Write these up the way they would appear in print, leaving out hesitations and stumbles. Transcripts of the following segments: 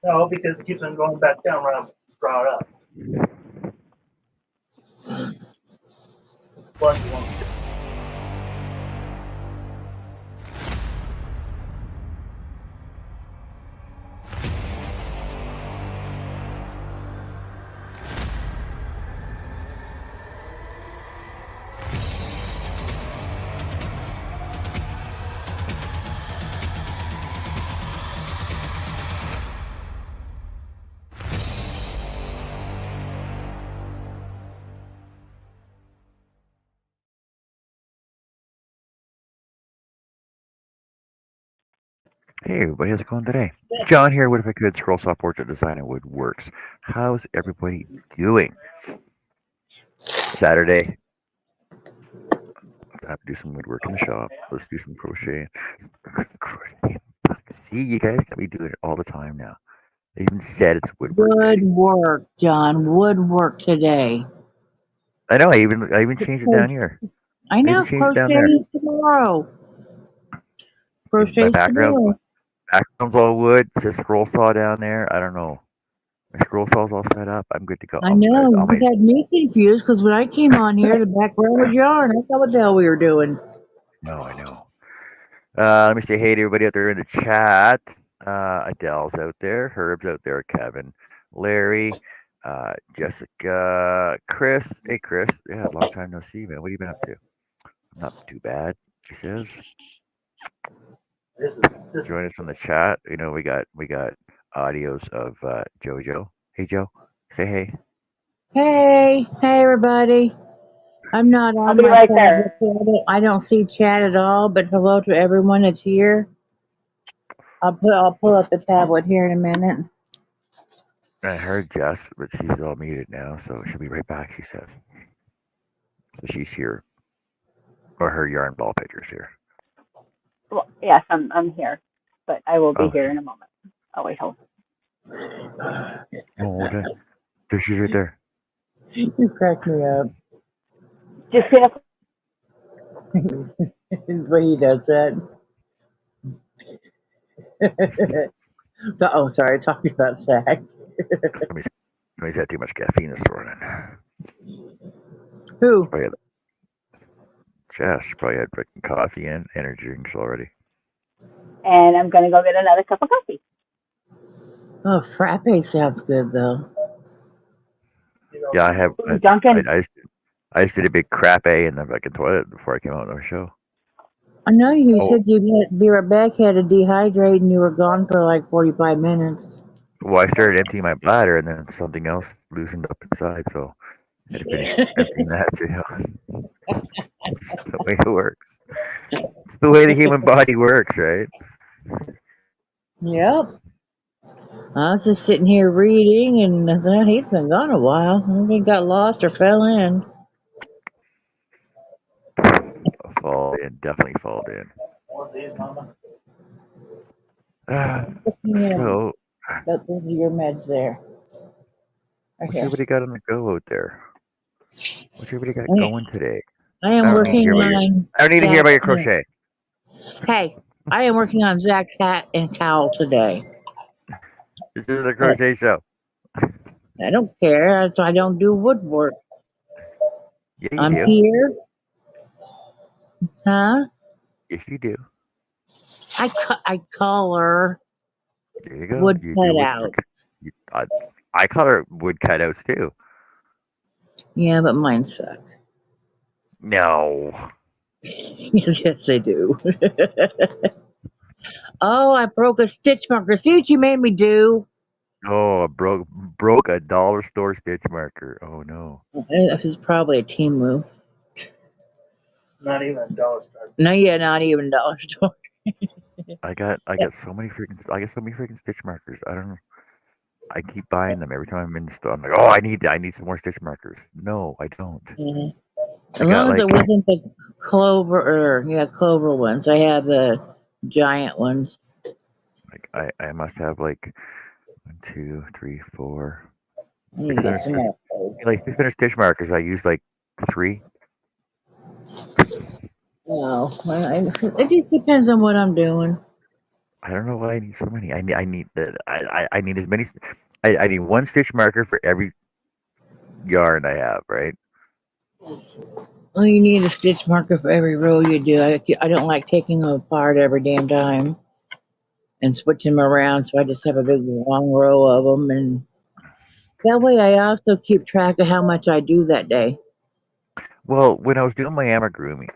No, because it keeps on going back down when I'm brought up. Plus one. Hey everybody, how's it going today? John here with a good scroll saw portrait design and woodworks. How's everybody doing? Saturday, I have to do some woodwork in the shop. Let's do some crochet. See, you guys got me doing it all the time now. They even said it's woodwork Good day. work, John. Woodwork today. I know. I even changed it down here. I I even know. changed it down there. Crochet tomorrow. My Crochet tomorrow. background's all wood. It says scroll saw down there. I don't know. My scroll saw's all set up. I'm good to go. I know. All my You had me confused because when I came on here, the background was yarn. I thought what the hell we were doing. no, I know. Let me say hey to everybody out there in the chat. Adele's out there, Herb's out there, Kevin, Larry, Jessica, Chris. Hey, Chris. Yeah, long time no see, man. What have you been up to? I'm not too bad. He says. This Join us on the chat. We got audios of JoJo. Hey, Joe. Say hey. Hey, everybody. I'm not I'll on be my right there. tablet, so I don't see chat at all. But hello to everyone that's here. I'll pull up the tablet here in a minute. I heard Jess, but she's all muted now, so she'll be right back. She says. So she's here, or her yarn ball picture's here. Well, yes, I'm here, but I will be Oh, here in a moment. Oh wait, hold. oh, okay. There she's right there. You cracked me up. Just gonna. This is what he does that. Oh, sorry, talking about sex. Somebody's had too much caffeine this morning. She Who? probably had Jess. She probably had freaking coffee and energy drinks already. And I'm gonna go get another cup of coffee. Oh, frappe sounds good though. Yeah, I have. Ooh, Duncan. I just did a big crap A in the fucking toilet before I came out on the show. I know you Oh, said you'd be right back, had to dehydrate, and you were gone for like 45 minutes. well, I started emptying my bladder, and then something else loosened up inside, so I had to finish emptying that too. It's the way it works. It's the way the human body works, right? Yep. I was just sitting here reading, and he's been gone a while. I think he got lost or fell in. Fall in, definitely fall in. one of these, Mama. Uh, Yeah, so, those are your meds there. Right what's here. everybody got on the go out there? What's everybody got I, going today? I I am don't need to working hear about your. on I don't need to hear Zach. about your crochet. Hey, I am working on Zach's hat and towel today. This isn't a Uh, crochet show. I don't care. I don't do woodwork. Yeah, you I'm do. here, huh? Yes, you do. I color There you go. wood You do cutout. woodwork. You, I color wood cutouts too. Yeah, but mine suck. No. Yes, they do. Oh, I broke a stitch marker. See what you made me do? Oh, I broke a dollar store stitch marker. Oh no. This is probably a team move. Not even a dollar store. No, yeah, not even dollar store. I got so many freaking stitch markers. I don't know. I keep buying them every time I'm in the store. I'm like, oh, I need some more stitch markers. No, I don't. Yeah. I As got long as it like wasn't the clover ones. I have the giant ones. I must have like one, two, three, four, I need to six get hundred some stitch more. Code. like 600 stitch markers. I use like three. No, it just depends on what I'm doing. I don't know why I need so many. I need the I need as many. I need one stitch marker for every yarn I have, right? Well, you need a stitch marker for every row you do. I don't like taking them apart every damn time and switching them around, so I just have a big long row of them, and that way I also keep track of how much I do that day. Well, when I was doing my amigurumi,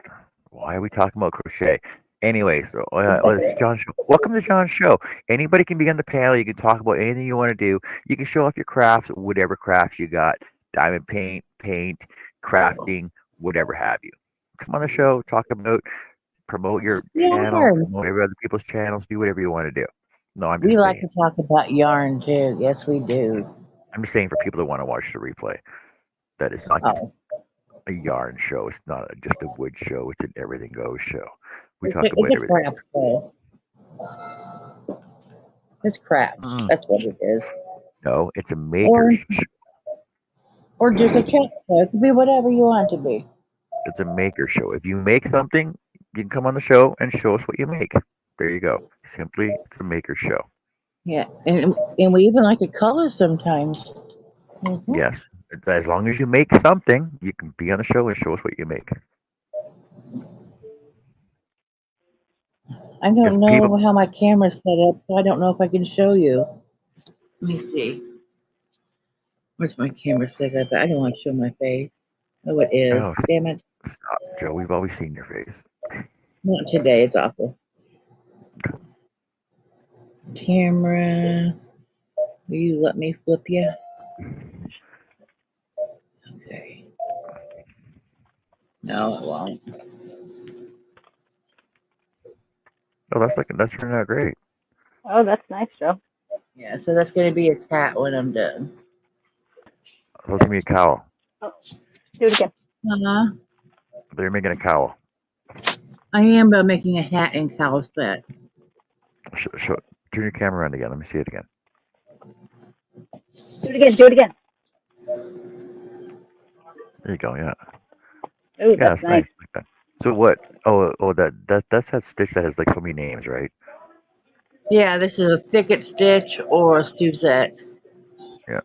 why are we talking about crochet? Anyway, so it's John's show. Welcome to John's show. Anybody can be on the panel. You can talk about anything you want to do. You can show off your crafts, whatever crafts you got, diamond paint, crafting, whatever have you. Come on the show, talk about, promote your channel, Yarn. promote every other people's channels, do whatever you want to do. No, I'm We just like saying. to talk about yarn too. Yes, we do. I'm just saying for people that want to watch the replay that it's not just Oh, a yarn show. It's not just a wood show. It's an everything goes show. We it's talk about a everything. crap show. It's crap. Mm. That's what it is. No, it's a Or maker's show. or just a chat show. It could be whatever you want it to be. It's a maker show. If you make something, you can come on the show and show us what you make. There you go. Simply, it's a maker show. Yeah, and we even like to color sometimes. Mm-hmm. Yes. As long as you make something, you can be on the show and show us what you make. I Because don't know people, how my camera's set up, so I don't know if I can show you. Let me see. Where's my camera set up? I don't want to show my face. Oh, it is. oh, Damn it. stop, Joe. We've always seen your face. Not today. It's awful. Camera. Will you let me flip you? Okay. No, it won't. Oh, that's turning out great. Oh, that's nice, Joe. Yeah, so that's going to be his hat when I'm done. Those gonna be a cowl. Oh, do it again. Uh-huh. They're making a cowl. I am making a hat and cowl set. Turn your camera around again. Let me see it again. Do it again. Do it again. There you go. Yeah. Oh, Yeah, that's that's nice. nice. Like that. So what? Oh, that's that stitch that has like so many names, right? Yeah, this is a thicket stitch or a Suzette. Yeah.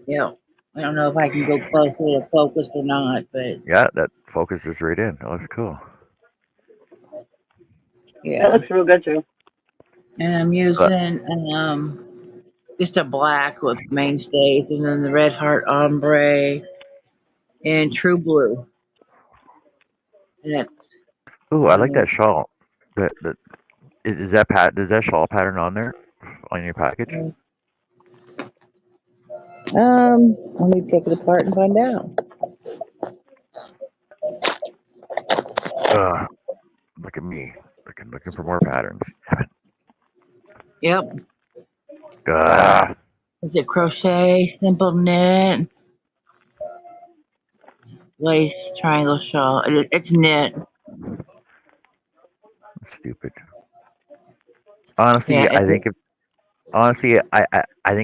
Yeah. I don't know if I can go closer to focus or not, but Yeah, that focuses right in. That looks cool. yeah. That looks real good, Joe. And I'm using just a black with mainstays and then the red heart ombre and true blue. And that's Ooh, I like that shawl. That is that Does that shawl pattern on there on your package? let me take it apart and find out. Look at me looking for more patterns. Yep. Ah, Is it crochet, simple knit, lace, triangle shawl? It's knit. stupid. Honestly, Yeah, I think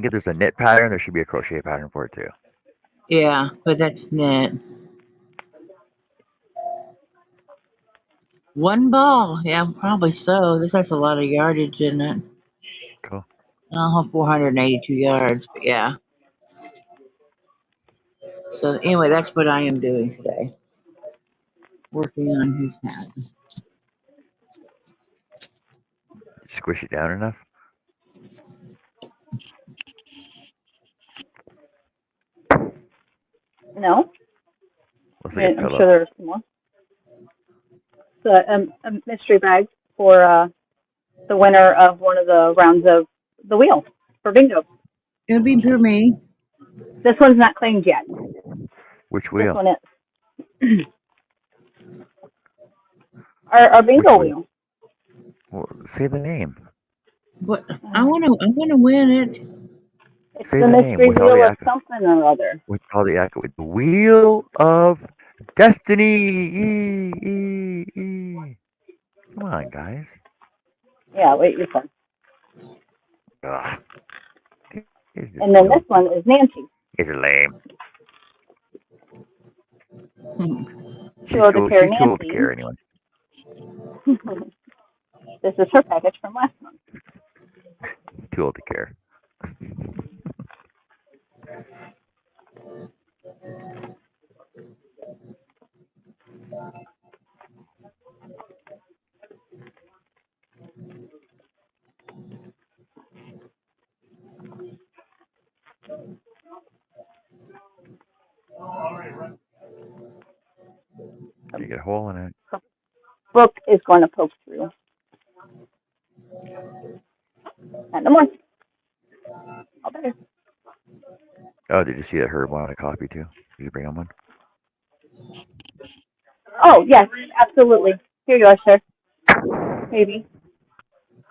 if there's a knit pattern, there should be a crochet pattern for it too. yeah, but that's knit. One ball, yeah, probably so. This has a lot of yardage in it. Cool. 482 yards, but yeah. So anyway, that's what I am doing today. Working on his hat. Squish it down enough. No? Looks like a I'm pillow. sure there's some more. It's a mystery bag for the winner of one of the rounds of the wheel for bingo. It'll be for me. This one's not claimed yet. Which This wheel? one is. Our bingo wheel. Well, say the name. But I wanna win it. It's Say the the name mystery with all the wheel of echo. something or other. With all the echo. The Wheel of Destiny. Come on, guys. Yeah, wait, your turn. Ugh. And then this one is Nancy. Is it lame? She's Too old to too carry old to Nancy. care anyway. This is her package from last month. Too old to care. You get a hole in it. Book is going to poke through. Not no more. All better. Oh, did you see that Herb wanted a copy too? Did you bring him one? Oh, yes, absolutely. Here you are, sir. Maybe.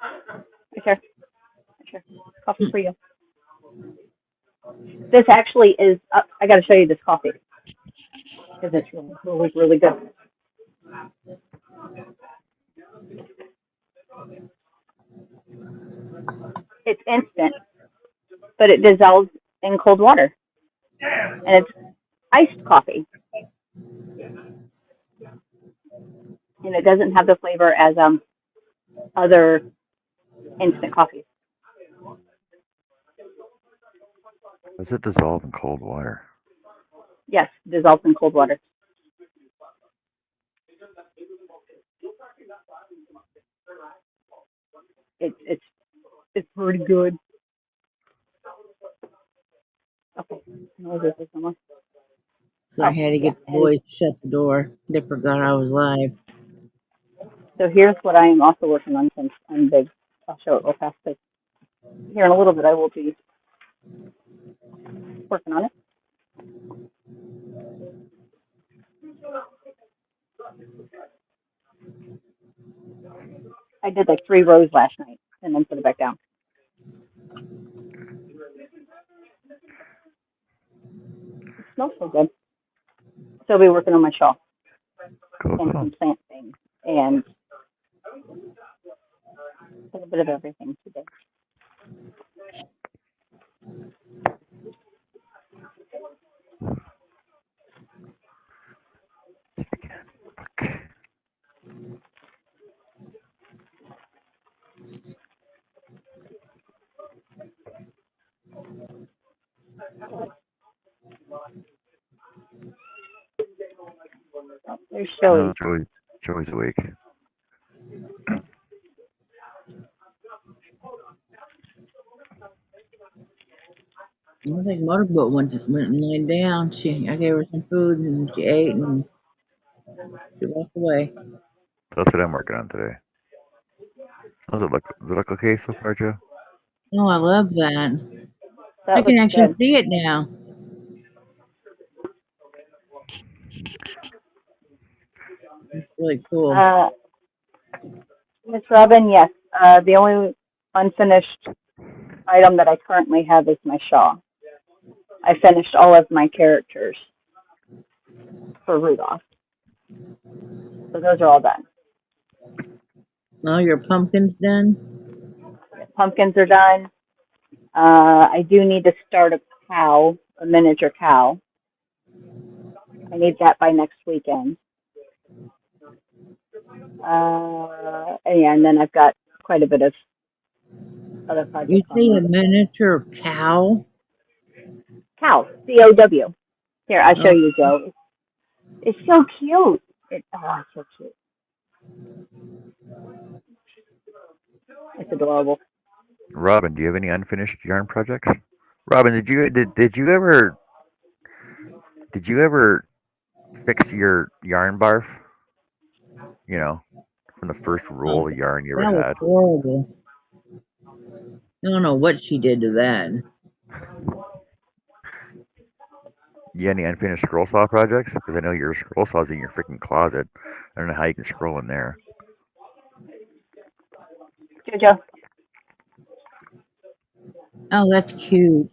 Right here. Right here. Coffee for you. This actually is, I got to show you this coffee. Because it's really, really good. It's instant, but it dissolves in cold water. And it's iced coffee. And it doesn't have the flavor as other instant coffees. Does it dissolve in cold water? Yes, dissolves in cold water. It's pretty good. Okay, no, this is someone. So I had to get the boys to shut the door. They forgot I was live. So here's what I am also working on since I'm big. I'll show it real fast. But here in a little bit, I will be working on it. I did like 3 rows last night and then put it back down. It smells so good. So I'll be working on my shawl Cool. and some plant things and a little bit of everything today. Oh, there's Shelly. No, Joey's awake. I think Motorboat went and laid down. I gave her some food and she ate and she walked away. That's what I'm working on today. Does it look okay so far, Joe? Oh, I love that. That I can looks actually good. see it now. It's really cool. Miss Robin, yes. The only unfinished item that I currently have is my shawl. I finished all of my characters for Rudolph. So those are all done. Oh, your pumpkin's done? Pumpkins are done. I do need to start a miniature cow. I need that by next weekend. And then I've got quite a bit of other projects. You see a miniature cow? Cow, C-O-W. Here, I'll show you, Joe. It's so cute. It's so cute. It's adorable. Robin, do you have any unfinished yarn projects? Robin, did you ever fix your yarn barf? You know, from the first roll of yarn you ever That had. was horrible. I don't know what she did to that. You any unfinished scroll saw projects? Because I know your scroll saw's in your freaking closet. I don't know how you can scroll in there. Jojo. Oh, that's cute.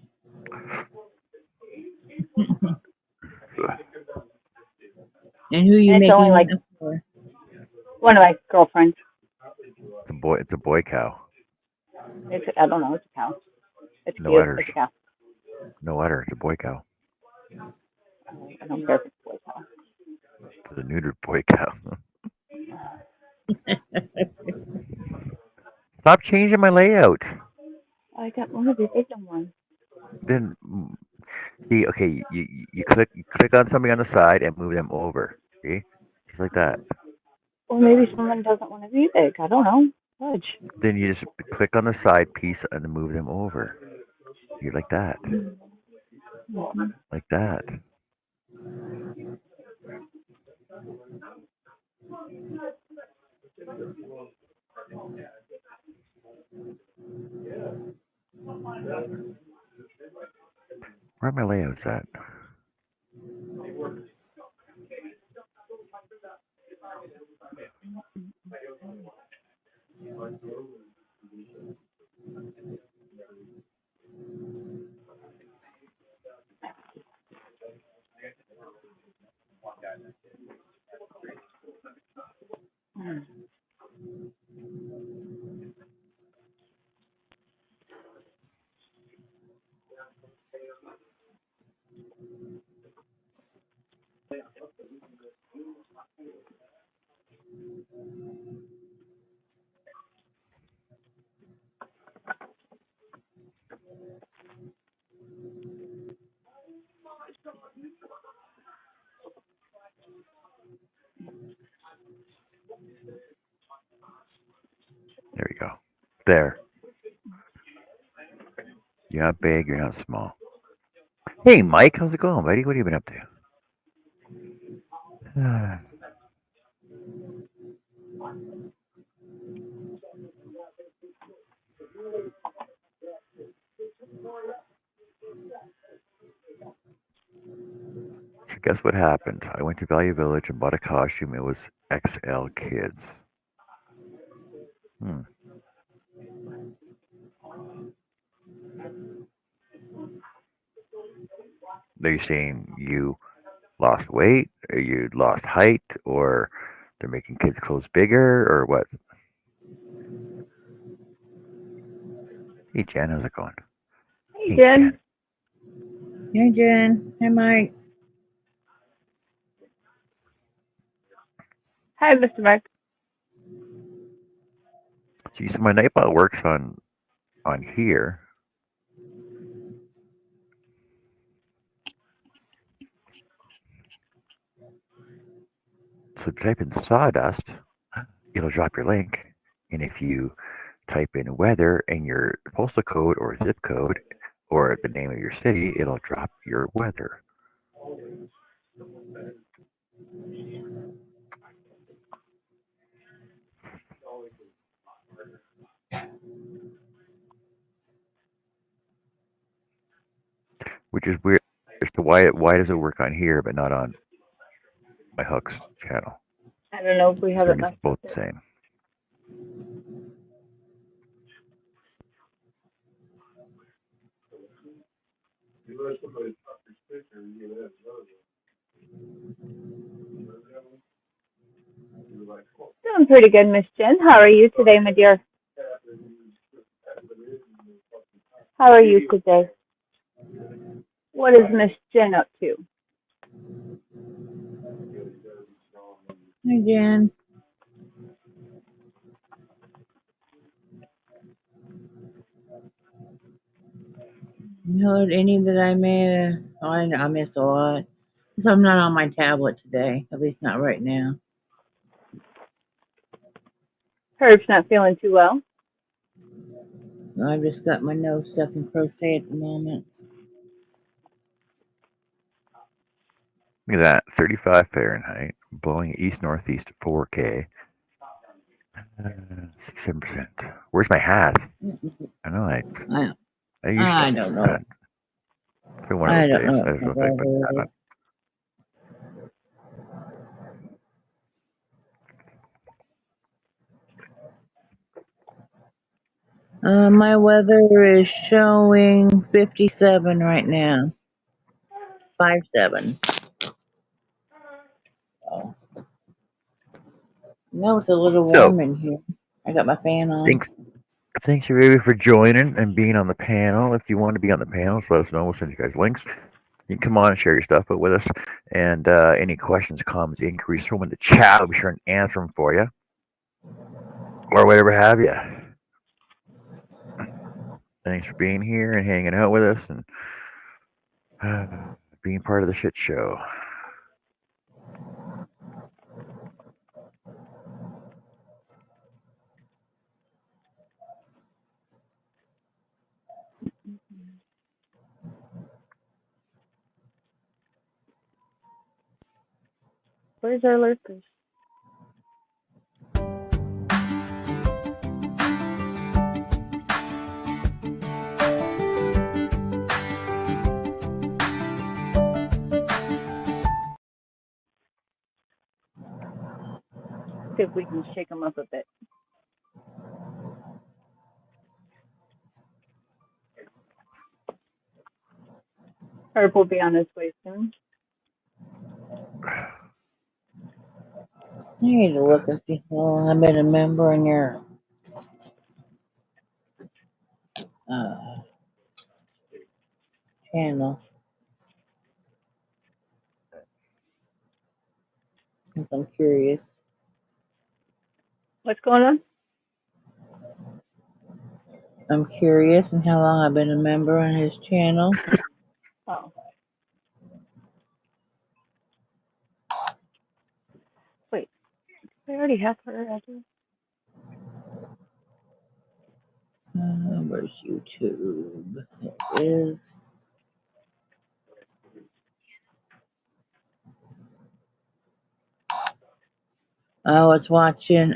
And who are you And it's making only like that for? one of my girlfriends. It's a boy cow. I don't know. It's a cow. It's No cute. udders. It's a cow. No udder. It's a boy cow. I don't care if it's a boy cow. It's a neutered boy cow. Stop changing my layout. I got one of the bigger ones. Then see, okay, you click on something on the side and move them over. See, just like that. Or maybe someone doesn't want to be big. I don't know. Fudge. Then you just click on the side piece and move them over. You're like that, like that. Where are my layouts at? There we go. There. You're not big, you're not small. Hey, Mike, how's it going, buddy? What have you been up to? So guess what happened? I went to Value Village and bought a costume. It was XL Kids. Are you saying you lost weight, or you lost height, or they're making kids' clothes bigger, or what? Hey, Jen, how's it going? Hey, Jen. Hey, Jen. Hey, Mike. Hi, Mr. Mike. See, so my Nightbot works on here. So type in sawdust, it'll drop your link, and if you type in weather and your postal code or zip code or the name of your city, it'll drop your weather. Which is weird as to why does it work on here but not on my Hooks channel? I don't know if we have it. It's both the same. Doing pretty good, Miss Jen. How are you today, my dear? How are you today? What is Miss Jen up to? Hi, Jen. You heard any that I made? I missed a lot. So I'm not on my tablet today. At least not right now. Herb's not feeling too well. I've just got my nose stuck in crochet at the moment. Look at that, 35 Fahrenheit, blowing east-northeast 4K, 67%. Where's my hat? I know I don't know. It's been one of those days. know. I just don't think my hat on. My weather is showing 57 right now. 57. Oh. Now it's a little warm in here. I got my fan on. Thanks, everybody, for joining and being on the panel. If you want to be on the panel, let us know. We'll send you guys links. You can come on and share your stuff with us. And any questions, comments, inquiries, throw them in the chat. I'll be sure and answer them for you. Or whatever have you. Thanks for being here and hanging out with us and being part of the shit show. Where's our lurkers? See if we can shake them up a bit. Herb will be on his way soon. I need to look and see how long I've been a member in your channel. Since I'm curious. What's going on? I'm curious and how long I've been a member on his channel. Oh. Wait, I already have her address. Where's YouTube? There it is. I was watching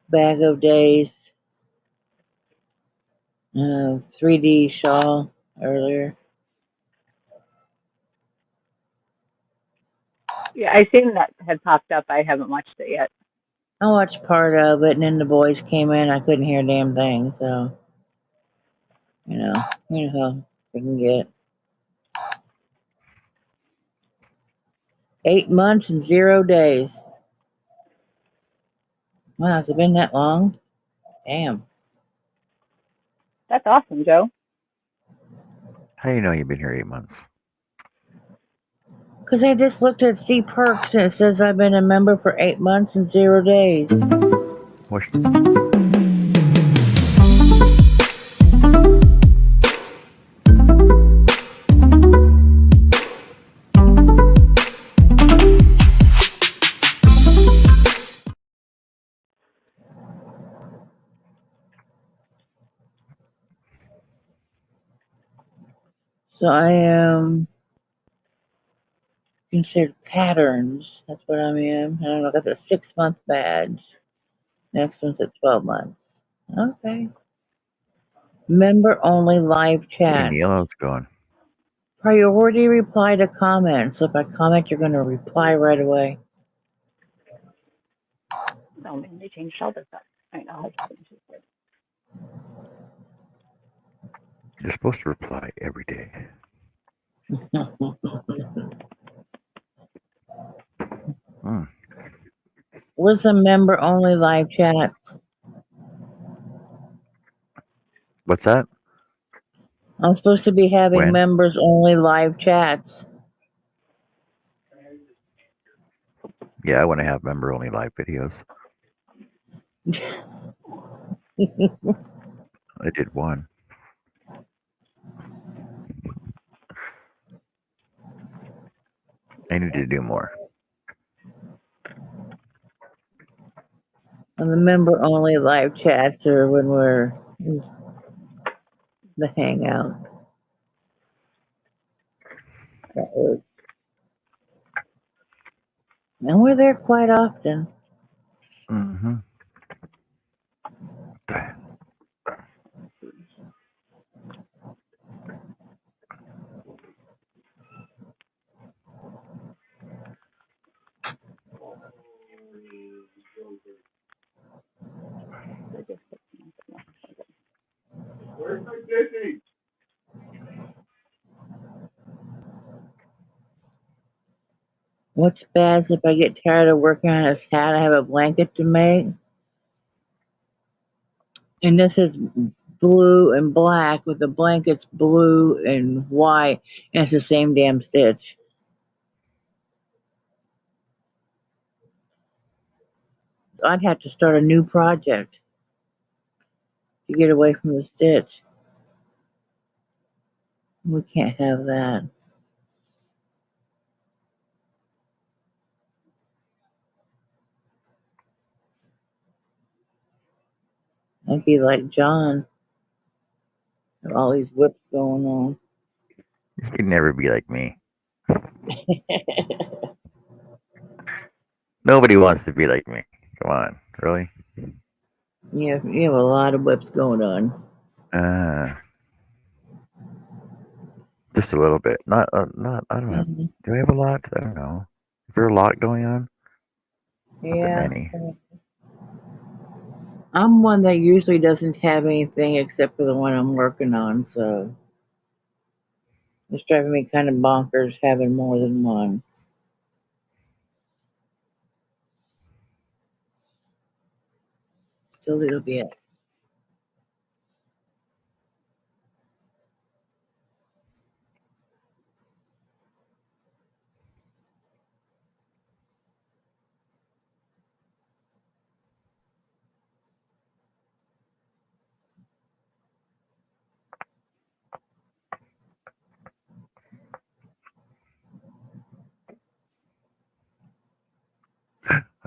Bag of Days 3D Shaw earlier. Yeah, I seen that had popped up. I haven't watched it yet. I watched part of it, and then the boys came in. I couldn't hear a damn thing, so you know how they can get. 8 months and 0 days. Wow, has it been that long? Damn. That's awesome, Joe. How do you know you've been here 8 months? Because I just looked at C Perks and it says I've been a member for 8 months and 0 days. What? So I am considered patterns. That's what I am. I don't know, I got the 6-month badge. Next one's at 12 months. Okay. Member only live Hey, chat. Neil, how's it going? Priority reply to comments. So if I comment, you're going to reply right away. No, man, they changed all this stuff. I know how to change it. You're supposed to reply every day. Where's the member only live chat? What's that? I'm supposed to be having When? members only live chats. Yeah, I want to have member only live videos. I did one. I need to do more. And the member only live chats are when we're the hangout. That works. And we're there quite often. Mm-hmm. What's bad is if I get tired of working on this hat, I have a blanket to make. And this is blue and black with the blankets blue and white. And it's the same damn stitch. I'd have to start a new project. to get away from the stitch. We can't have that. I'd be like John, with all these whips going on. You can never be like me. Nobody wants to be like me. Come on, really? You have a lot of whips going on. Just a little bit. Not. I don't have. Mhm. Do I have a lot? I don't know. Is there a lot going on? Not that Yeah. many. I'm one that usually doesn't have anything except for the one I'm working on, so it's driving me kind of bonkers having more than one. Just a little bit.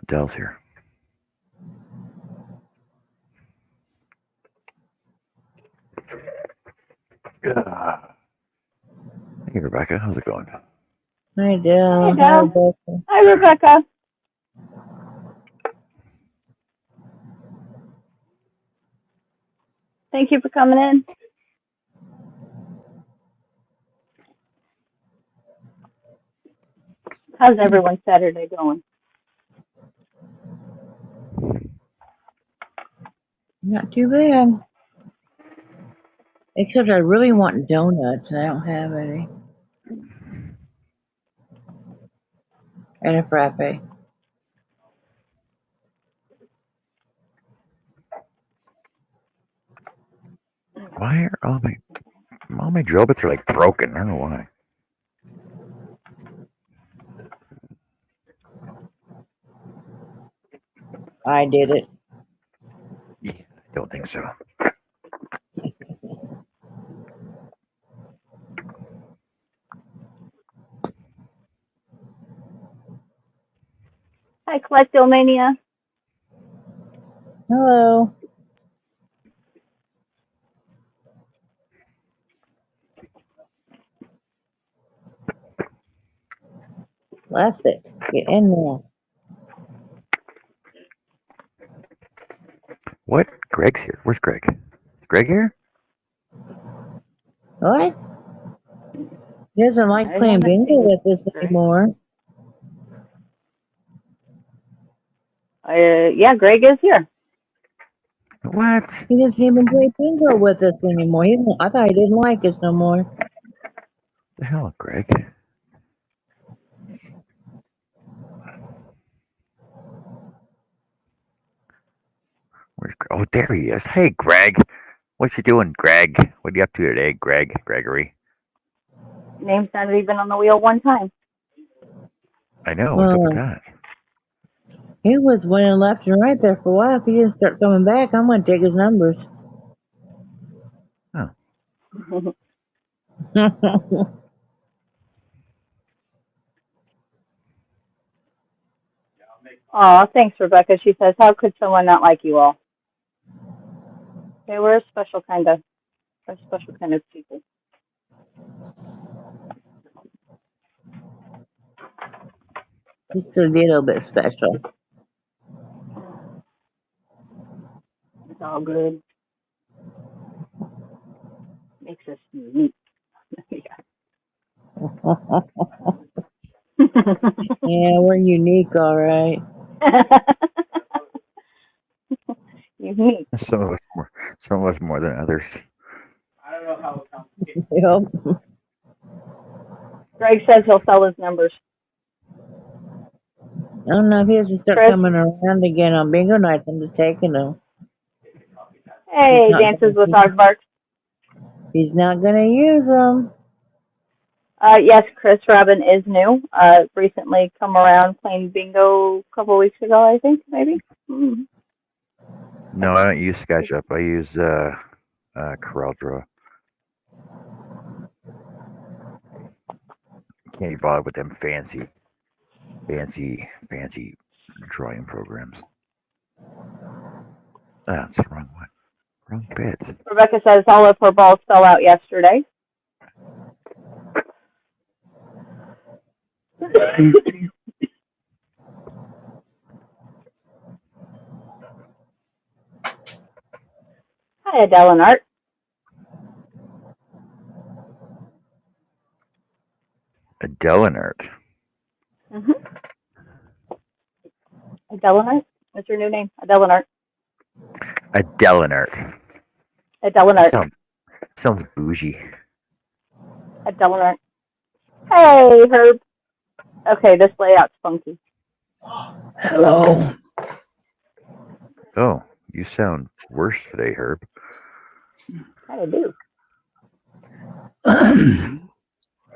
Adele's here. Hey, Rebecca. How's it going? Hi, Dale. Hey, Dale. Rebecca. Hi, Rebecca. Thank you for coming in. How's everyone's Saturday going? Not too bad. Except I really want donuts, and I don't have any. And a frappe. Why are all my drill bits are like broken? I don't know why. I did it. Yeah, I don't think so. Hi, Collectomania. Hello. That's it. Get in there. What? Greg's here. Where's Greg? Is Greg here? What? He doesn't like I playing haven't bingo seen with us Greg. anymore. Yeah, Greg is here. What? He doesn't even play bingo with us anymore. I thought he didn't like us no more. The hell, Greg? Where's Greg? Oh, there he is. Hey, Greg. What you doing, Greg? What are you up to today, Gregory? Name's not even on the wheel one time. I know. What's up with Uh, that? he was winning left and right there for a while. If he didn't start coming back, I'm going to take his numbers. Oh. Aw, thanks, Rebecca. She says, how could someone not like you all? They were a special kind of people. Just a little bit special. It's all good. Makes us unique. Yeah, we're unique, all right. Unique. Some of us more than others. Yep. Greg says he'll sell his numbers. I don't know if he has to start Chris? coming around again on bingo nights. I'm just taking him. Hey, Dances with Aardvark. He's not going to use them. Yes, Chris Robin is new. Recently come around playing bingo a couple weeks ago, I think, maybe. Mm-hmm. No, I don't use SketchUp. I use CorelDRAW. Can't be bothered with them fancy drawing programs. That's the wrong one. Wrong bit. Rebecca says all of her balls fell out yesterday. Hi, Adele and Art. Adelinert. Mm-hmm. Adele and Art? What's your new name? Adele and Art. Adelinert. Adele and Art. Sounds bougie. Adele and Art. Hey, Herb. Okay, this layout's funky. Hello. Oh, you sound worse today, Herb. I do.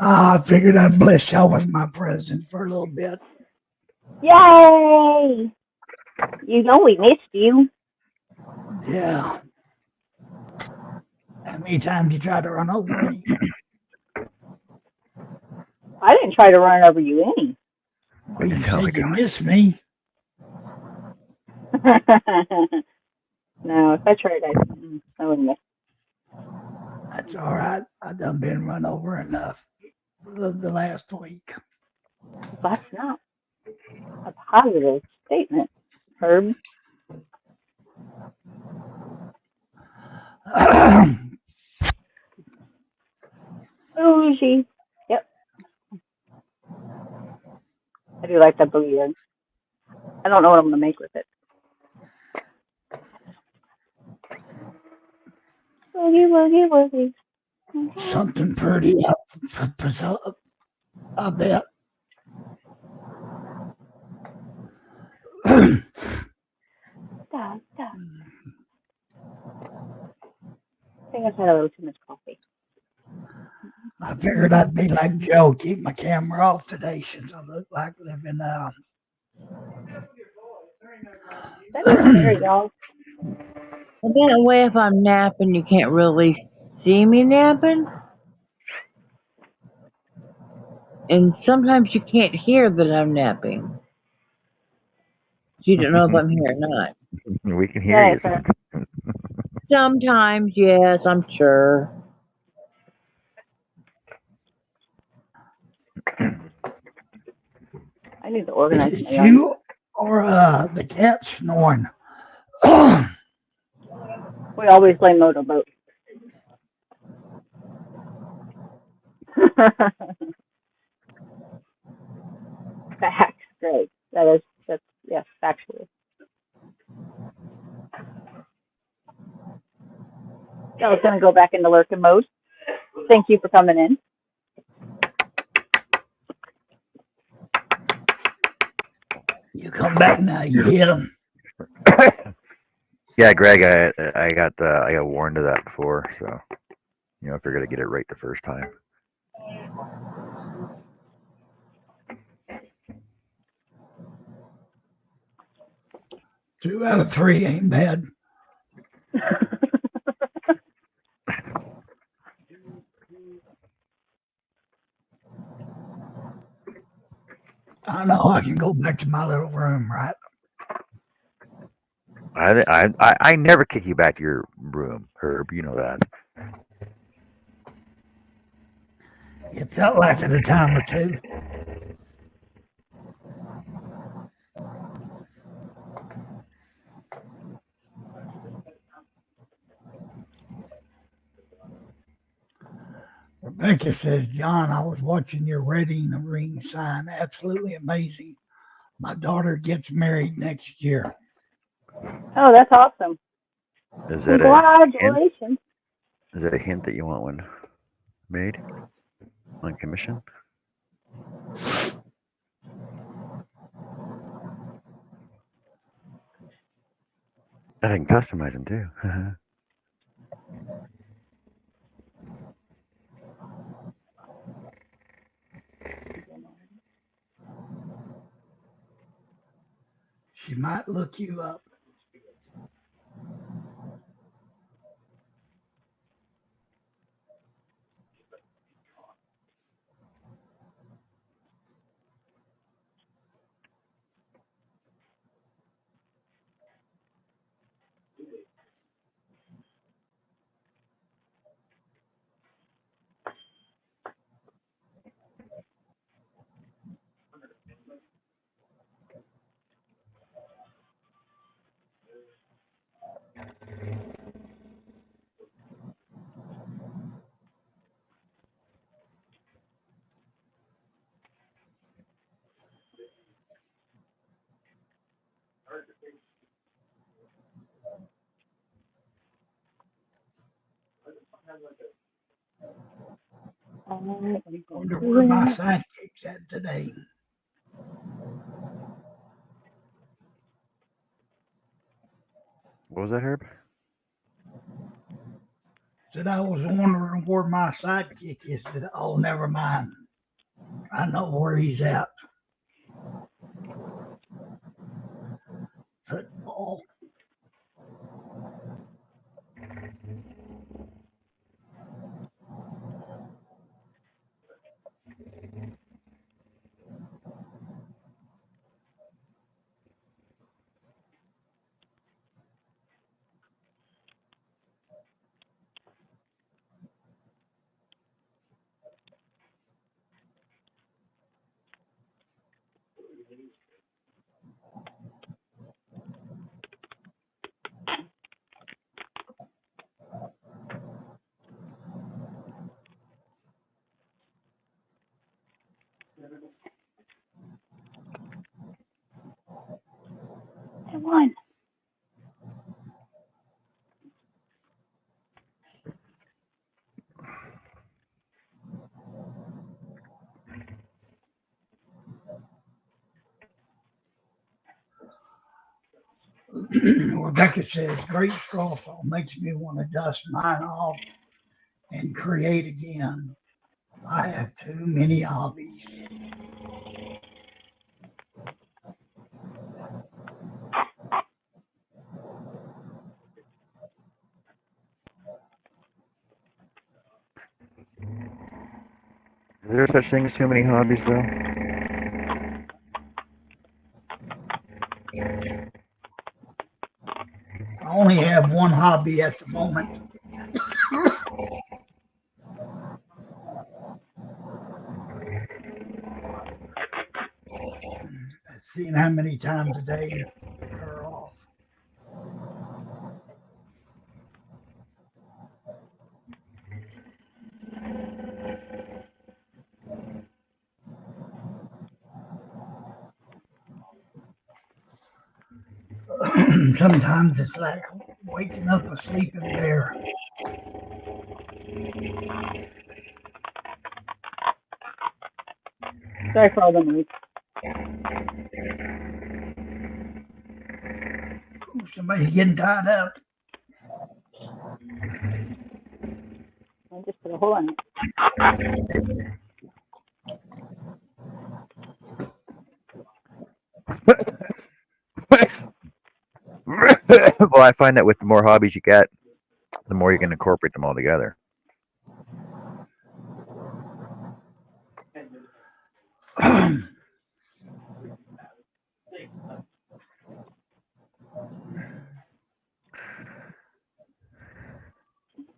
I figured I'd bless y'all with my present for a little bit. Yay! You know we missed you. Yeah. How many times you tried to run over me? I didn't try to run over you any. Well, you Oh my said you God. missed me. No, if I tried, I wouldn't miss. That's all right. I done been run over enough the last week. That's not a positive statement, Herb. Bougie. Yep. I do like that boogie egg. I don't know what I'm going to make with it. Boogie, boogie, boogie. Something pretty I bet. Stop, stop. I think I've had a little too much coffee. I figured I'd be like Joe, keep my camera off today since I look like living That is fair, y'all. And that way, if I'm napping, you can't really see me napping. And sometimes you can't hear that I'm napping. You don't know if I'm here or not. We can hear you. Fair. Sometimes, yes, I'm sure. I need to organize Is my yard. you or the cat snoring? We always blame Motorboat. Facts, great. That's yes, factually. I was going to go back into lurking mode. Thank you for coming in. You come back now, you hit him. Yeah, Greg, I got warned of that before, so I figured I'd get it right the first time. Two out of three ain't bad. I know I can go back to my little room, right? I never kick you back to your room, Herb. You know that. It felt like it a time or two. Rebecca says, John, I was watching your wedding ring sign. Absolutely amazing. My daughter gets married next year. Oh, that's awesome. Is that Congratulations. Is that a hint that you want one made on commission? I can customize them too. She might look you up. Wonder where my sidekick's at today. What was that, Herb? Said I was wondering where my sidekick is. Said, oh, never mind. I know where he's at. Football. I won. Rebecca says, great straw saw makes me want to dust mine off and create again. I have too many hobbies. Is there such thing as too many hobbies, though? I only have one hobby at the moment. Seeing how many times a day are off. Sometimes it's like waking up a sleeping bear. Sorry for all the noise. Ooh, somebody's getting tied up. I just put a hole in it. Well, I find that with the more hobbies you get, the more you can incorporate them all together.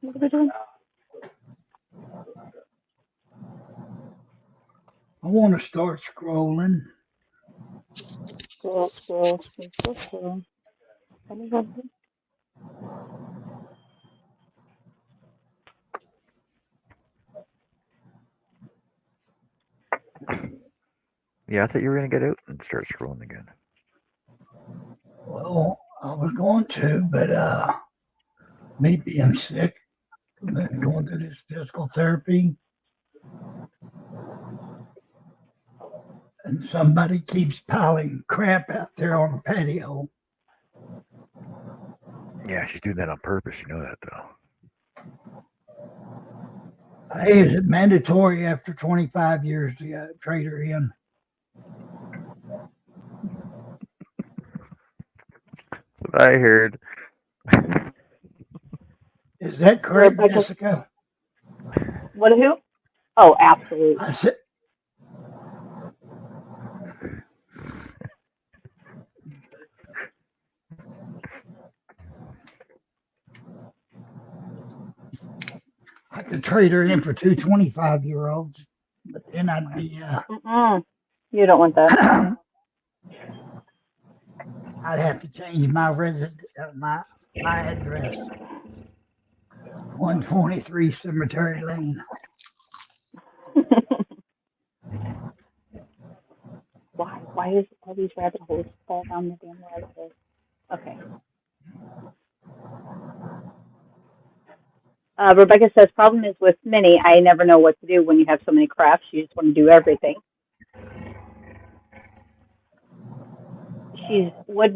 What are we doing? I want to start scrolling. Scroll, scroll, scroll, scroll, scroll. What is that? Yeah, I thought you were gonna get out and start scrolling again. Well, I was going to, but me being sick, and then going through this physical therapy, and somebody keeps piling crap out there on the patio. Yeah, she's doing that on purpose. You know that, though. Hey, is it mandatory after 25 years to trade her in? That's what I heard. Is that correct, Rebecca, Jessica? what, who? Oh, absolutely. I said, I could trade her in for two 25-year-olds, but then I'd be, Mm-mm. You don't want that. I'd have to change my my address. 123 Cemetery Lane. Why is all these rabbit holes fall down the damn rabbit hole? Okay. Rebecca says, problem is with Minnie, I never know what to do when you have so many crafts. You just want to do everything. She's wood,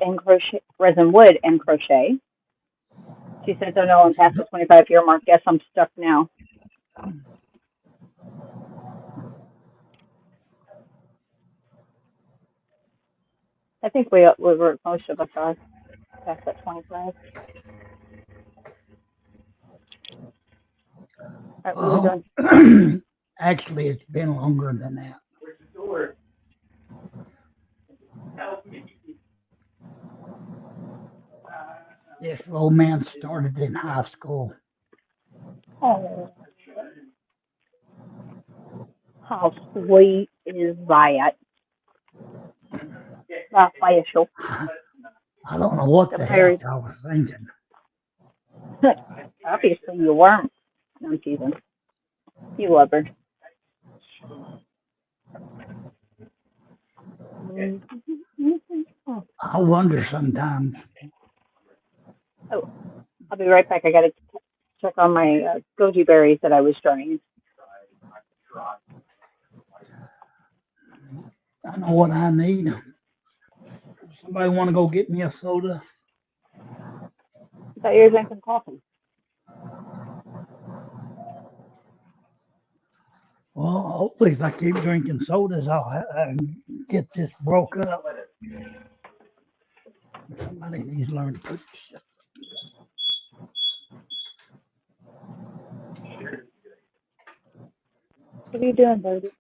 and crochet, resin, wood, and crochet. She says, oh no, I'm past the 25-year mark. Guess I'm stuck now. I think most of us are past that 25. All right, what are we doing? Actually, it's been longer than that. This romance started in high school. Oh, how sweet is that? That's special. I don't know what The the fairies. heck I was thinking. Obviously, you weren't. No, I'm teasing. You love her. I wonder sometimes. Oh, I'll be right back. I got to check on my goji berries that I was drying. I know what I need. Somebody want to go get me a soda? I thought you were drinking coffee. Well, hopefully, if I keep drinking sodas, I'll get this broke up. Somebody needs to learn to put shit. What are you doing, baby?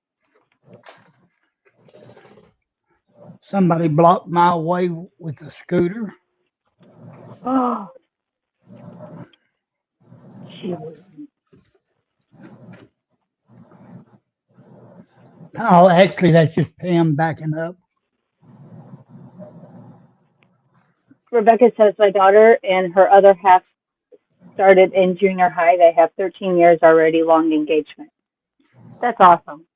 Somebody blocked my way with a scooter. Oh, she was. Oh, actually, that's just Pam backing up. Rebecca says my daughter and her other half started in junior high. They have 13 years already long engagement. That's awesome.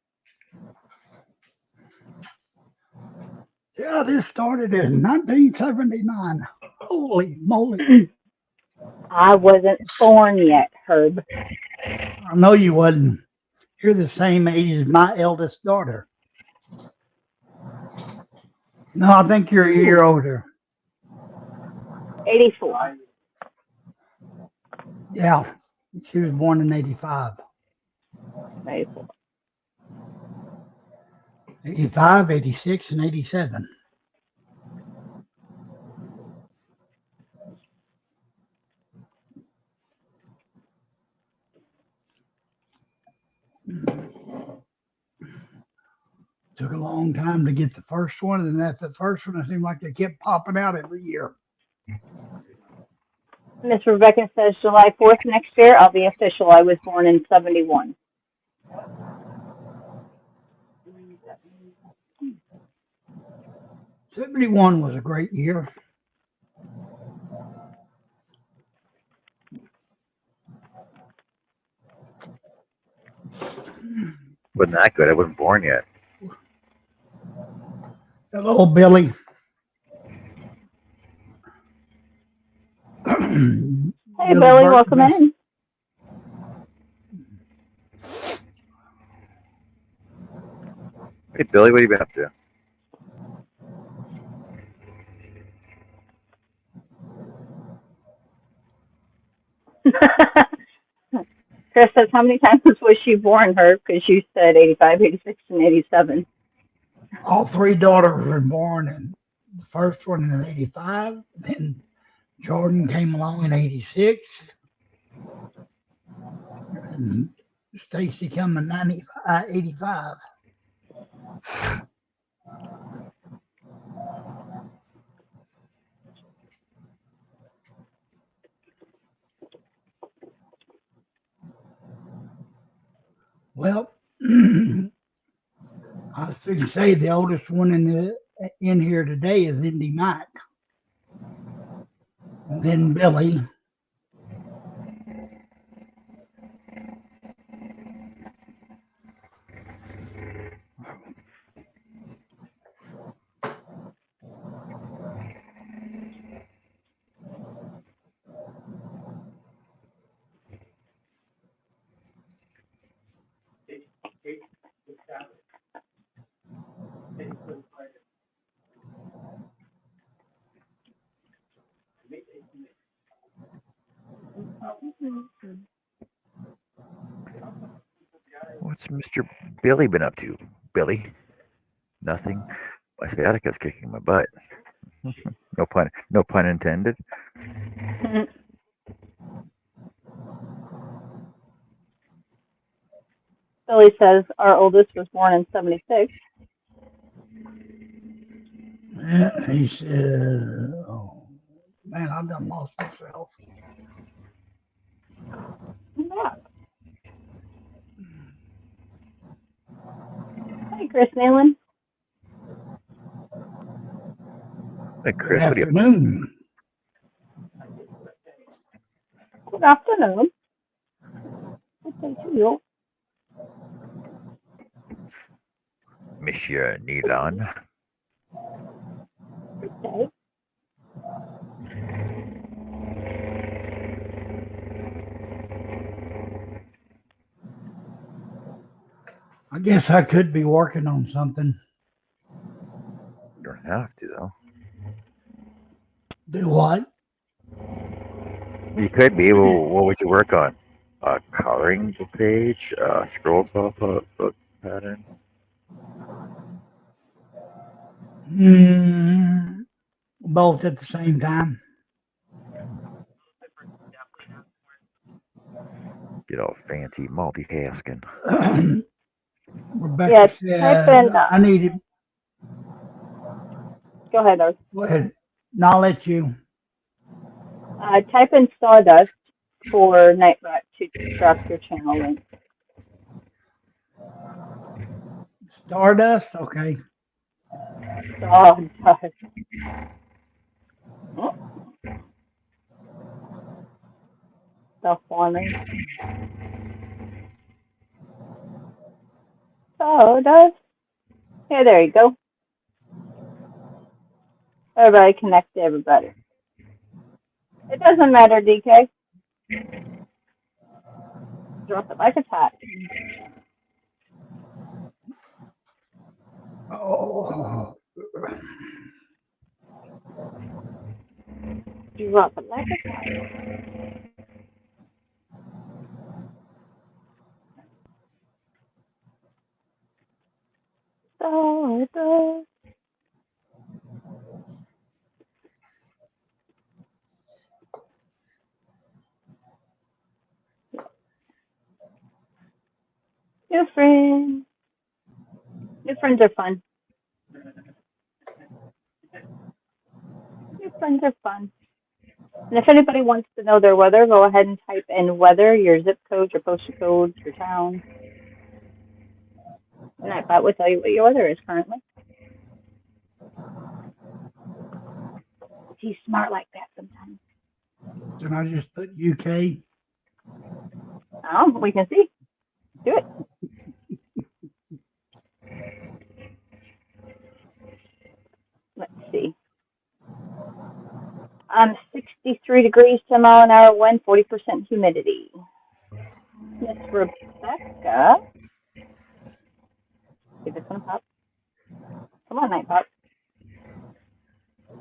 Yeah, this started in 1979. Holy moly. I wasn't born yet, Herb. I know you wasn't. You're the same age as my eldest daughter. No, I think you're a year older. 84. Yeah, she was born in 85. 84. 85, 86, and 87. Took a long time to get the first one, and that's the first one. It seemed like they kept popping out every year. Miss Rebecca says July 4th next year, I'll be official. I was born in 71. '71 was a great year. Wasn't that good? I wasn't born yet. Hello, Billy. Hey, Billy, welcome in. Hey, Billy, what have you been up to? Chris says, how many times was she born, Herb? Because you said 85, 86, and 87. All three daughters were born in the first one in 85. Then Jordan came along in 86. And Stacy came in 85. Well, I was going to say the oldest one in here today is Indy Mack. Then Billy. What's Mr. Billy been up to? Billy? Nothing. My sciatica's kicking my butt. No pun intended. Billy says our oldest was born in 76. Yeah, he said, oh, man, I done lost myself. Yeah. Hey, Chris Nayland. Hey, Good Chris, what do you afternoon. Good afternoon. Good day to you. Monsieur Nilon? Good day. I guess I could be working on something. You don't have to, though. Do what? You could be. Well, what would you work on? Coloring the page? Scrolls off a book pattern? Both at the same time. Get all fancy multitasking. Rebecca Yeah, said, type in. I needed. Go ahead, Art. Go ahead. And I'll let you. Type in Sawdust for Nightbot to drop your channel link. Stardust? Okay. Sawdust. Self-warming. Sawdust. Hey, there you go. Everybody connect to everybody. It doesn't matter, DK. Drop it like it's hot. Oh. Drop it like it's hot. Sawdust. New friends. New friends are fun. New friends are fun. And if anybody wants to know their weather, go ahead and type in weather, your zip code, your postal code, your town. And Nightbot will tell you what your weather is currently. He's smart like that sometimes. Can I just put UK? Oh, we can see. Do it. Let's see. 63 degrees, 10 mile an hour wind, 40% humidity. Miss Rebecca. See this one pop. Come on, Nightbot.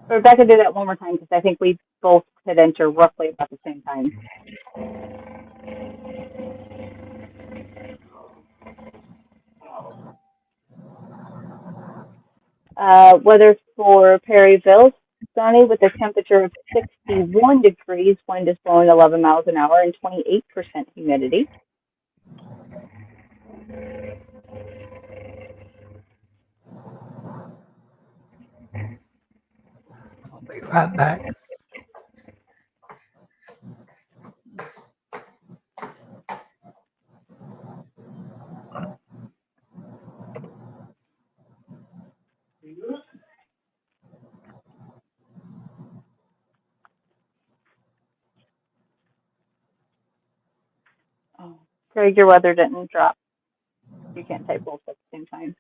Rebecca, do that one more time because I think we both hit enter roughly about the same time. Weather for Perryville, sunny with a temperature of 61 degrees, wind is blowing 11 miles an hour, and 28% humidity. I'll be right back. Oh, Greg, your weather didn't drop. You can't type both at the same time.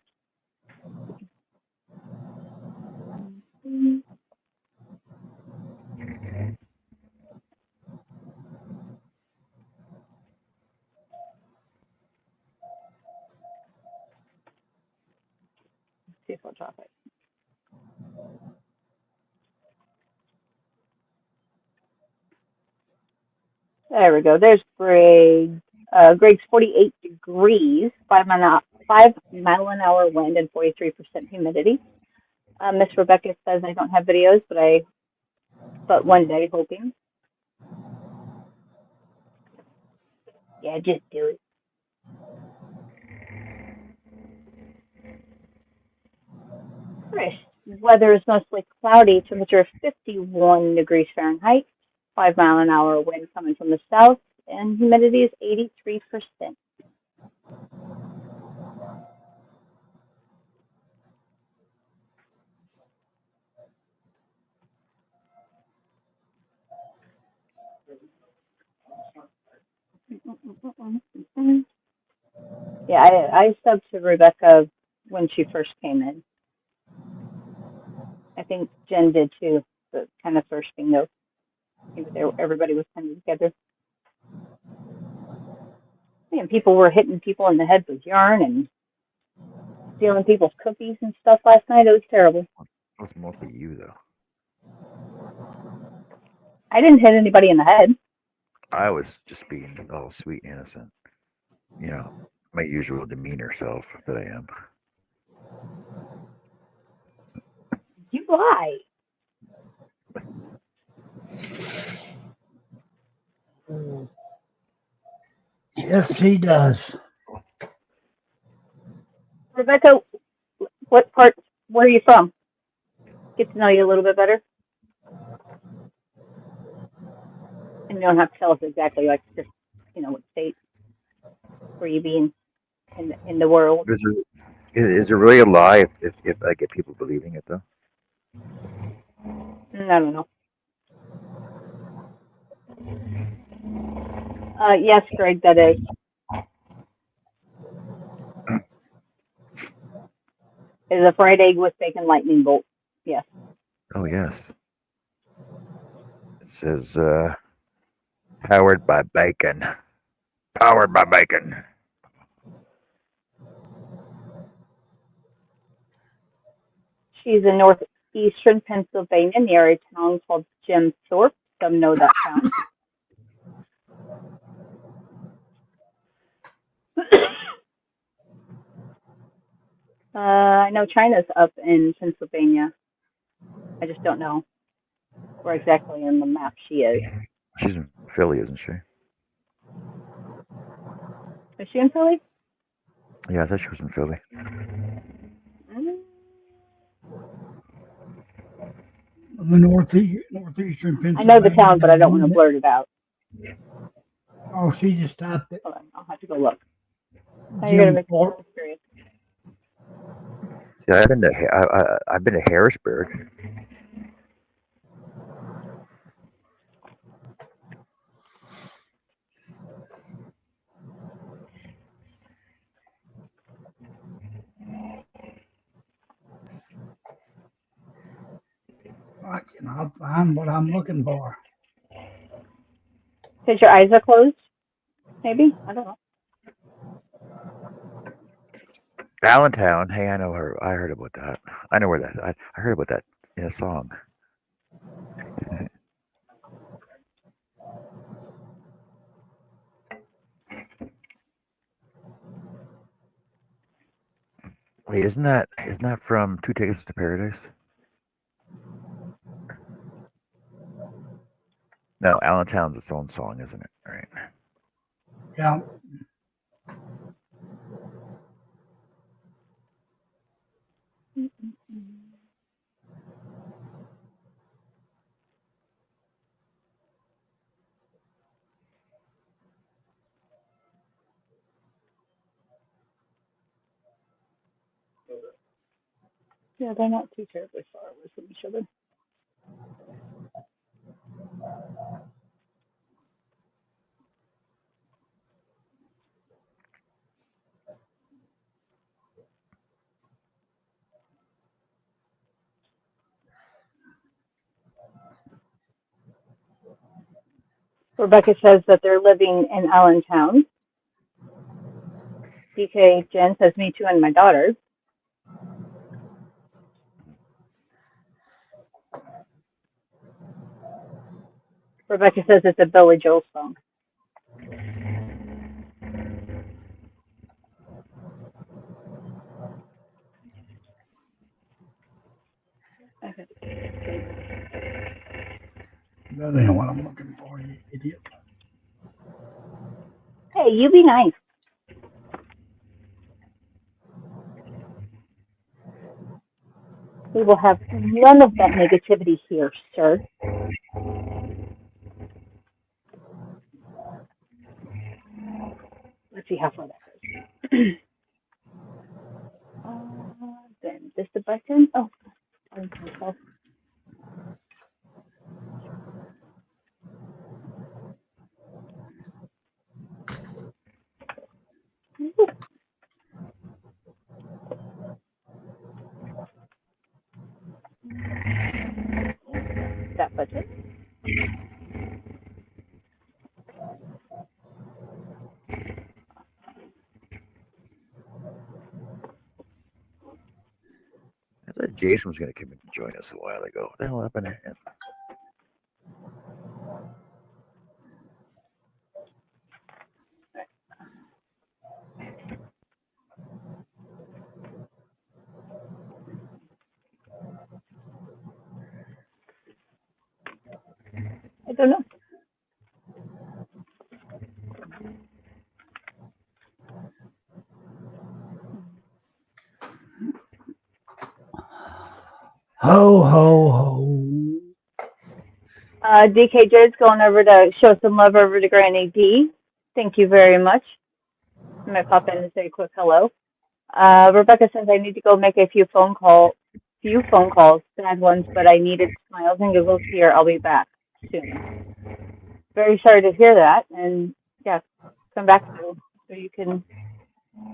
Let's see if I'll drop it. There we go. There's Greg. Greg's 48 degrees, 5 mile an hour wind, and 43% humidity. Miss Rebecca says I don't have videos, but one day hoping. Yeah, just do it. Chris, weather is mostly cloudy. Temperature of 51 degrees Fahrenheit. 5 mile an hour wind coming from the south, and humidity is 83%. Yeah, I subbed to Rebecca when she first came in. I think Jen did too, the kind of first thing though. Everybody was kind of together. And people were hitting people in the head with yarn and stealing people's cookies and stuff last night. It was terrible. It was mostly you, though. I didn't hit anybody in the head. I was just being all sweet and innocent. You know, my usual demeanor self that I am. You lie. Yes, he does. Rebecca, where are you from? Get to know you a little bit better. And you don't have to tell us exactly, like, just, what state where you be in the world. Is it really a lie if I get people believing it, though? I don't know. Yes, Greg, that is. Is a fried egg with bacon lightning bolt. Yes. Oh, yes. It says, powered by bacon. Powered by bacon. She's in northeastern Pennsylvania near a town called Jim Thorpe. Some know that town. I know China's up in Pennsylvania. I just don't know where exactly on the map she is. She's in Philly, isn't she? Is she in Philly? Yeah, I thought she was in Philly. The northeastern Pennsylvania. I know the town, but I don't want to blurt it out. Oh, she just stopped it. Hold on, I'll have to go look. Now you're gonna make me curious. See, I've been to Harrisburg. I cannot find what I'm looking for. Because your eyes are closed? Maybe? I don't know. Allentown. Hey, I know her. I heard about that. I know where that. I heard about that in a song. Wait, isn't that from Two Tickets to Paradise? No, Allentown's its own song, isn't it? Right. Yeah. Yeah, they're not too terribly far away from each other. Rebecca says that they're living in Allentown. DK Jen says me too and my daughter. Rebecca says it's a Billy Joel song. Okay. That ain't what I'm looking for, you idiot. Hey, you be nice. We will have none of that negativity here, sir. Let's see how far that goes. Then this the button. Oh, myself. That button. I thought Jason was going to come and join us a while ago. What the hell happened to him? I don't know. Ho, ho, ho. DK Jed's going over to show some love over to Granny D. Thank you very much. I might pop in and say a quick hello. Rebecca says I need to go make a few phone calls, bad ones, but I needed smiles and giggles here. I'll be back soon. Very sorry to hear that, and yeah, come back so you can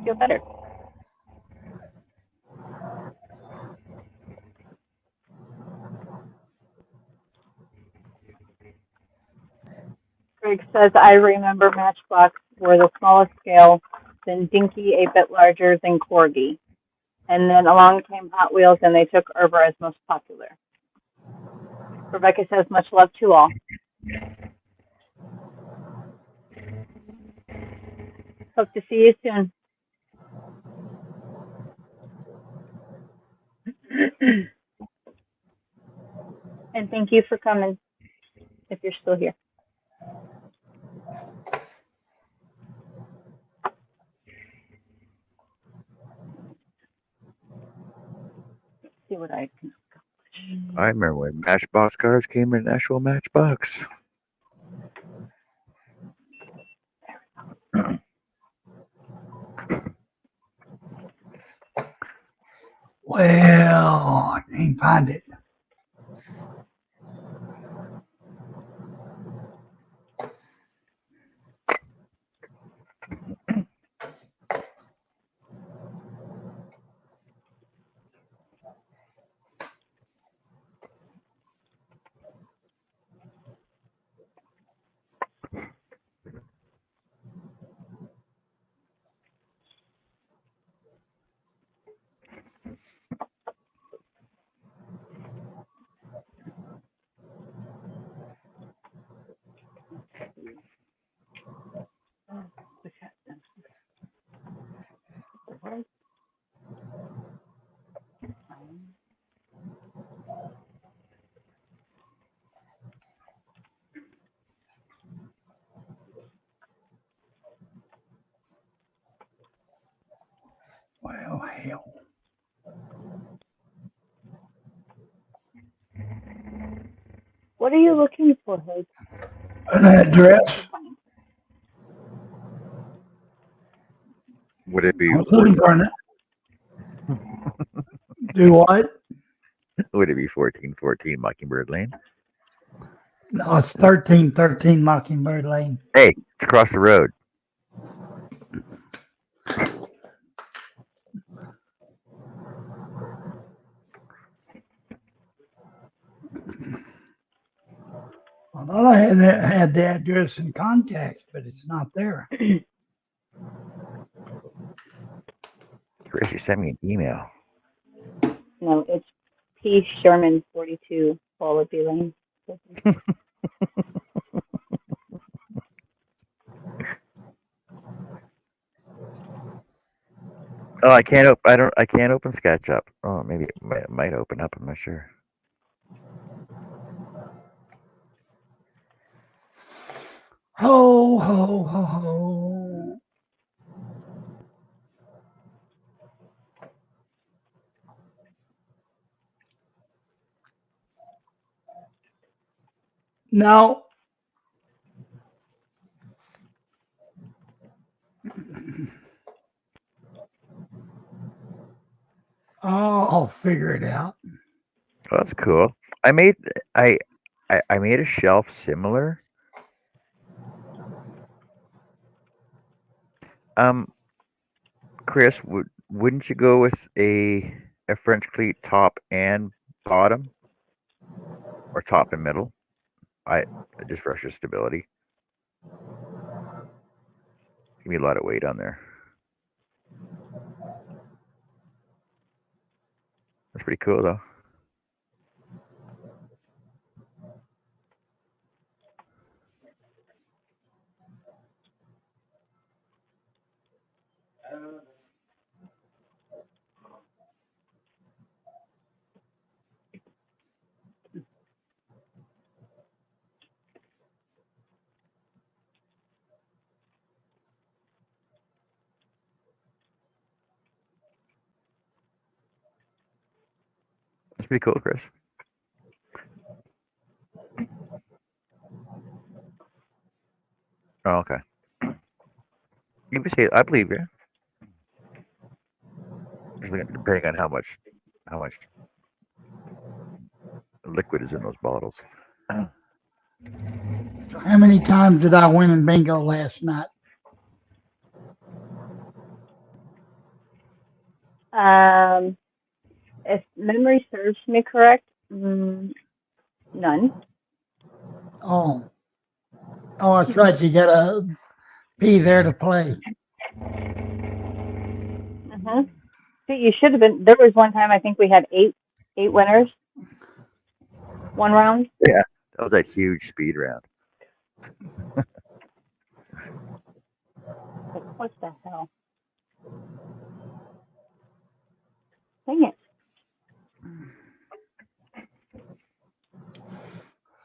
feel better. Greg says I remember Matchbox were the smallest scale, then Dinky a bit larger than Corgi, and then along came Hot Wheels and they took over as most popular. Rebecca says much love to all. Hope to see you soon. And thank you for coming, if you're still here. Let's see what I can accomplish. I remember when Matchbox cars came in an actual Matchbox. Well, I can't find it. Well, hell. What are you looking for, Hood? An address. Would it be I was looking for an. Do what? would it be 1414 Mockingbird Lane? No, it's 1313 Mockingbird Lane. Hey, it's across the road. I thought I had the address and contacts, but it's not there. Chris, you sent me an email. No, it's P. Sherman 42, Wallaby Lane. Oh, I can't open SketchUp. Oh, maybe it might open up. I'm not sure. Ho, ho, ho, ho. No. Oh, I'll figure it out. Oh, that's cool. I made I I made a shelf similar. Um, Chris, wouldn't you go with a French cleat top and bottom, or top and middle? I just for extra stability. Give me a lot of weight on there. That's pretty cool though. That's pretty cool, Chris. Oh, okay. You can say I believe you. Just depending on how much liquid is in those bottles. So how many times did I win in bingo last night? If memory serves me correct, none. Oh, oh, that's right. You got a P there to play. Mm-hmm. See, you should have been. There was one time I think we had eight winners, one round. Yeah, that was that huge speed round. Like, what the hell? Dang it!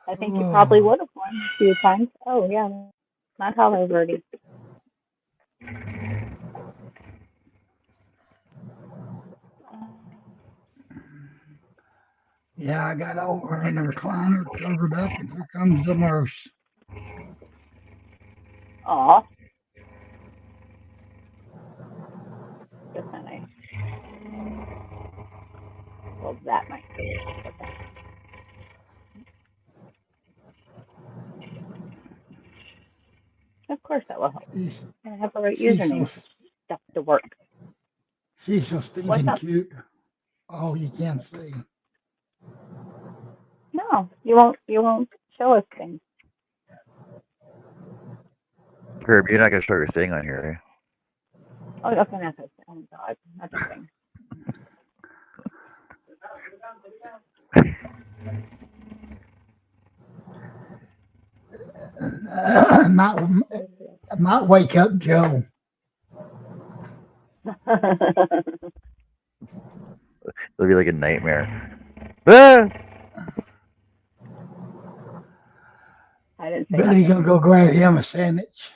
I think you probably would have won a few times. Oh yeah, not Hollow Birdie. Yeah, I got over in the recliner, covered up, and here comes the nurse. Aw, that's not nice. Well, that might be. Okay. Of course that will help. She's, I have the right she's username so for stuff to work. she's so What's stinking up? cute. Oh, you can't see. No, you won't. You won't show us things. Herb, you're not gonna show your thing on here, Oh, okay, that's it. Oh my God, not that thing. Not wake up Joe. It'll be like a nightmare. Ah! I didn't say Billy's nothing. gonna go grab him a sandwich.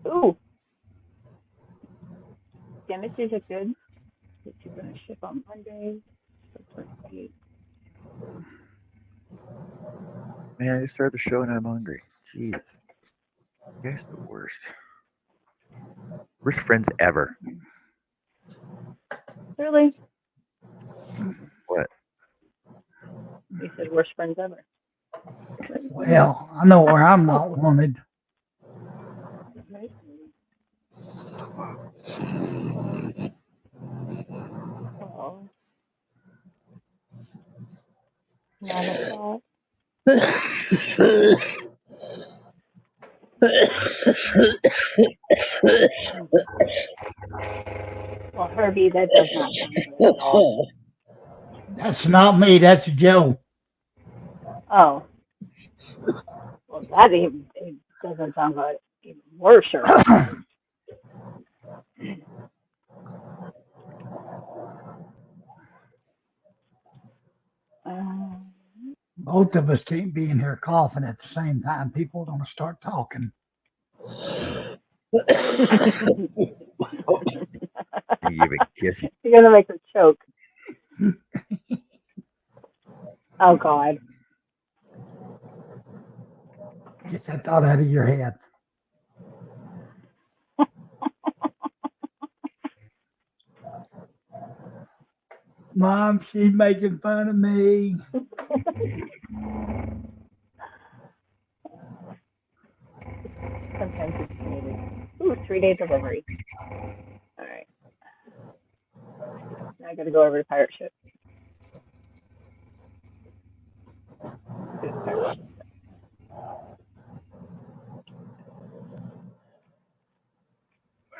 Ooh, sandwiches are good. That you're gonna ship on Monday. So 28. Man, I just started the show and I'm hungry. Jeez, you guys are the worst. Worst friends ever. Really? What? You said worst friends ever. Well, I know where I'm not wanted. Right? Oh, 9 o'clock. Well, Herbie, that does not sound good at all. That's not me. That's Joe. Oh, well, that even it doesn't sound good. Even worse. Um, Both of us can't be in here coughing at the same time. People are going to start talking. You give a kiss. You're gonna make her choke. Oh God. Get that thought out of your head. Mom, she's making fun of me. Sometimes it's needed. Ooh, 3-day delivery. All right. Now I gotta go over to pirate ship. Do the pirate ship.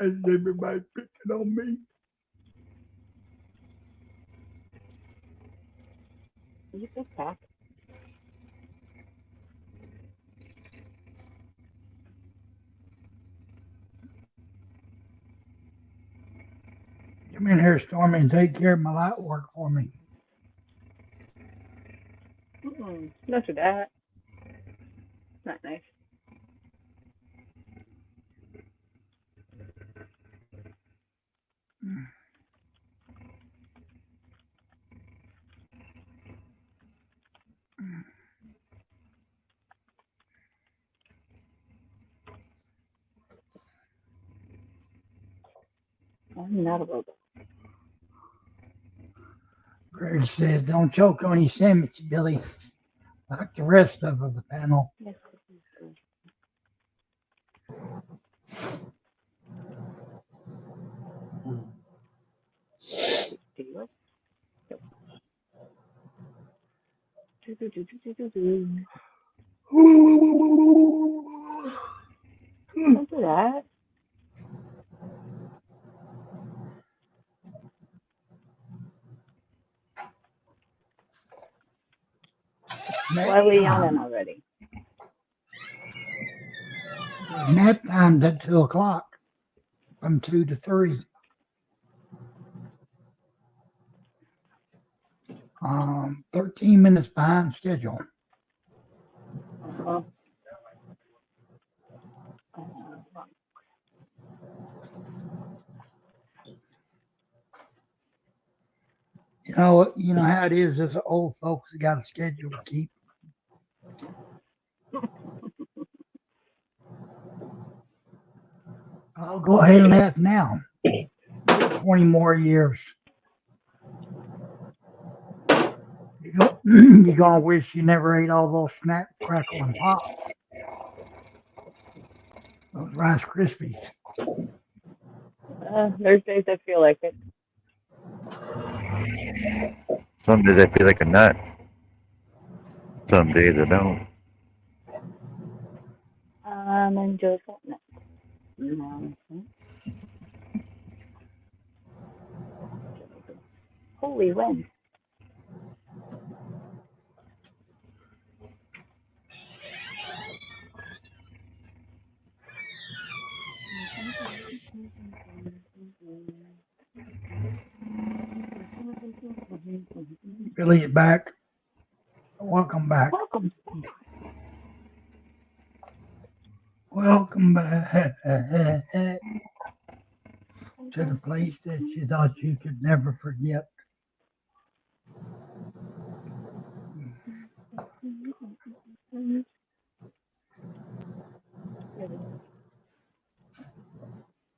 And everybody picking on me. You pick back. Come in here, Stormy, and take care of my light work for me. Not for that. Not nice. I'm not a robot. Greg said, don't choke on your sandwich, Billy, like the rest of the panel. Yes. Do you? Nope. Don't do that. Why are we yawning already? Nap time's at 2 o'clock, from 2 to 3. 13 minutes behind schedule. Uh-huh. You know how it is as old folks got a schedule to keep. I'll go ahead and laugh now. 20 more years. You're gonna wish you never ate all those snap, crackle, and pop. Those Rice Krispies. There's days I feel like it. Some days I feel like a nut. Some days I don't. Enjoy fitness. Holy wind. Billy, you're back. Welcome back. Welcome. Welcome back to the place that you thought you could never forget.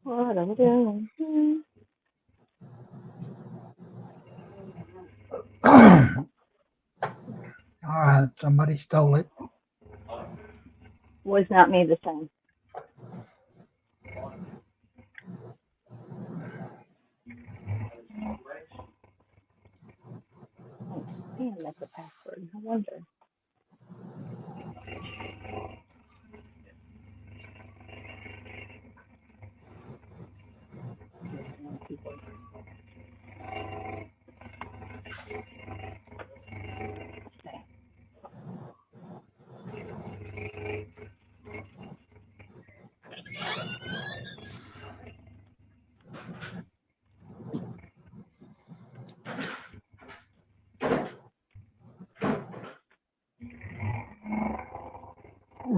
What I'm doing. All right, somebody stole it. Was not me this time. Oh, damn, that's a password. No wonder.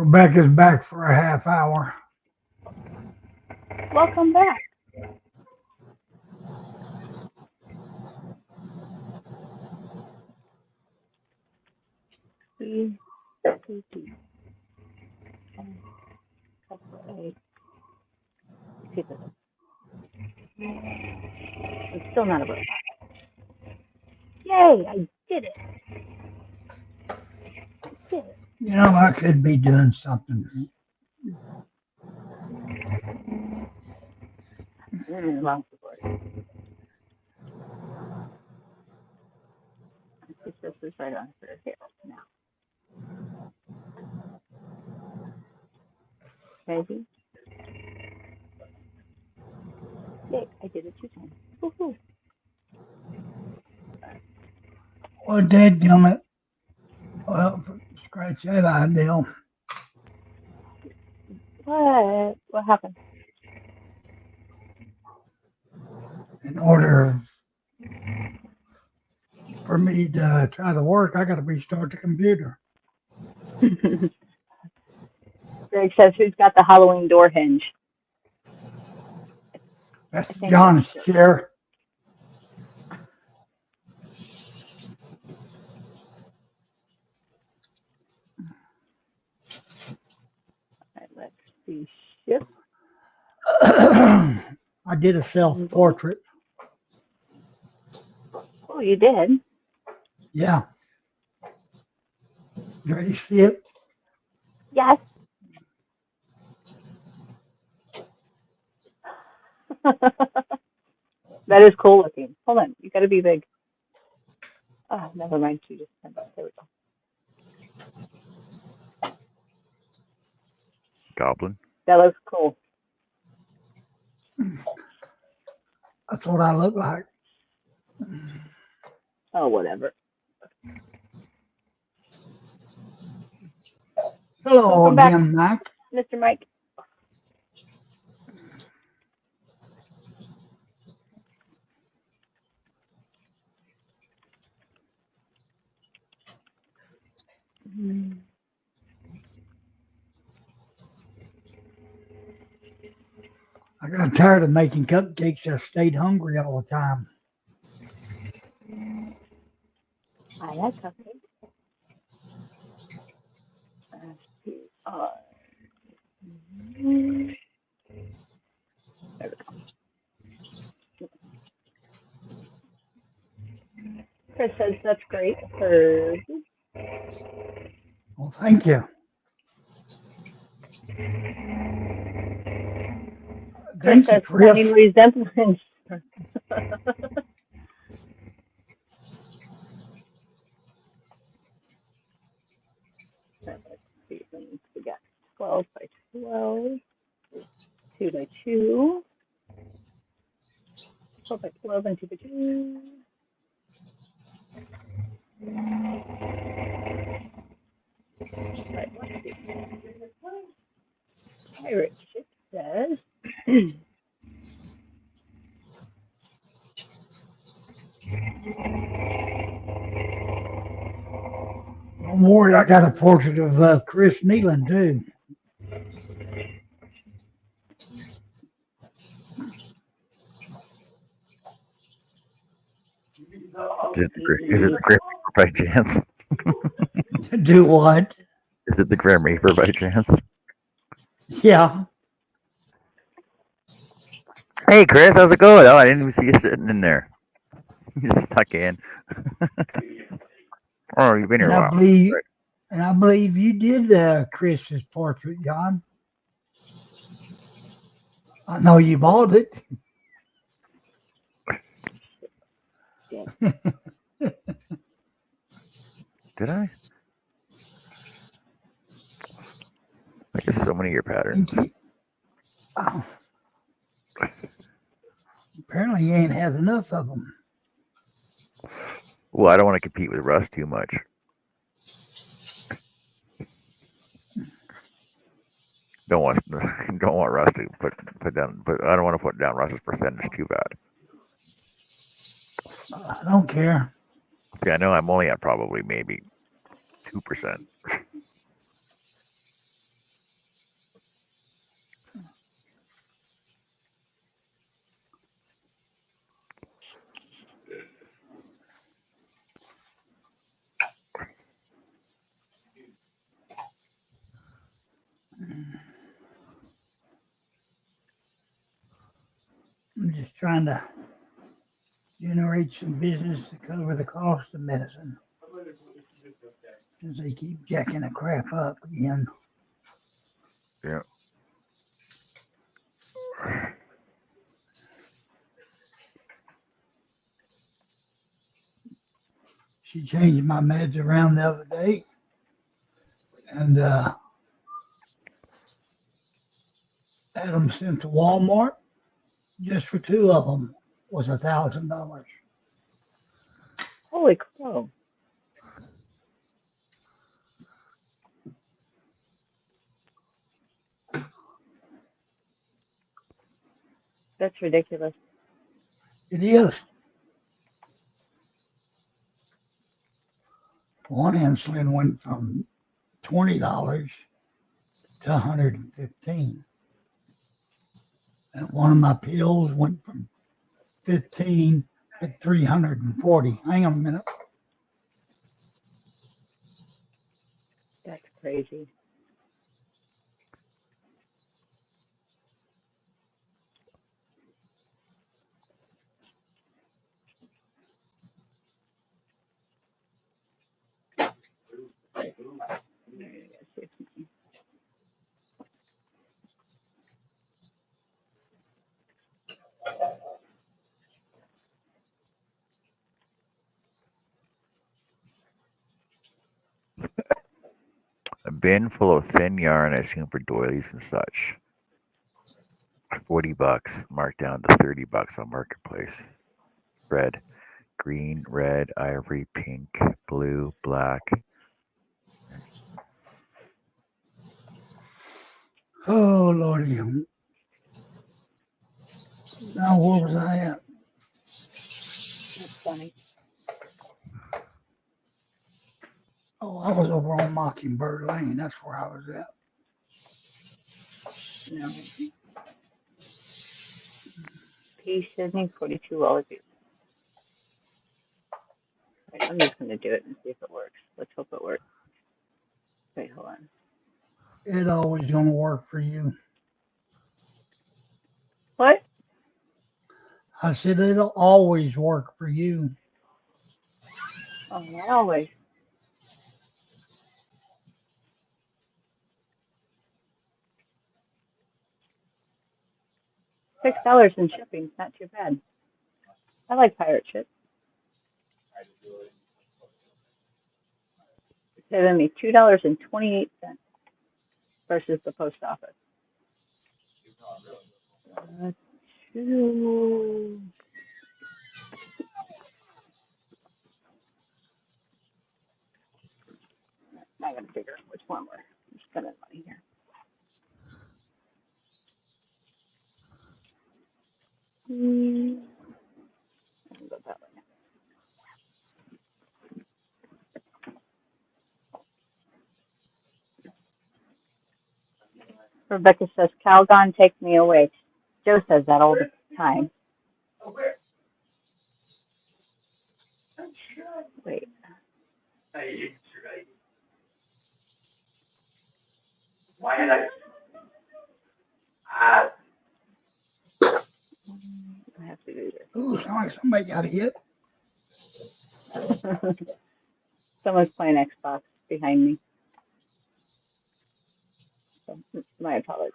Rebecca's back for a half hour. Welcome back. C, C, C. It's still not a book. Yay, I did it. I did it. You know, I could be doing something. Wrong support. This is right on her here now. Maybe. Yay, I did it 2 times. Woohoo. Well, dadgummit. Well, scratch that idea. What? What happened? In order for me to try to work, I got to restart the computer. Greg says, who's got the Halloween door hinge? That's I think John's that's chair. All right, let's see. Shift. I did a self-portrait. Oh, you did? Yeah. You ready to see it? Yes. That is cool looking. Hold on, you gotta be big. Oh, never mind. She just sent it. There we go. Goblin. That looks cool. That's what I look like. Oh, whatever. Hello Welcome back, again, Mike. Mr. Mike. I got tired of making cupcakes. I stayed hungry all the time. I like cupcakes. Uh, there we go. Chris says that's great. Her Well, thank you. Chris Thank you, says Chris. finding resemblance. Let's see. We got 12 by 12, 2 by 2, 12 by 12, and 2 by 2. Right, let's see. Pirate Ship says. Don't worry, I got a portrait of Chris Nealon, too. Is it the Grim Reaper by chance? Do what? Is it the Grim Reaper by chance? Yeah. Hey, Chris, how's it going? Oh, I didn't even see you sitting in there. You just stuck in. Oh, you've been here And a I while. believe, Right. and I believe you did Chris's portrait, John. I know you bought it. Did I? I guess so many of your patterns. Oh. Apparently, you ain't had enough of them. Well, I don't want to compete with Russ too much. Don't want Russ to put down, but I don't want to put down Russ's percentage too bad. I don't care. See, I know I'm only at probably maybe 2%. I'm just trying to generate some business to cover the cost of medicine. Since they keep jacking the crap up again. Yeah. She changed my meds around the other day, and had them sent to Walmart. Just for two of them was $1,000. Holy crow. That's ridiculous. It is. One insulin went from $20 to $115, and one of my pills went from 15 to 340. Hang on a minute. That's crazy. A bin full of thin yarn I seen for doilies and such. $40, marked down to $30 on Marketplace. Red, green, red, ivory, pink, blue, black. Oh, Lordy. Now, where was I at? That's funny. Oh, I was over on Mockingbird Lane. That's where I was at. No. P. Sydney, 42 Wallaby. Right, I'm just going to do it and see if it works. Let's hope it works. Wait, hold on. It always gonna work for you. What? I said it'll always work for you. Oh, not always. $6 in shipping. Not too bad. I like pirate ship. It's saving me $2.28 versus the post office. Two. Now I gotta figure out which one we're spending money here. I'll go that way. Rebecca says, Calgon, take me away. Joe says that all the time. Wait. I have to do Ooh, sound like somebody got hit. this. Someone's playing Xbox behind me. So, my apologies.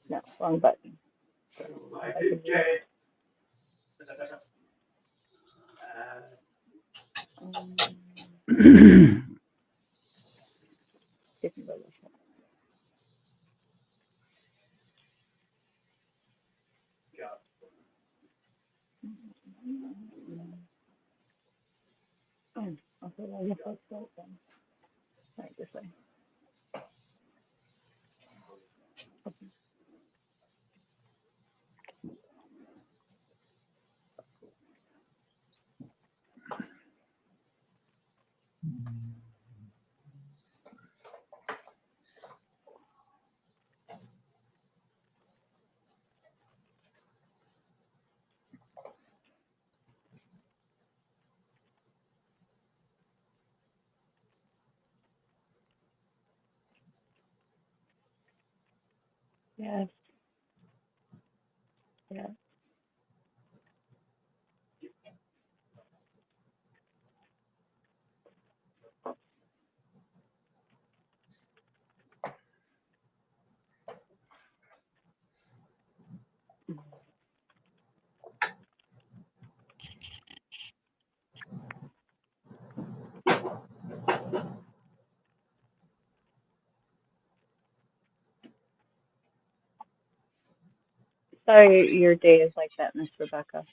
No, wrong button. Different button. Okay, well, I guess let's go then. Right, this way. Yes. Yeah. Sorry your day is like that, Miss Rebecca.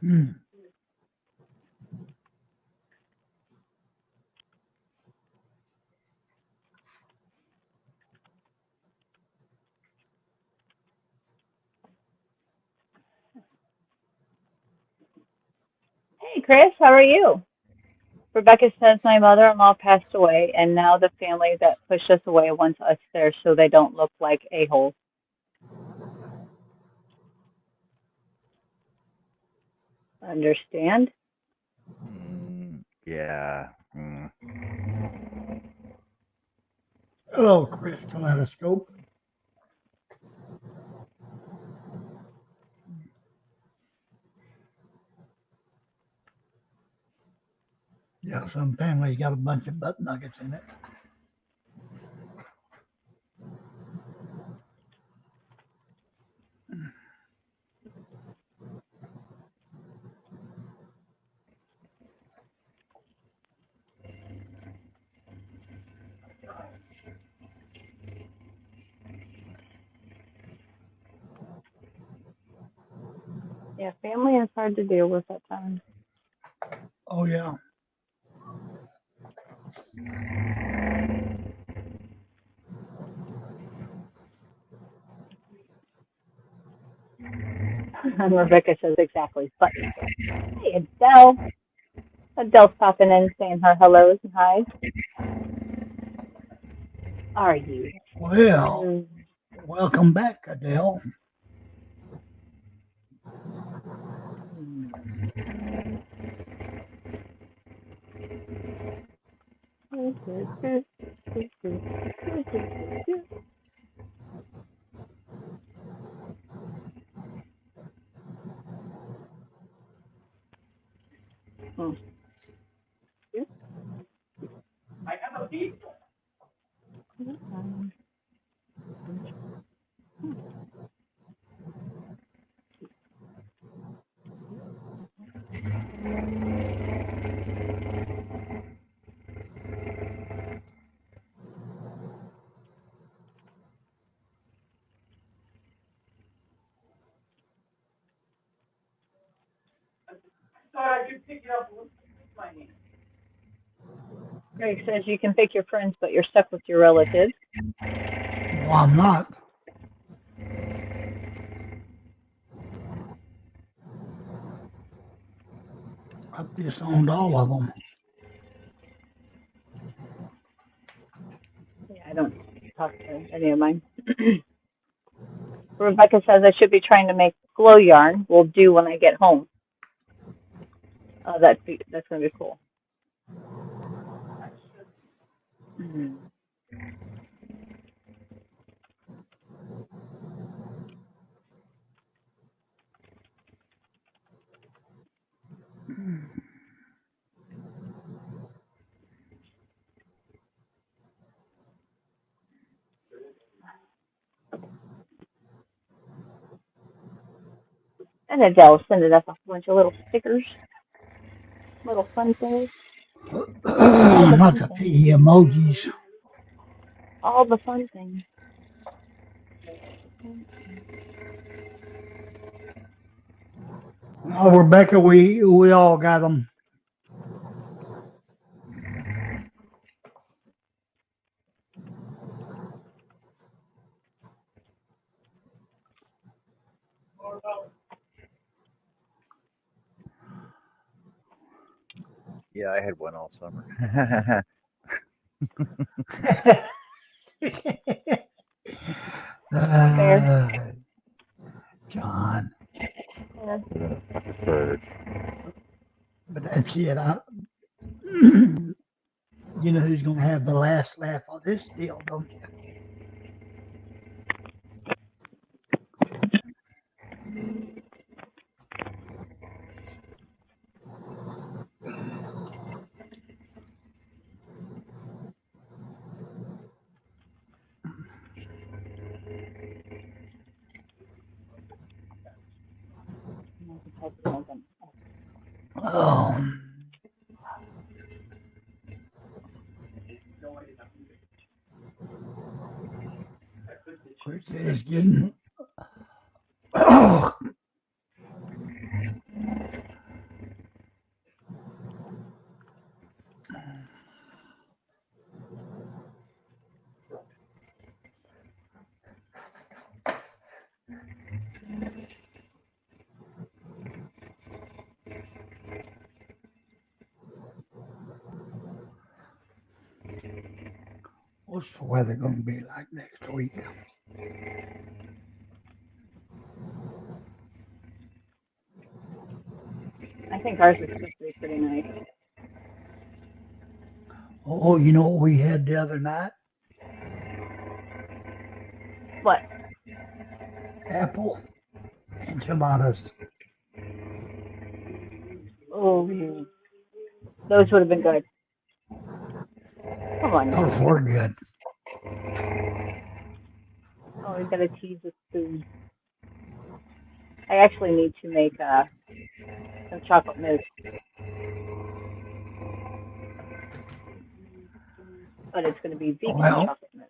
Hmm. Hey, Chris, how are you? Rebecca says my mother-in-law passed away, and now the family that pushed us away wants us there so they don't look like a-holes. Understand? Yeah. Hello, Chris Kaleidoscope. Yeah, some family got a bunch of butt nuggets in it. Yeah, family is hard to deal with at times. Oh yeah. Rebecca says exactly. But hey, Adele. Adele's popping in saying her hellos and hi's. Are you? Well, welcome back, Adele. Greg says you can pick your friends, but you're stuck with your relatives. Well, I'm not. I've disowned all of them. Yeah, I don't talk to any of mine. Rebecca says I should be trying to make glow yarn. Will do when I get home. That's gonna be cool. Mm. And Adele sending us a bunch of little stickers, little fun things, Not the pee emojis. all the fun things. Oh, Rebecca, we all got them. Yeah, I had one all summer. Fair. John, Yeah. Bird. but that's it. You know who's going to have the last laugh on this deal, don't you? Oh, Chris is getting. Oh, what's the weather going to be like next week? I think ours is supposed to be pretty nice. Oh, you know what we had the other night? What? Apple enchiladas. Oh, those would have been good. Come on now. Those were good. Oh, we gotta tease the spoon. I actually need to make some chocolate mousse, but it's gonna be vegan Well, chocolate mousse.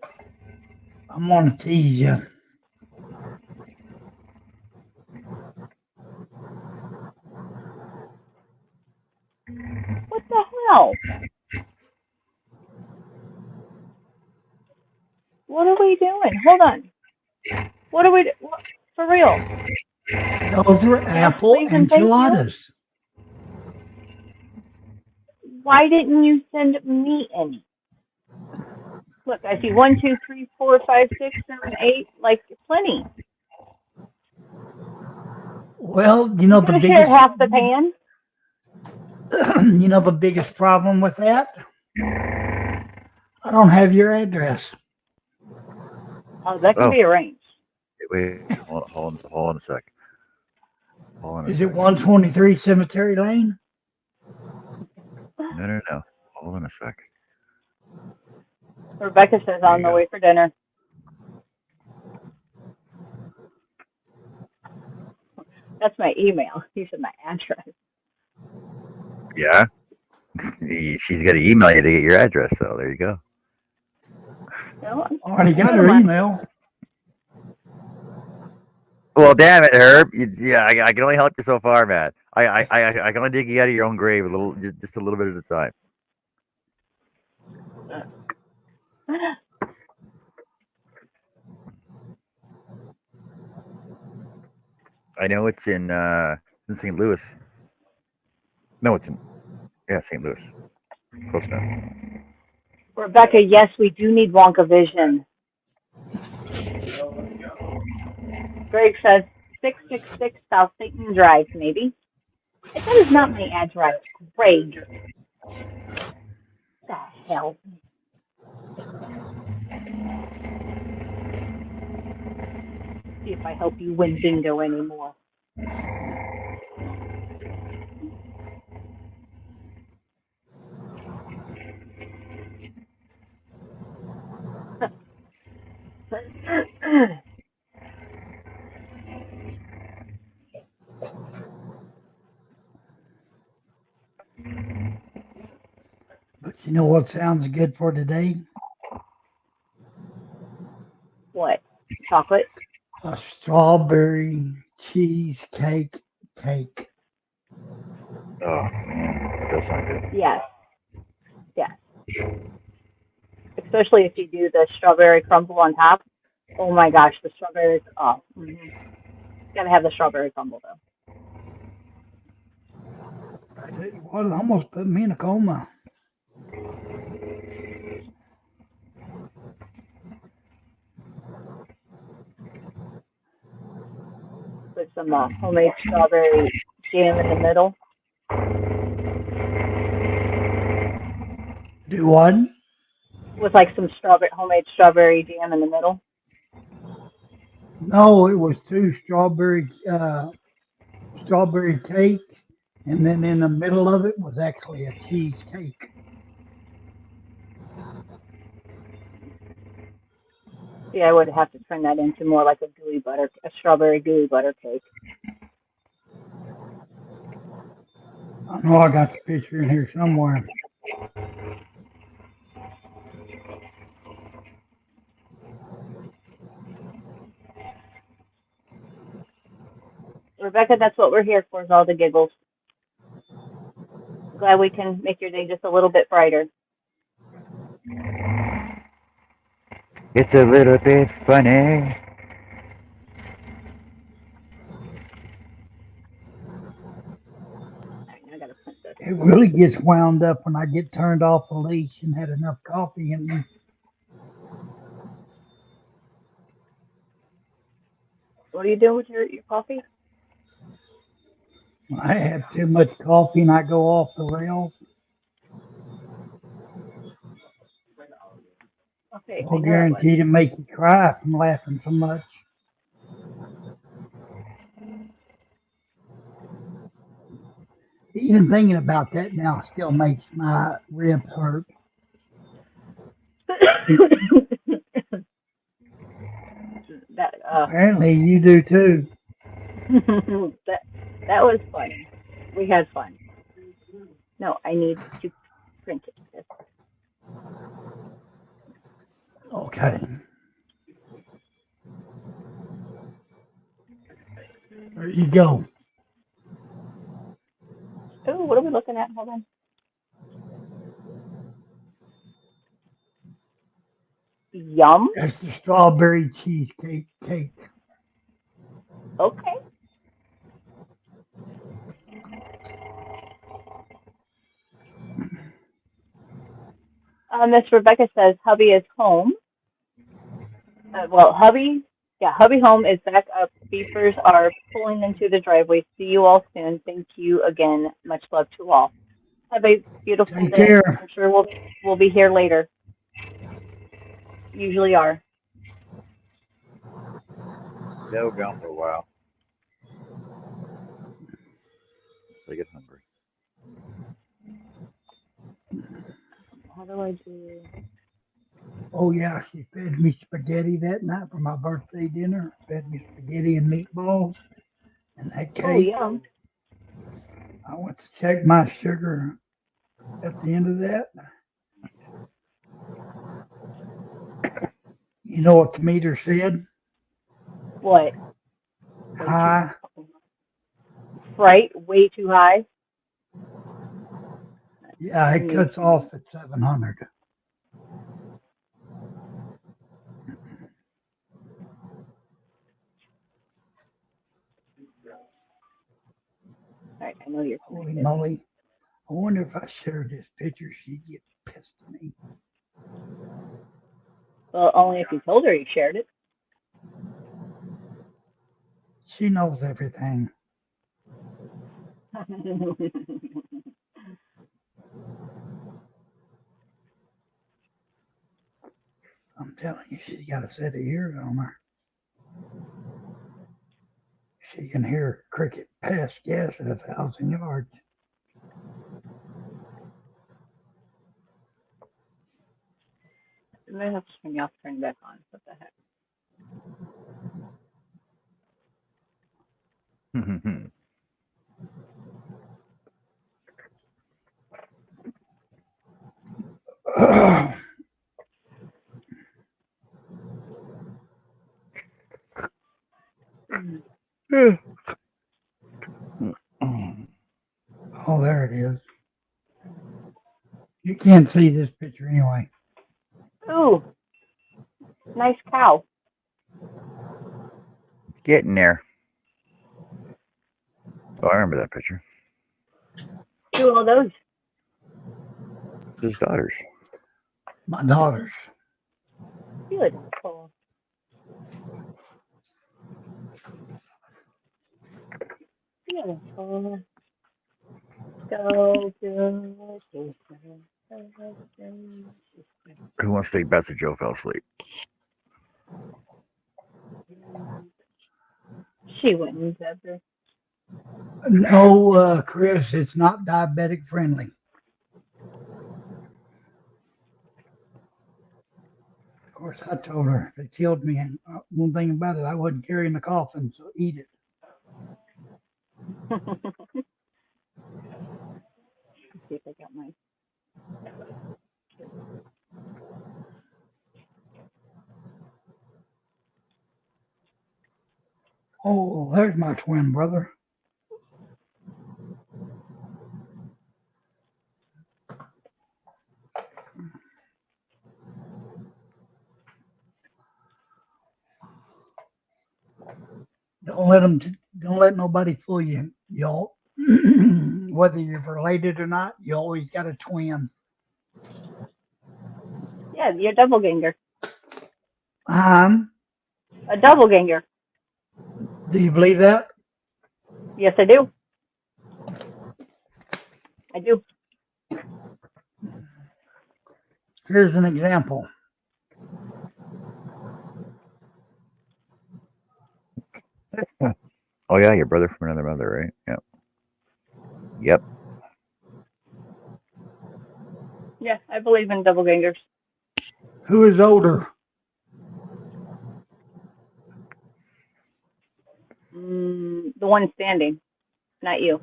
I'm going to tease you. What the hell? What are we doing? Hold on. What are we what, for real? Those were Yes, apple please and thank you. enchiladas. Why didn't you send me any? Look, I see 1, 2, 3, 4, 5, 6, 7, 8, like plenty. Well, you know You the could have shared biggest, half the pan. you know the biggest problem with that? I don't have your address. Oh, that can Oh, be arranged. wait, hold on a sec. Hold on a Is sec. it 123 Cemetery Lane? No. Hold on a sec. Rebecca says There on you the go. way for dinner. That's my email. These are my address. Yeah. She's got to email you to get your address, so there you go. No, Already I got know her tomorrow. email. Well, damn it, Herb. Yeah, I can only help you so far, man. I can only dig you out of your own grave just a little bit at a time. I know it's in St. Louis. No, it's in St. Louis. Close enough. Rebecca, yes, we do need Wonka Vision. Greg says 666 South Satan Drive, maybe. That is not my address, Greg. What the hell? See if I help you win bingo anymore. You know what sounds good for today? What? Chocolate? A strawberry cheesecake cake. Oh, that does sound good. Yes. Yes. Especially if you do the strawberry crumble on top. Oh my gosh, the strawberries. Oh, gotta have the strawberry crumble though. I tell you what, it almost put me in a coma. With some homemade strawberry jam in the middle. Do what? With like some homemade strawberry jam in the middle. No, it was two strawberry cake, and then in the middle of it was actually a cheesecake. See, I would have to turn that into more like a strawberry gooey butter cake. I know I got the picture in here somewhere. Rebecca, that's what we're here for, is all the giggles. Glad we can make your day just a little bit brighter. It's a little bit funny. All right, now I gotta print this. It really gets wound up when I get turned off the leash and had enough coffee in me. What are you doing with your coffee? When I have too much coffee and I go off the rails, Okay, I I'll know it was. guarantee to make you cry from laughing so much. Even thinking about that now still makes my ribs hurt. that Apparently you do too. that was funny. We had fun. No, I need to print it. Okay. There you go. Oh, what are we looking at? Hold on. Yum. That's the strawberry cheesecake cake. Okay. Miss Rebecca says hubby is home. Hubby home is back up. Beepers are pulling into the driveway. See you all soon. Thank you again. Much love to all. Have a beautiful Take day. care. I'm sure we'll be here later. Usually are. They'll go for a while. So I get hungry. How do I do? Oh yeah, she fed me spaghetti that night for my birthday dinner. Fed me spaghetti and meatballs and that Oh, cake. yum. I went to check my sugar at the end of that. You know what the meter said? What? High. Right? Way too high. Yeah, it cuts off at 700. All right, I know you're Holy connected. moly. I wonder if I shared this picture, she'd get pissed at me. Well, only if you told her you shared it. She knows everything. I'm telling you, she's got a set of ears on her. She can hear a cricket pass gas at 1,000 yards. I might have to turn you off, turn it back on. What the heck? Oh, there it is. You can't see this picture anyway. Ooh, nice cow. It's getting there. Oh, I remember that picture. Who are those? His daughters. My daughters. Beautiful. Beautiful. So beautiful. Who wants to take bets that Joe fell asleep? She wouldn't, Deborah. No, Chris, it's not diabetic friendly. Of course, I told her if it killed me, and one thing about it, I wasn't carrying the coffin, so eat it. Let's see if I got mine. Oh, there's my twin brother. Don't let nobody fool you, y'all. Whether you're related or not, you always got a twin. Yeah, you're a doppelganger. A doppelganger. Do you believe that? Yes, I do. I do. Here's an example. Oh yeah, your brother from another mother, right? Yep. Yep. Yeah, I believe in doppelgangers. Who is older? The one standing, not you.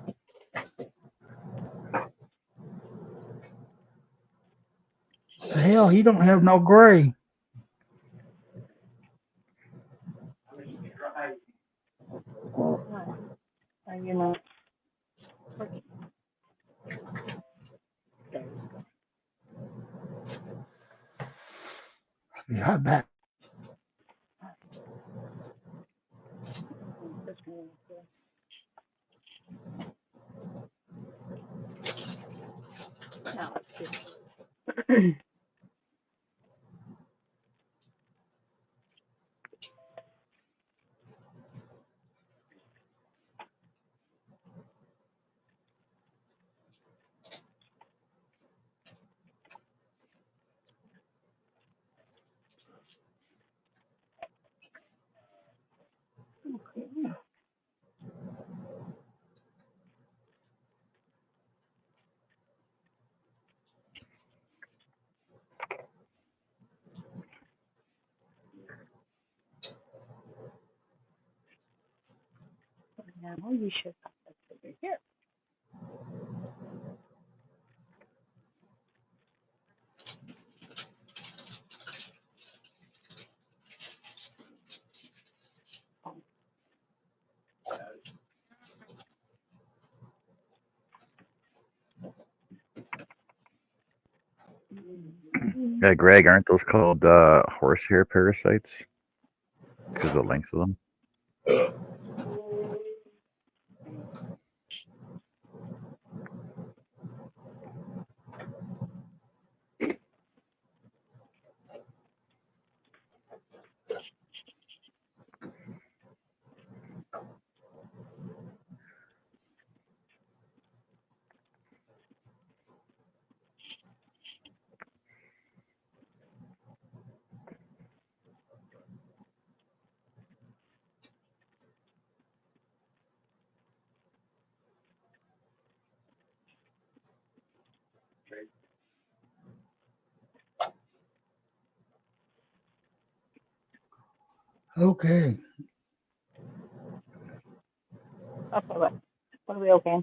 The hell, he don't have no gray. You know. Yeah, that. Now let's see. Now you should have this over here. Yeah, Greg, aren't those called horsehair parasites? Because of the length of them. Okay. Okay, what are we okay?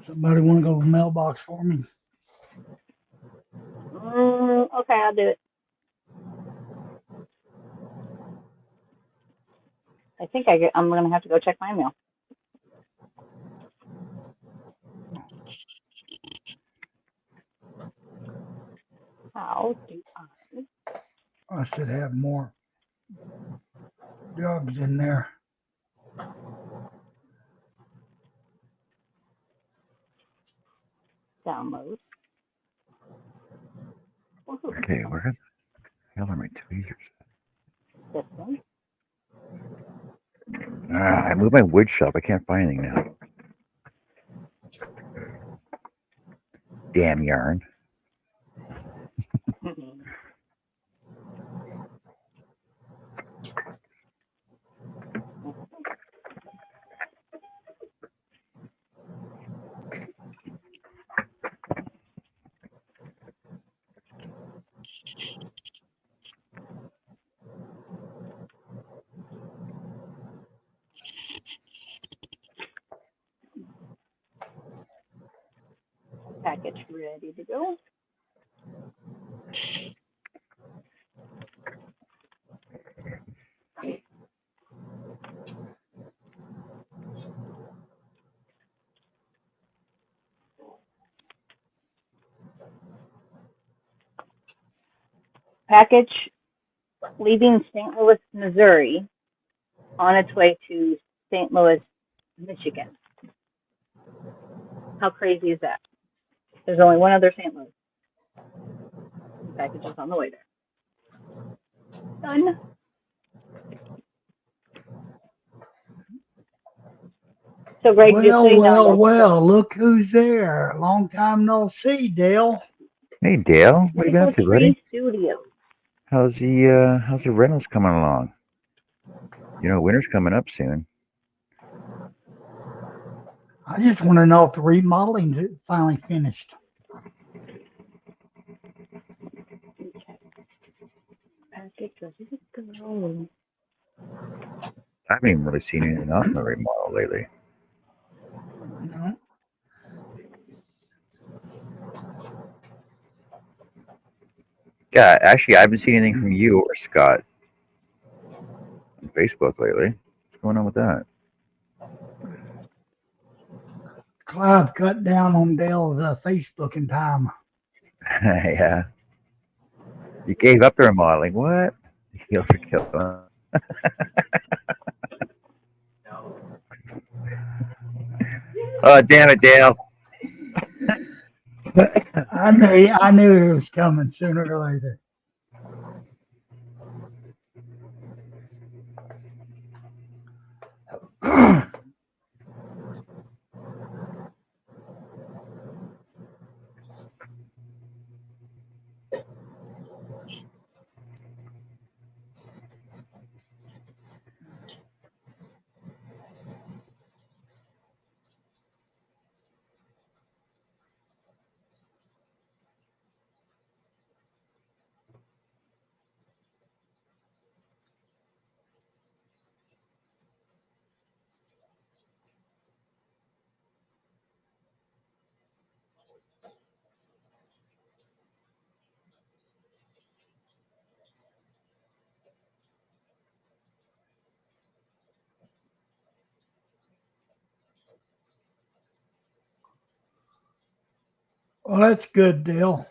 Somebody want to go to the mailbox for me? Okay, I'll do it. I think I'm going to have to go check my mail. How do I should have more jobs in there. I download? Woohoo. Okay, where the hell are my tweezers? This one. I moved my wood shop. I can't find anything now. Damn yarn. Package ready to go. Package leaving St. Louis, Missouri, on its way to St. Louis, Michigan. How crazy is that? There's only one other St. Louis. The package is on the way there. Done. So, Greg, just so you know, Look who's there. Long time no see, Dale. Hey Dale, what have you been up to, buddy? Tree Studio. How's the rentals coming along? You know, winter's coming up soon. I just want to know if the remodeling is finally finished. Okay. Package ready to go. I haven't even really seen anything else in the remodel lately. No. Yeah, actually, I haven't seen anything from you or Scott on Facebook lately. What's going on with that? Clive cut down on Dale's Facebook in time. Yeah. You gave up the remodeling. What? Heels are killing. Oh, damn it, Dale. I knew it was coming sooner or later. Well, that's good, Dale.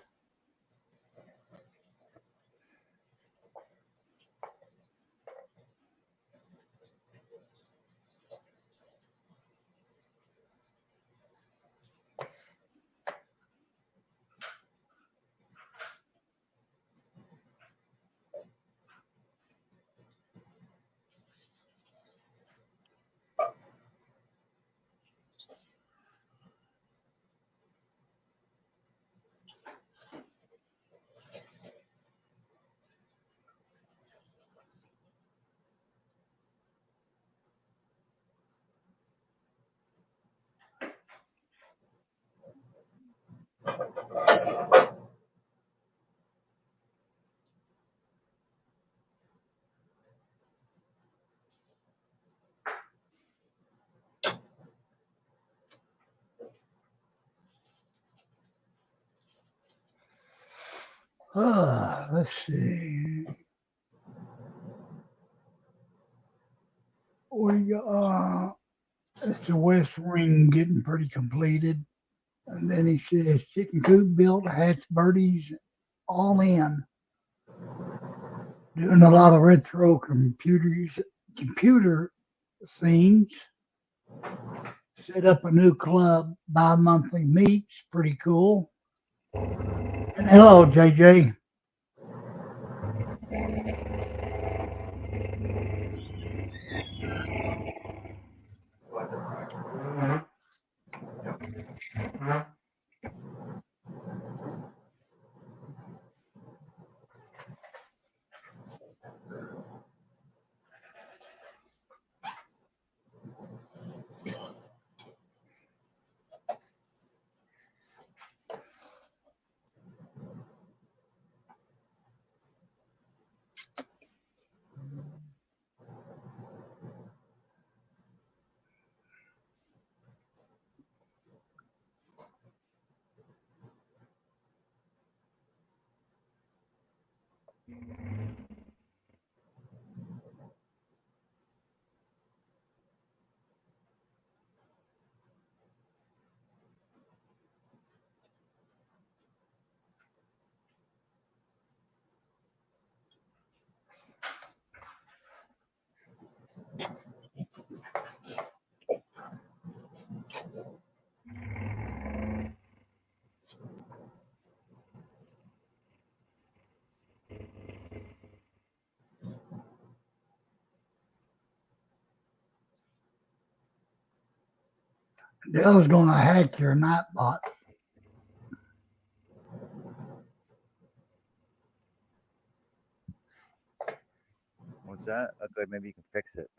Let's see. It's the west wing getting pretty completed. And then he says chicken coop built, hatch birdies, all in. Doing a lot of retro computer scenes. Set up a new club, bi-monthly meets, pretty cool. And hello, JJ. Dell's gonna hack your Nightbot. What's that? Okay, maybe you can fix it.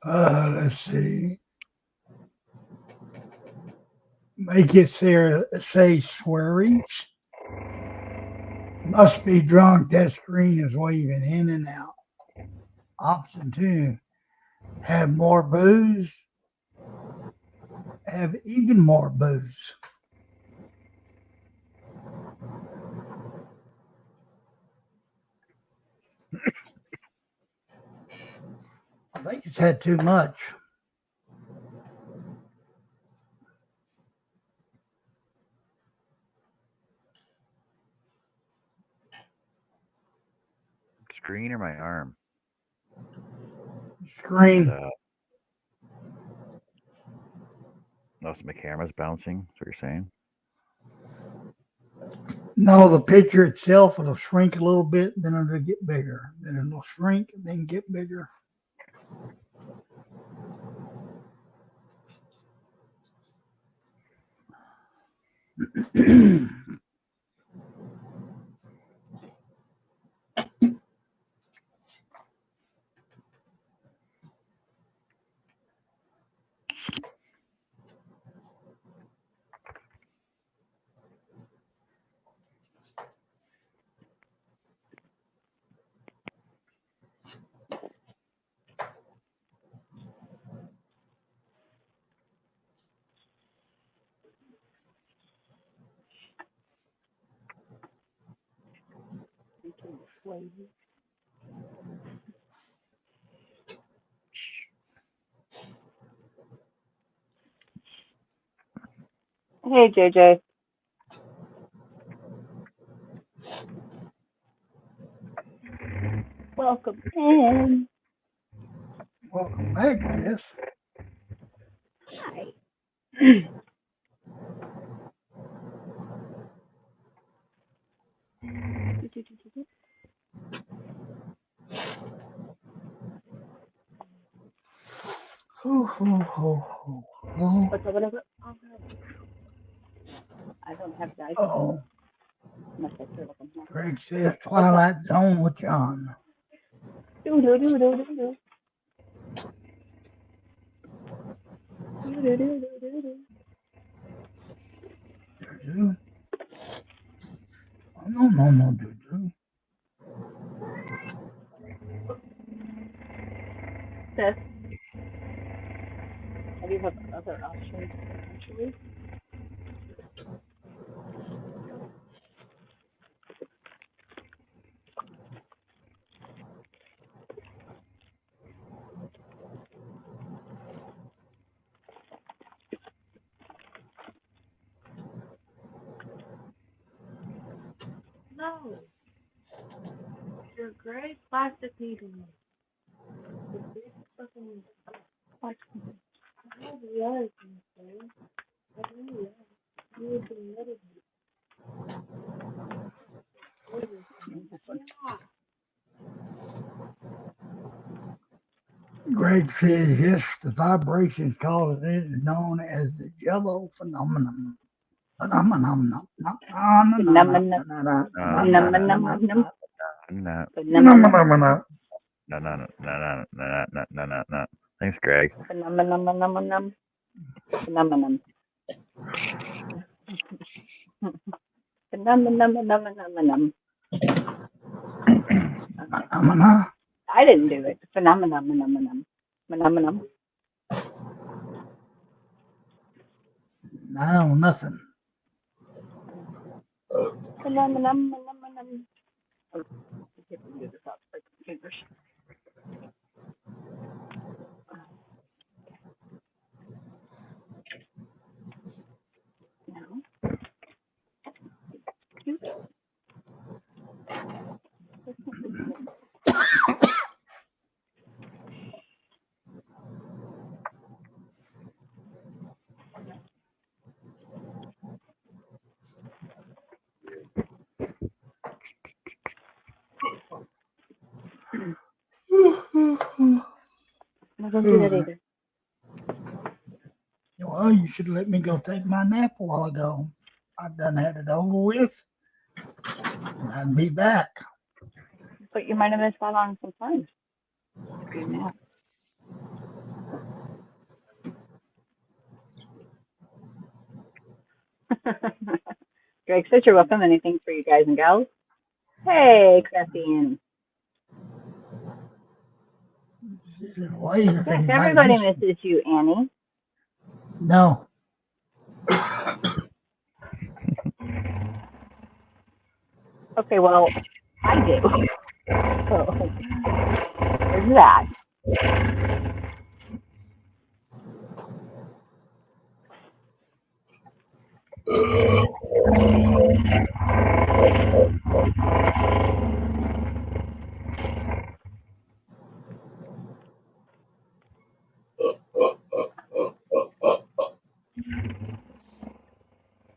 Let's see. Make it say swearies. Must be drunk. That screen is waving in and out. Option 2. Have more booze. Have even more booze. I think it's had too much. Screen or my arm? Screen. No, so my camera's bouncing. That's what you're saying? No, the picture itself will shrink a little bit, then it'll get bigger. Then it'll shrink, then get bigger. Hey, JJ. Welcome in. Welcome back, Jess. Hi. Hoo, hoo, hoo, hoo, hoo. What's up, whatever? Oh, no. I don't have dice Uh-oh. unless I feel like I'm not. Greg says Twilight Zone with John. Do do do do do do. Do do do do do do. Do-do. Oh, no, do-do. Seth, have you have other options potentially? No. Your gray plastic needle. The big fucking. What? I have the other things, though. I know that. You would be little bit. Greg says yes, the vibration caused it is known as the Jello phenomenon. Phenomenon. Phenomenon. No, Phenomenon. no. Thanks, Greg. Phenomenon. Phenomenon. Phenomenon. Phenomena. I didn't do it. Phenomenon. Phenomenon. I know nothing. Phenomenon. Oh, I can't do this out my fingers. No. I don't do that either. Well, you should let me go take my nap a while ago. I've done had it over with. And I'd be back. But you might have missed out on some fun. If you nap. Greg says you're welcome. Anything for you guys and gals? Hey, Christine. Wait, Yes, everybody misses you, Annie. No. Okay, well, I do. So, there's that.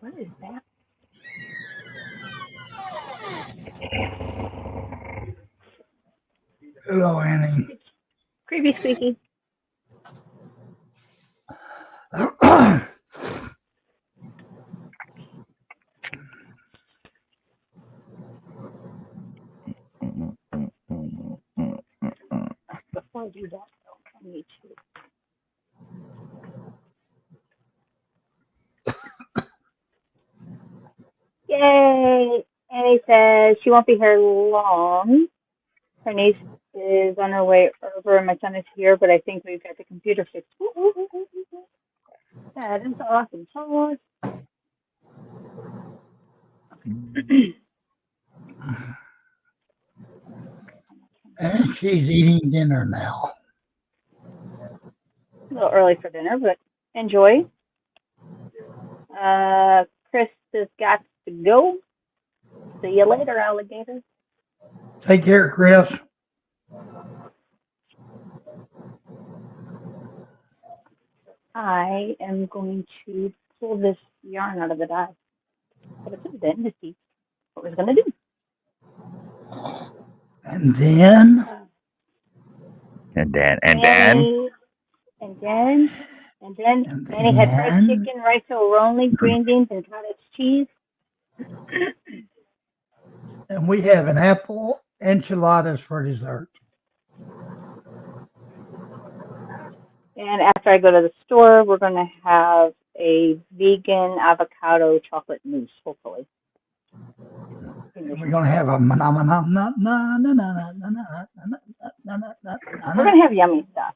What is that? Hello, Annie. Creepy squeaky. Before I do that, though, I need to. Yay! Annie says she won't be here long. Her niece is on her way over, and my son is here, but I think we've got the computer fixed. That is awesome sauce. And she's eating dinner now. A little early for dinner, but enjoy. Chris has got to go. See you later, alligator. Take care, Chris. I am going to pull this yarn out of the dye. Put it to the bin to see what it's going to do. And then, And then Annie had fried chicken, rice roni, green beans, and cottage cheese. and we have an apple enchiladas for dessert. And after I go to the store, we're going to have a vegan avocado chocolate mousse, hopefully. We're going to have a We're going to have yummy stuff.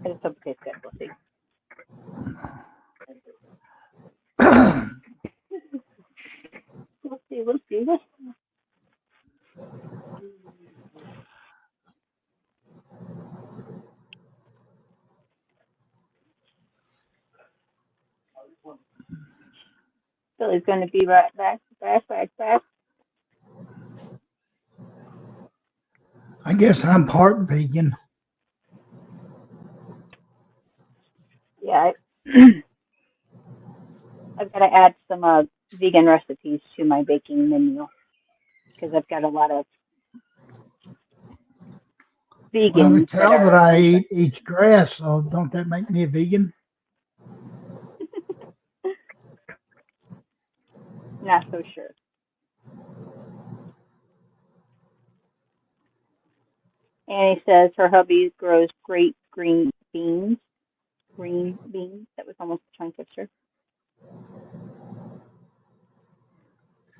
I just hope it tastes good. We'll see. We'll see. Billy's going to be right back. I guess I'm part vegan. Yeah, I've got to add some vegan recipes to my baking menu because I've got a lot of vegans. Well, the cow that I eat eats grass, so don't that make me a vegan? Not so sure. Annie says her hubby grows great green beans. That was almost a tongue twister.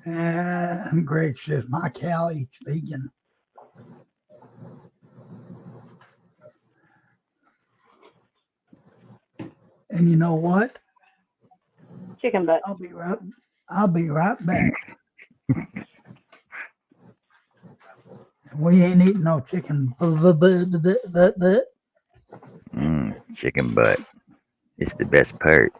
And Greg says my cow eats vegan. And you know what? Chicken butt. I'll be right back. We ain't eating no chicken. chicken butt. It's the best part.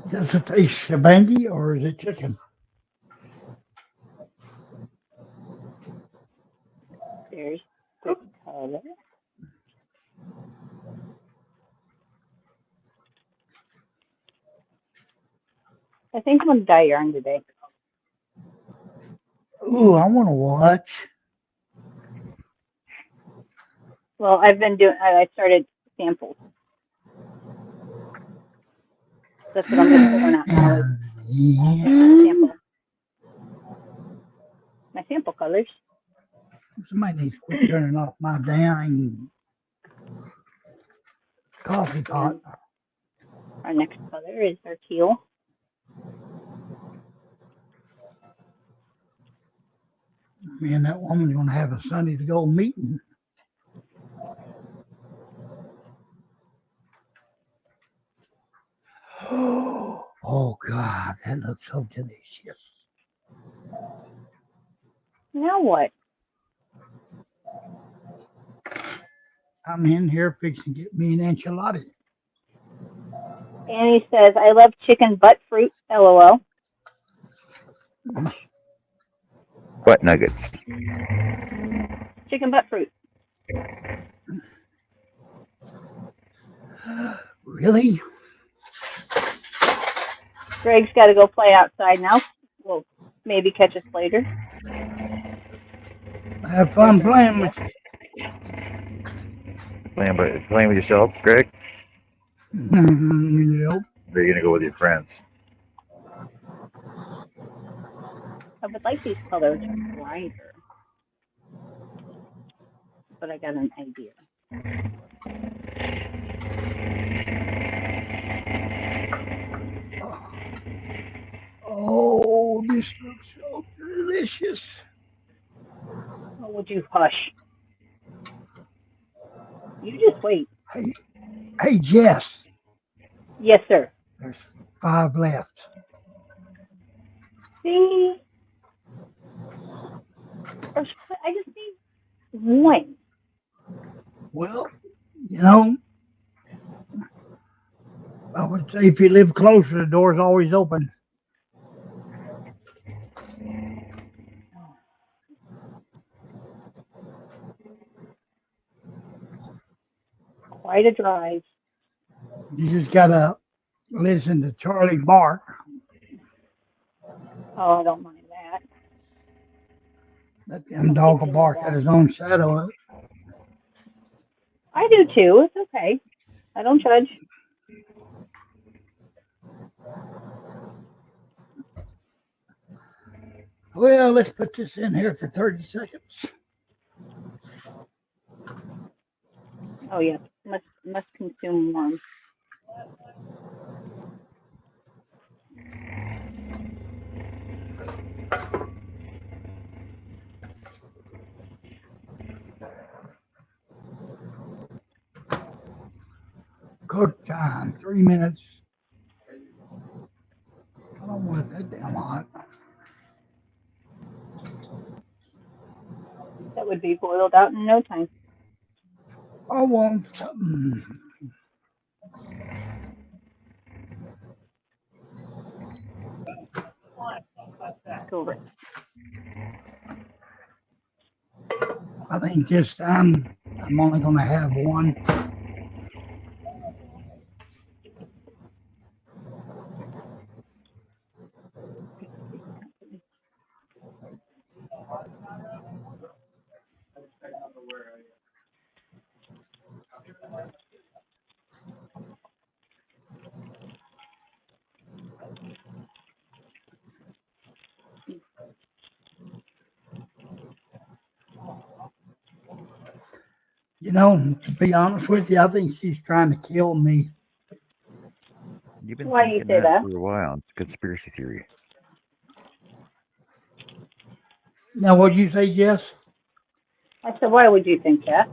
Does it taste shabangi or is it chicken? There's the color. I think I'm going to dye yarn today. Ooh, I want to watch. Well, I started samples. That's what I'm going to put on out now. Sample. My sample colors. Somebody needs to quit turning off my dang coffee pot. Our next color is our teal. Man, that woman's going to have a Sunday to go meeting. Oh, God, that looks so delicious. Now what? I'm in here fixing to get me an enchilada. Annie says, I love chicken butt fruit, LOL. Butt nuggets. Chicken butt fruit. Really? Greg's got to go play outside now. We'll maybe catch us later. Have fun playing with you. Playing with yourself, Greg? Yep. Or are you gonna go with your friends? I would like these colors brighter, but I got an idea. Oh, this looks so delicious. Oh, would you hush? You just wait. Hey, Jess. Yes, sir. There's 5 left. See? I just need one. Well, you know, I would say if you live closer, the door's always open. Quite a drive. You just gotta listen to Charlie bark. Oh, I don't mind that. That damn dog will bark at his own shadow. I do too. It's okay. I don't judge. Well, let's put this in here for 30 seconds. Oh, yeah. Must consume warm. Cook time, 3 minutes. I don't want it that damn hot. That would be boiled out in no time. I want something. Over. I think this time I'm only going to have one. You know, to be honest with you, I think she's trying to kill me. You've been Why do you thinking say that? for a while. It's a conspiracy theory. Now, what'd you say, Jess? I said, why would you think that?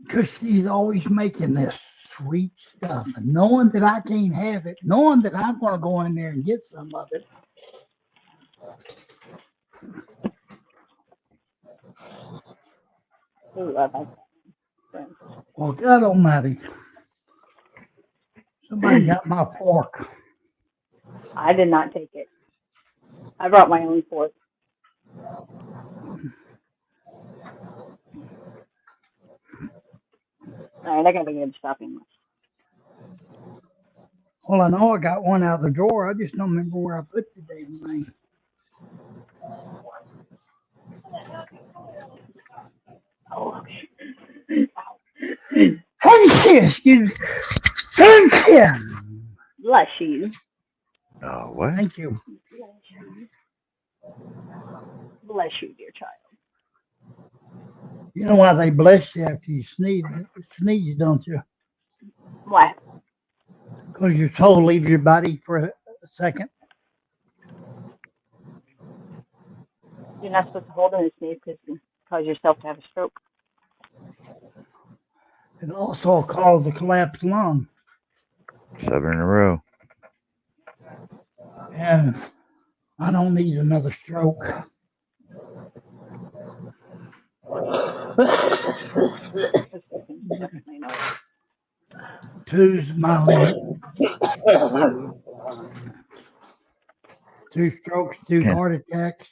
Because she's always making this sweet stuff, and knowing that I can't have it, knowing that I'm going to go in there and get some of it. Ooh, I like that. Well, God Almighty, somebody got my fork. I did not take it. I brought my own fork. All right, I gotta get shopping. Well, I know I got one out of the drawer. I just don't remember where I put the damn thing. Oh, Thank you, excuse me. Thank you. bless you. Oh, what? Thank you. Bless you. Bless you, dear child. You know why they bless you after you sneeze, don't you? Why? Because your soul leaves your body for a second. You're not supposed to hold in the sneeze because you cause yourself to have a stroke. It also causes a collapsed lung. 7 in a row. And I don't need another stroke. Definitely not. 2's my limit. 2 strokes, 2 Yeah. heart attacks.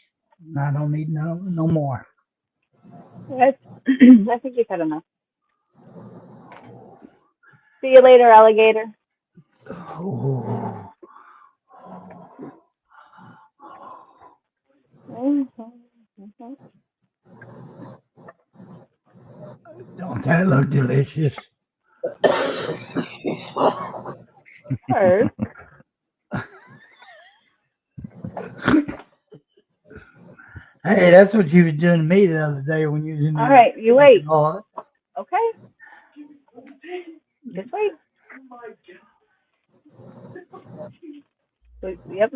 I don't need no more. Yes. I think you've had enough. See you later, alligator. Oh, don't that look delicious? Or Hey, that's what you was doing to me the other day when you was in there. all right, you wait. Oh, Okay. Just wait. Yep.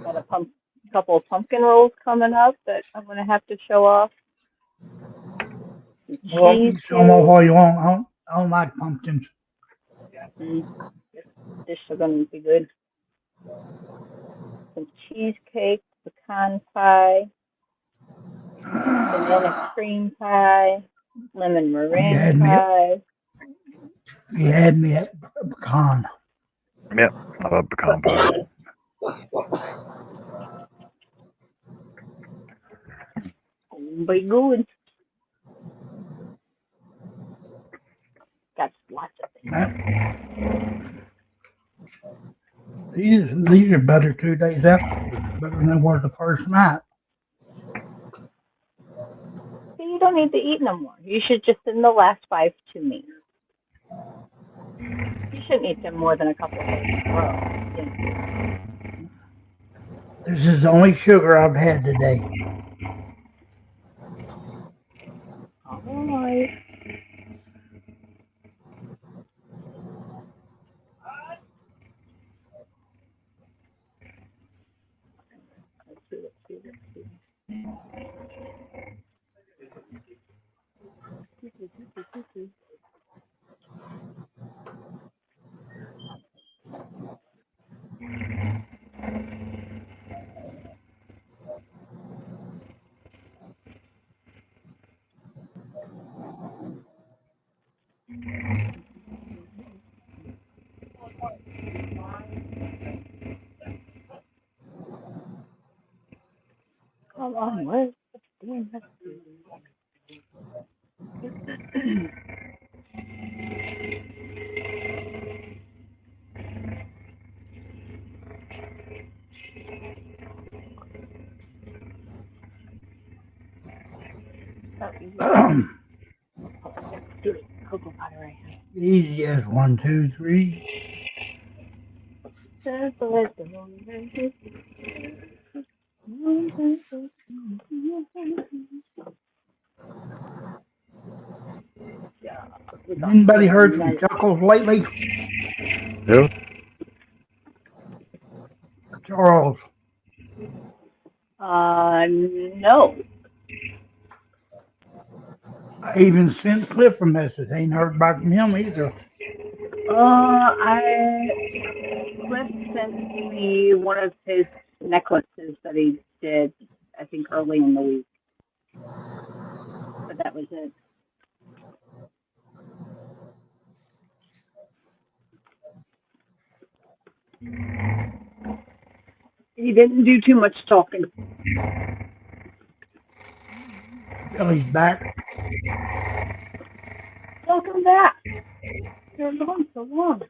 Got a couple of pumpkin rolls coming up that I'm gonna have to show off. Well, you show them off all you want. I don't like pumpkins. Mm, this is gonna be good. Some cheesecake, pecan pie, banana cream pie, lemon You meringue had me. pie. You had me at pecan. Yep, I love pecan pie. Be good. Got lots of things. These are better 2 days after. Better than they were the first night. So you don't need to eat no more. You should just send the last 5 to me. You shouldn't eat them more than a couple of days in a row. This is the only sugar I've had today. Alright. Let's see. Come on, where's the damn cocoa powder right here. Easy as 1, 2, 3. Yeah, Anybody heard from Chuckles lately? Who? Charles. No. I even sent Cliff a message. Ain't heard back from him either. Cliff sent me one of his necklaces that he did, I think, early in the week. But that was it. He didn't do too much talking. Billy's back. Welcome back. You're gone so long.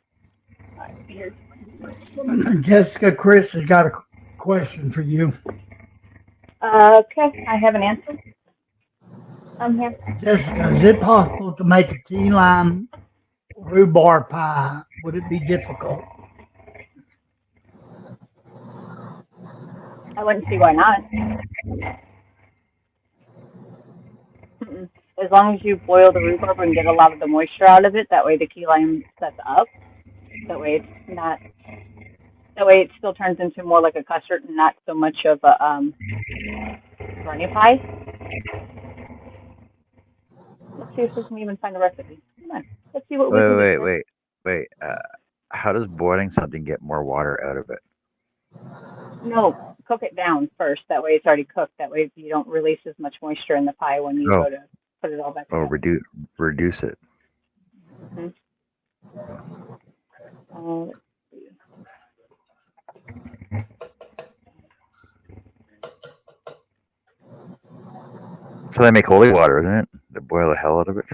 Alright, here's Jessica, Chris has got a question for you. okay, I have an answer. I'm here. Jessica, is it possible to make a key lime rhubarb pie? Would it be difficult? I wouldn't see why not. As long as you boil the rhubarb and get a lot of the moisture out of it, that way the key lime sets up. That way it's not. That way it still turns into more like a custard and not so much of a brownie pie. Let's see if we can even find the recipe. Come on, let's see what we can do. Wait. How does boiling something get more water out of it? No, cook it down first. That way it's already cooked. That way you don't release as much moisture in the pie when you go to put it all back Oh, together. reduce it. Mm-hmm. Let's see. So they make holy water, isn't it? They boil the hell out of it.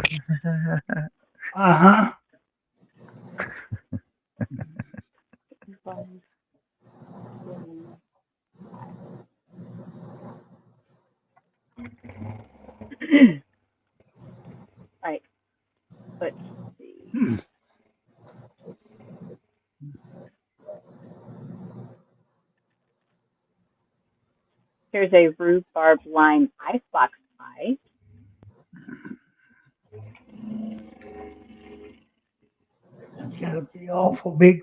Uh-huh. Right. Let's see. Here's a rhubarb lime icebox pie. It's got to be awful big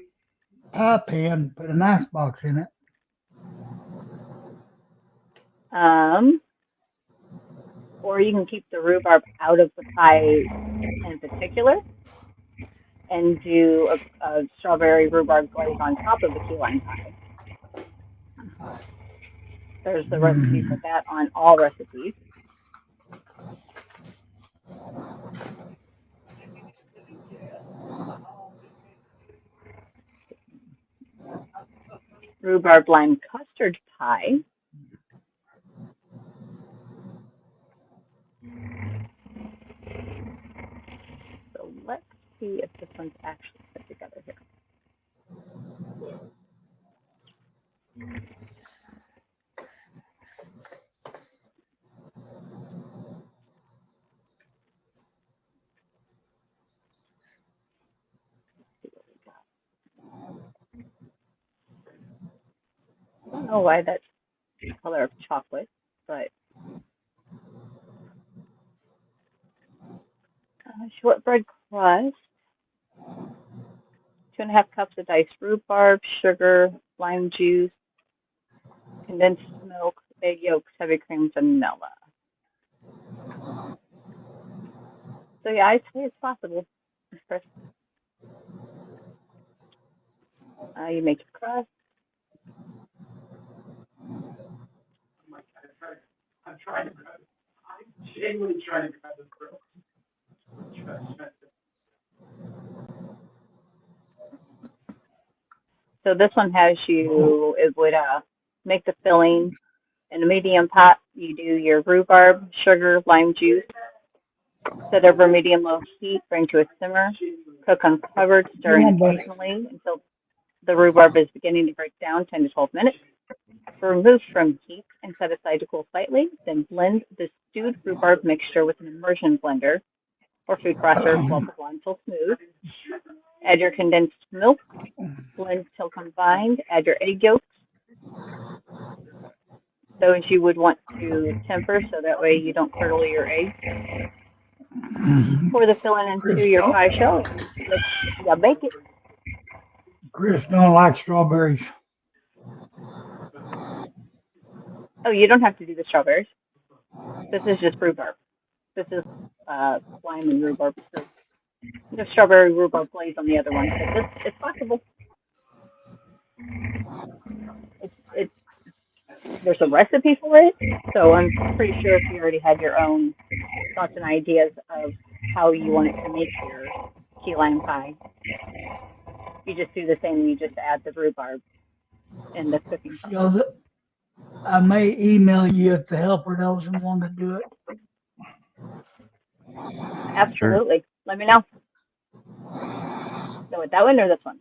pie pan. Put an ice box in it. Or you can keep the rhubarb out of the pie in particular and do a strawberry rhubarb glaze on top of the key lime pie. There's the recipe for that on all recipes. Rhubarb lime custard pie. So let's see if this one's actually put together here. I don't know why that's the color of chocolate, but shortbread crust, 2.5 cups of diced rhubarb, sugar, lime juice, condensed milk, egg yolks, heavy cream, vanilla. So yeah, I'd say it's possible. You make your crust. I'm trying to grab it. I'm genuinely trying to grab this girl. So this one has you, it would make the filling in a medium pot. You do your rhubarb, sugar, lime juice. Set over medium-low heat, bring to a simmer. Cook uncovered, stirring occasionally until the rhubarb is beginning to break down, 10 to 12 minutes. Remove from heat and set aside to cool slightly. Then blend the stewed rhubarb mixture with an immersion blender or food processor until smooth. Add your condensed milk. Blend till combined. Add your egg yolks. Those you would want to temper so that way you don't curdle your eggs. Pour the filling into your pie shell. You bake it. Chris don't like strawberries. Oh, you don't have to do the strawberries. This is just rhubarb. This is lime and rhubarb. The strawberry rhubarb glaze on the other one. But it's possible. There's a recipe for it, so I'm pretty sure if you already had your own thoughts and ideas of how you want it to make your key lime pie, you just do the same. You just add the rhubarb in the cooking process. I may email you if the helper doesn't want to do it. Absolutely. Sure. Let me know. Go with that one or this one?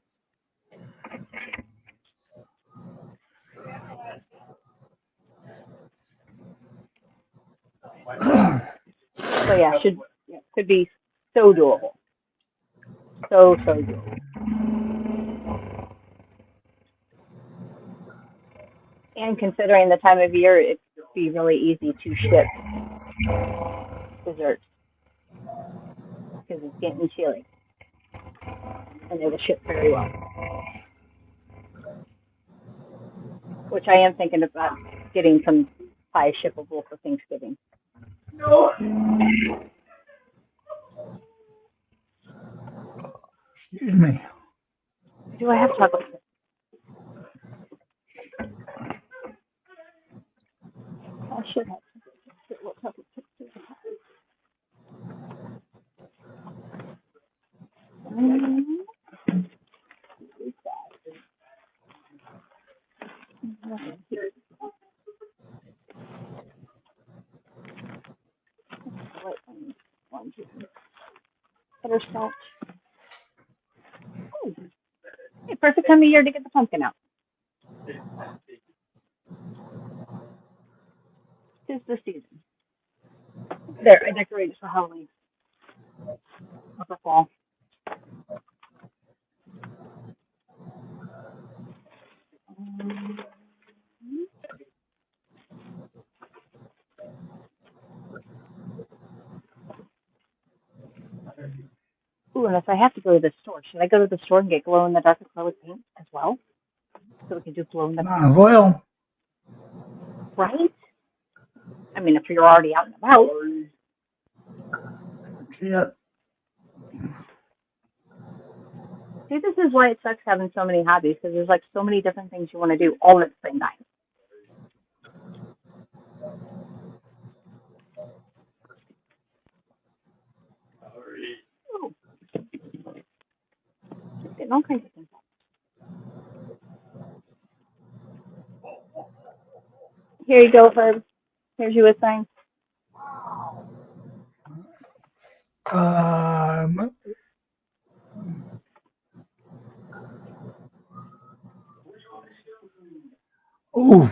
So yeah, could be so doable. So doable. And considering the time of year, it'd be really easy to ship desserts because it's getting chilly, and they will ship very well. Which I am thinking about getting some pie shippable for Thanksgiving. No. Excuse me. Do I have chocolate? I should have. What chocolate chips do I have? Butterscotch. Oh, hey, perfect time of year to get the pumpkin out. Tis the season. There, I decorated for Halloween. Or for fall. Ooh, and if I have to go to the store, should I go to the store and get glow-in-the-dark acrylic paint as well? So we can do glow-in-the-dark. Might as well. Right? I mean, if you're already out and about. Yeah. See, this is why it sucks having so many hobbies, because there's like so many different things you want to do all at the same time. Ooh. Just getting all kinds of things. Here you go, Herb. Here's you a sign. Ooh,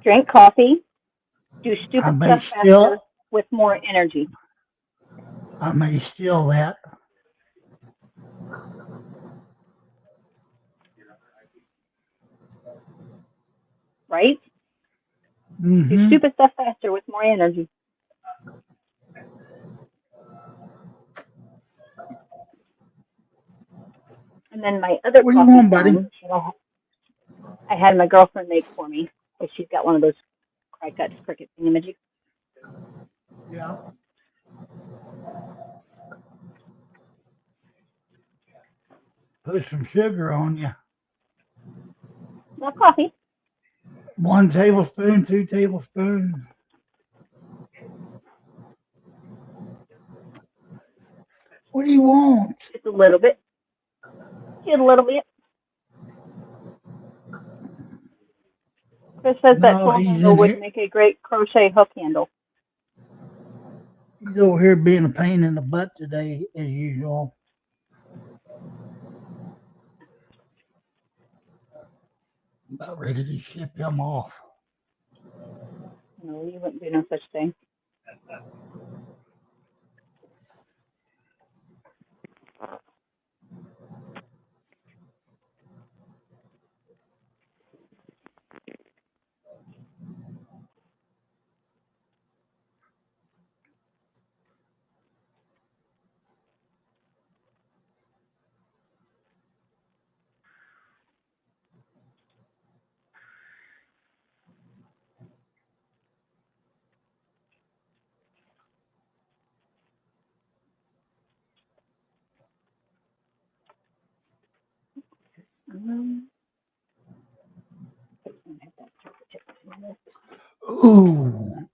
Drink coffee. Do I stupid may stuff still, faster with more energy. I may steal that. Right? Do Mm-hmm. stupid stuff faster with more energy. And then my other What do you coffee want, buddy? sign, I had my girlfriend make for me, because she's got one of those Cricut Cricut thingamajig. Yeah. Put some sugar on you. Not coffee. 1 tablespoon, 2 tablespoons. What do you want? Just a little bit. Just a little bit. Chris says that No, tool he's handle in would here. make a great crochet hook handle. He's over here being a pain in the butt today, as usual. About ready to ship him off. No, you wouldn't do no such thing. Ooh,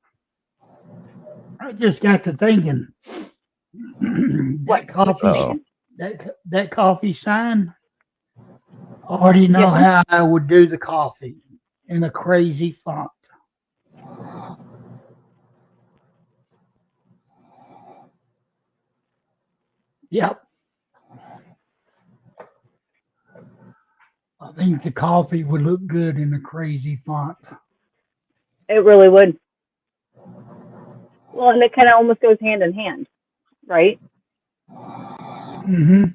I just got to thinking. What? that What you coffee, Oh, thinking? that coffee sign. I already know Yes. how I would do the coffee in a crazy font. Yep. I think the coffee would look good in a crazy font. It really would. Well, and it kind of almost goes hand in hand, right? Mm-hmm.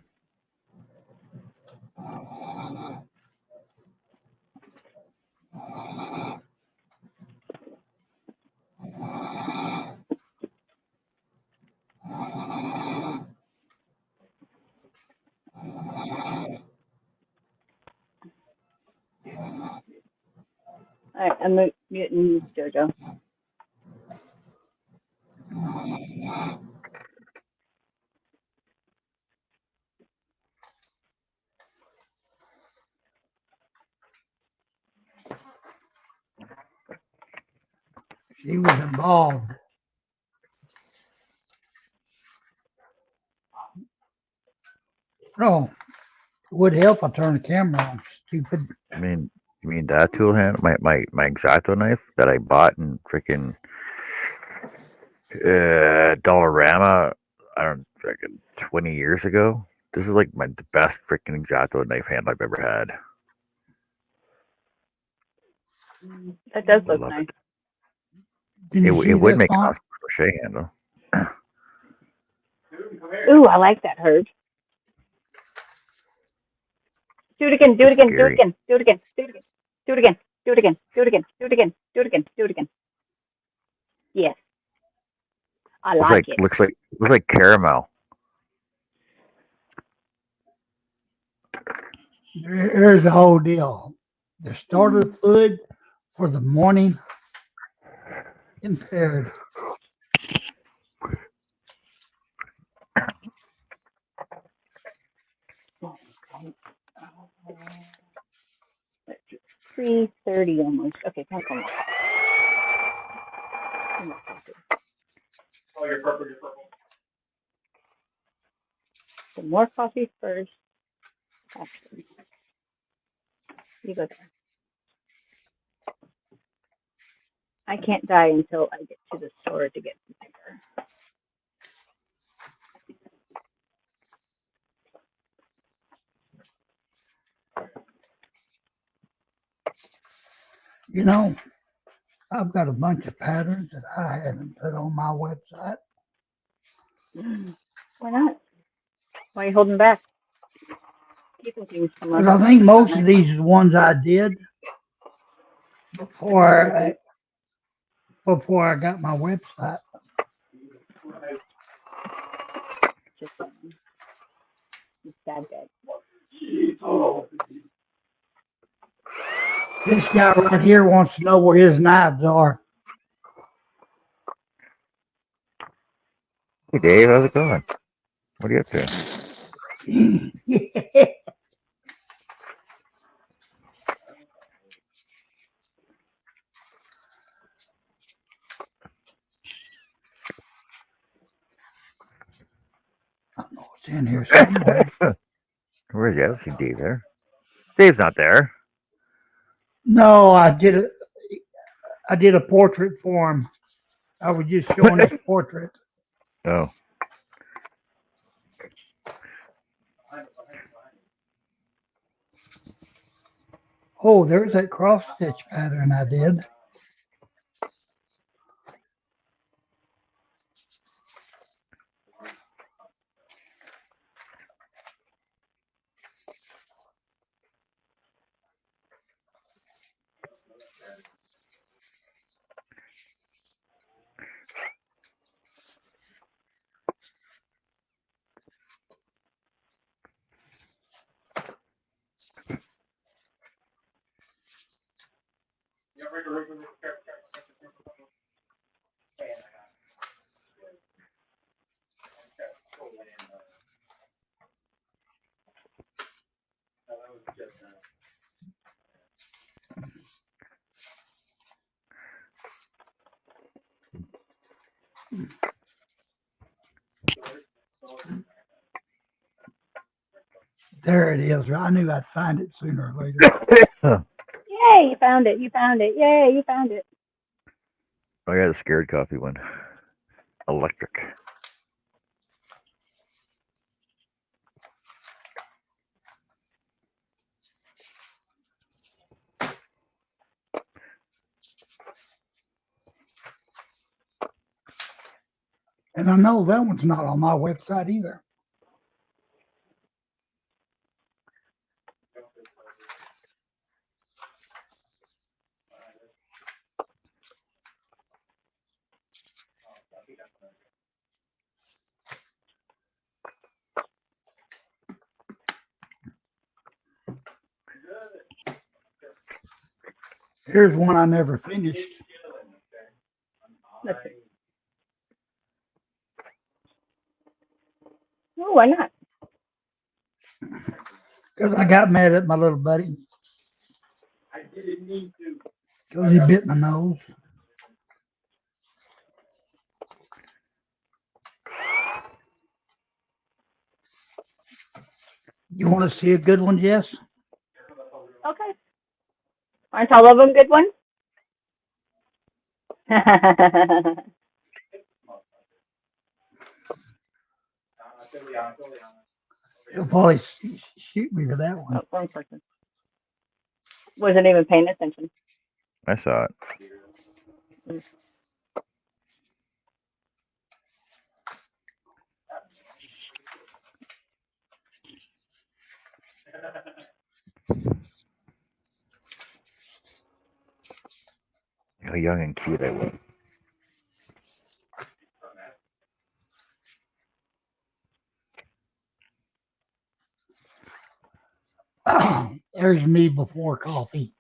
All right, I'm muting JoJo. She was involved. Oh, it would help I turn the camera on, stupid. you mean that tool handle? My X-Acto knife that I bought in freaking Dollarama. I don't freaking 20 years ago. This is like the best freaking X-Acto knife handle I've ever had. That does I look love nice. it. Can you see It would that make an font? awesome crochet handle. Ooh, I like that, Herb. Do it again. Do it It's again. Do it scary. again. Do it again. Do it again. Do it again. Do it again. Do it again. Do it again. Do it again. Do it again. Yes, I like it. Looks like caramel. Here's the whole deal. The starter fluid for the morning impaired. 3:30 almost. Okay, time for more. Some more coffee. Oh, you're purple, you're purple. Some more coffee first. Actually, you go there. I can't die until I get to the store to get some liquor. You know, I've got a bunch of patterns that I haven't put on my website. Why not? Why are you holding back? Keeping things from us. Because I think most of these are the ones I did before I got my website. Just sad dead. This guy right here wants to know where his knives are. Hey Dave, how's it going? What are you up to? I know it's in here somewhere. Where is he? I don't see Dave there. Dave's not there. No, I did a portrait for him. I was just showing his portrait. Oh. Oh, there's that cross stitch pattern I did. There it is. I knew I'd find it sooner or later. Yay, you found it. You found it. Yay, you found it. Oh yeah, the scared coffee one. Electric. And I know that one's not on my website either. Here's one I never finished. Let's see. Oh, why not? Because I got mad at my little buddy. I didn't need to. Because he bit my nose. You want to see a good one, Jess? Okay. Aren't all of them good ones? He'll probably shoot me for that one. Oh, wrong person. Wasn't even paying attention. I saw it. How young and cute I was. There's me before coffee.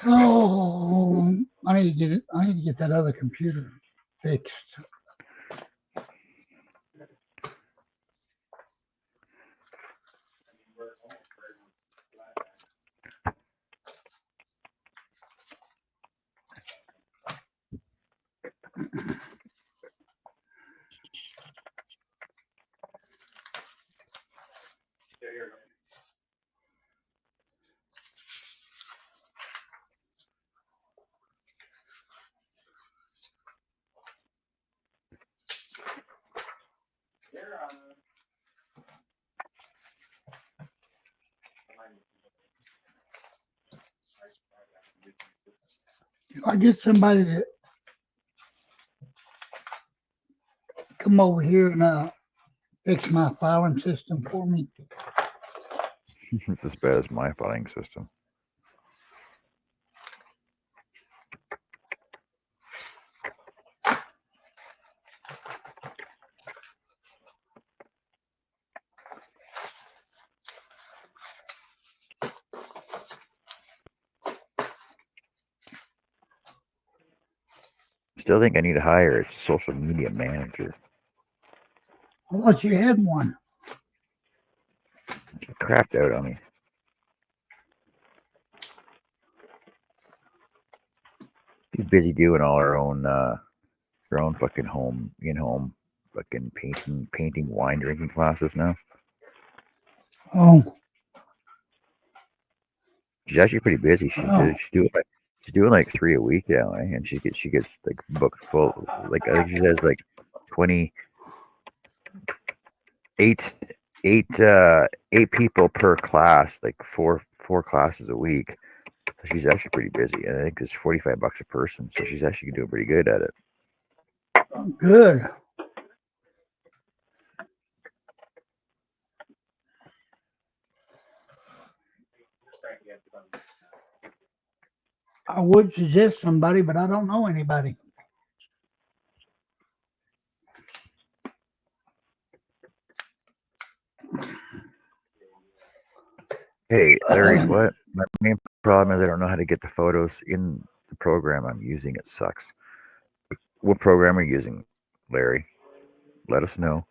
Oh, I need to get it. I need to get that other computer fixed. If I get somebody to come over here and fix my filing system for me, It's as bad as my filing system. Still think I need to hire a social media manager. I thought you had one. She crapped out on me. She's busy doing all her own fucking in-home fucking painting, wine drinking classes now. Oh, She's actually pretty busy. Oh. She's doing like 3 a week now, eh? And she gets like booked full. Like I think she has like 8 people per class, like four classes a week. So she's actually pretty busy. I think it's $45 a person, so she's actually doing pretty good at it. good. I would suggest somebody, but I don't know anybody. Hey, Larry, what? My main problem is I don't know how to get the photos in the program I'm using. It sucks. What program are you using, Larry? Let us know.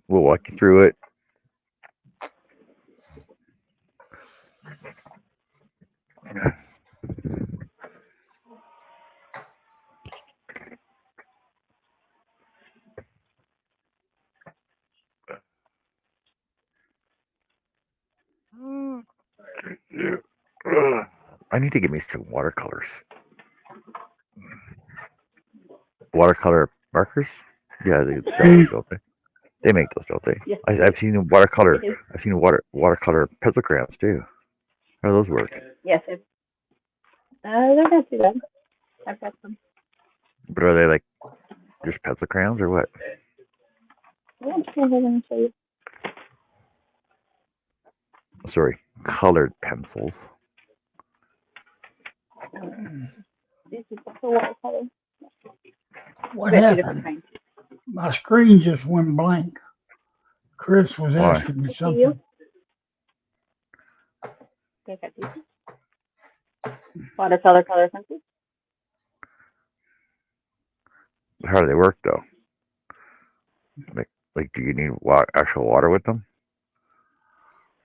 We'll walk you through it. I need to get me some watercolors. Watercolor markers? Yeah, they sell those, don't they? They make those, don't they? Yes. I've seen watercolor. They do. I've seen watercolor pencil crayons too. How do those work? Yes, they're not too bad. I've got some. But are they like just pencil crayons or what? I'm just gonna show you. Sorry, colored pencils. These are the watercolor. What Got two different happened? kinds. My screen just went blank. Chris was Why? asking me See something. you? They got these. Watercolor color pencils. How do they work though? Like do you need actual water with them?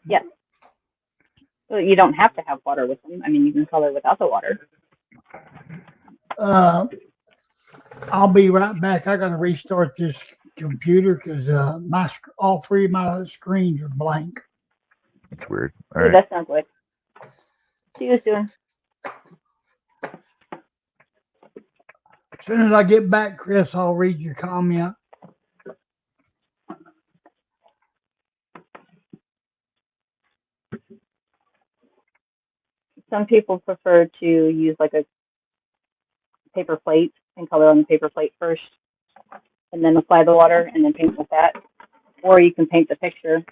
Yes. Well, you don't have to have water with them. I mean, you can color without the water. I'll be right back. I gotta restart this computer because all 3 of my screens are blank. It's weird. All Ooh, right. that sounds good. See you soon. As soon as I get back, Chris, I'll read your comment. Some people prefer to use like a paper plate and color on the paper plate first, and then apply the water and then paint with that. Or you can paint the picture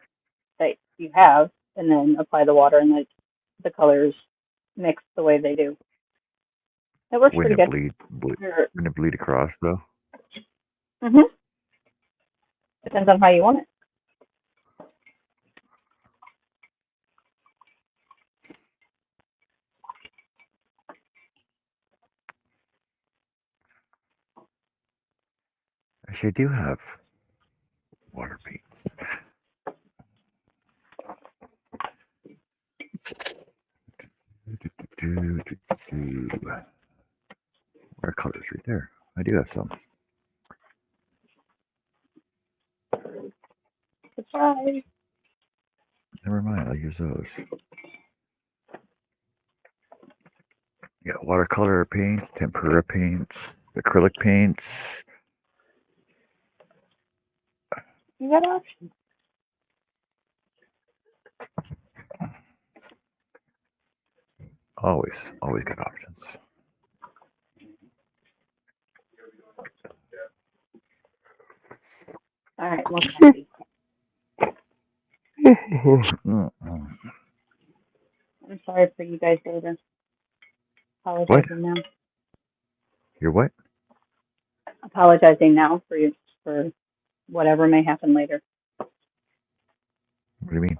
that you have and then apply the water and the colors mix the way they do. That works pretty Wouldn't good. it wouldn't it bleed across though? Depends on how you want it. Actually, I do have water paints. Watercolors right there. I do have some. Surprise. Never mind, I'll use those. Yeah, watercolor paints, tempera paints, acrylic paints. You got options. Always good options. All right, more coffee. Mm-mm. I'm sorry for you guys later. Apologizing now. You're what? Apologizing now for you for whatever may happen later. What do you mean?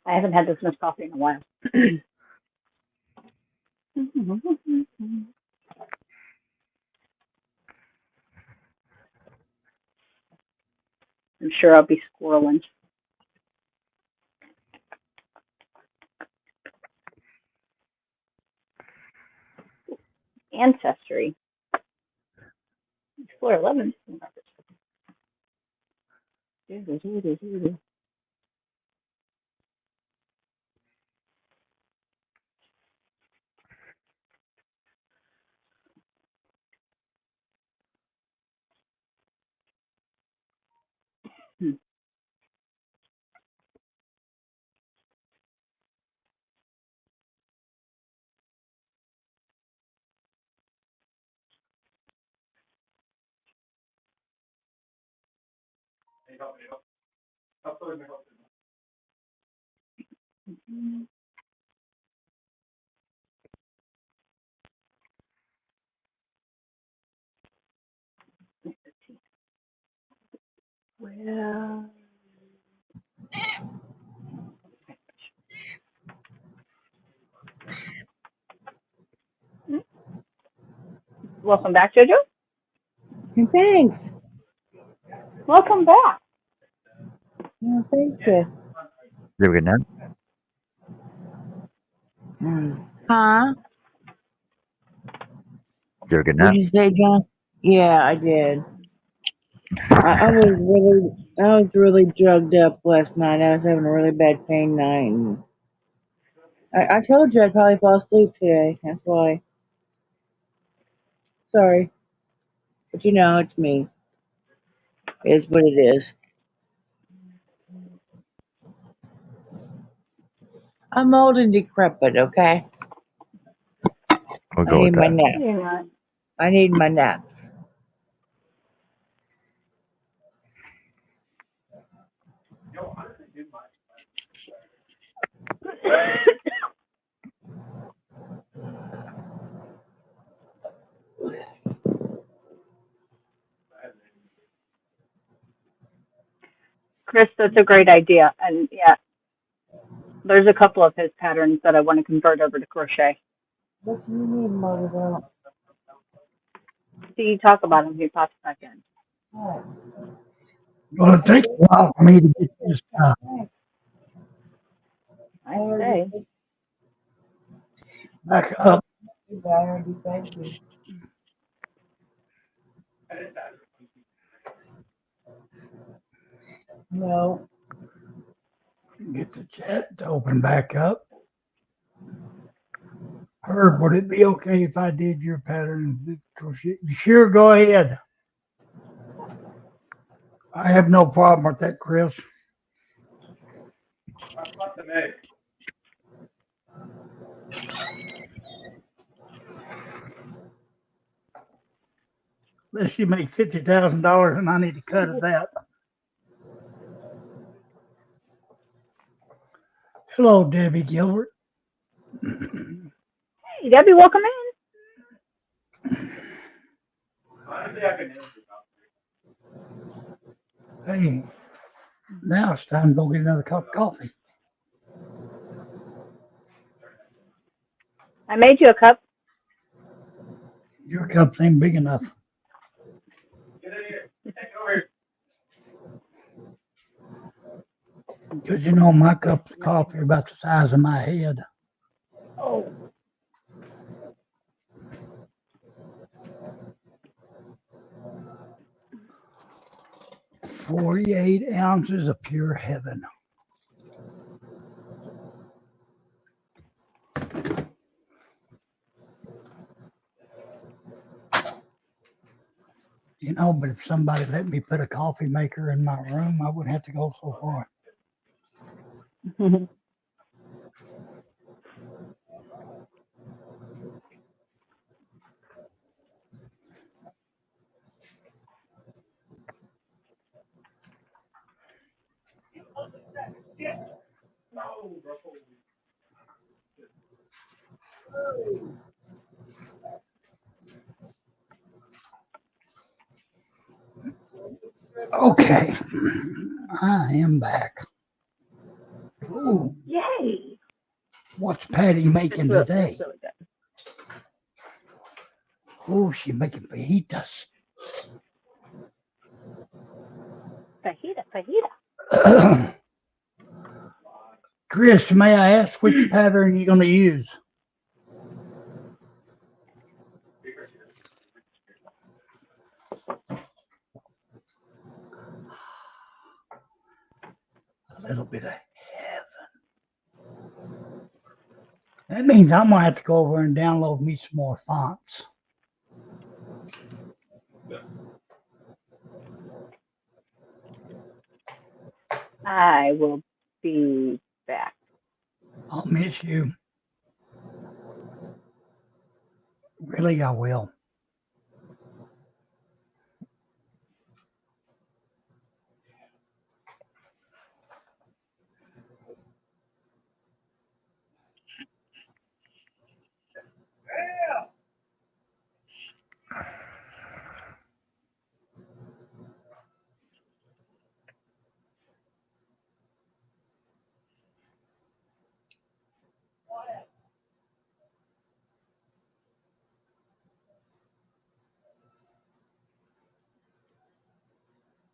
I haven't had this much coffee in a while. I'm sure I'll be squirreling. Ancestry. Explore 11. Well, welcome back, Jojo. Thanks. Welcome back. Oh, thank you. You have a good nap? Huh? You have a good What'd nap? you say, John? Yeah, I did. I was really drugged up last night. I was having a really bad pain night, and I told you I'd probably fall asleep today. That's why. Sorry, but you know it's me. It is what it is. I'm old and decrepit. Okay, We'll I go need with my that. nap. You're not. I need my naps. Chris, that's a great idea. And yeah, there's a couple of his patterns that I want to convert over to crochet. What do you need, Mother? See, you talk about him, he pops back in. Well, it takes a while for me to get this I say. back up. Thank you. No. Get the chat to open back up. Herb, would it be okay if I did your pattern? Sure, go ahead. I have no problem with that, Chris. Unless you make $50,000 and I need to cut of that. Hello, Debbie Gilbert. Hey, Debbie, welcome in. Hey, now it's time to go get another cup of coffee. I made you a cup. Your cups ain't big enough. Because you know my cups of coffee are about the size of my head. Oh. 48 ounces of pure heaven. You know, but if somebody let me put a coffee maker in my room, I wouldn't have to go so far. Okay, I am back. Ooh, Yay! what's Patty making It's today? really good. Oh, she's making fajitas. Fajita. Chris, may I ask which pattern you're going to use? A little bit of heaven. That means I'm going to have to go over and download me some more fonts. I will be back. I'll miss you. Really, I will.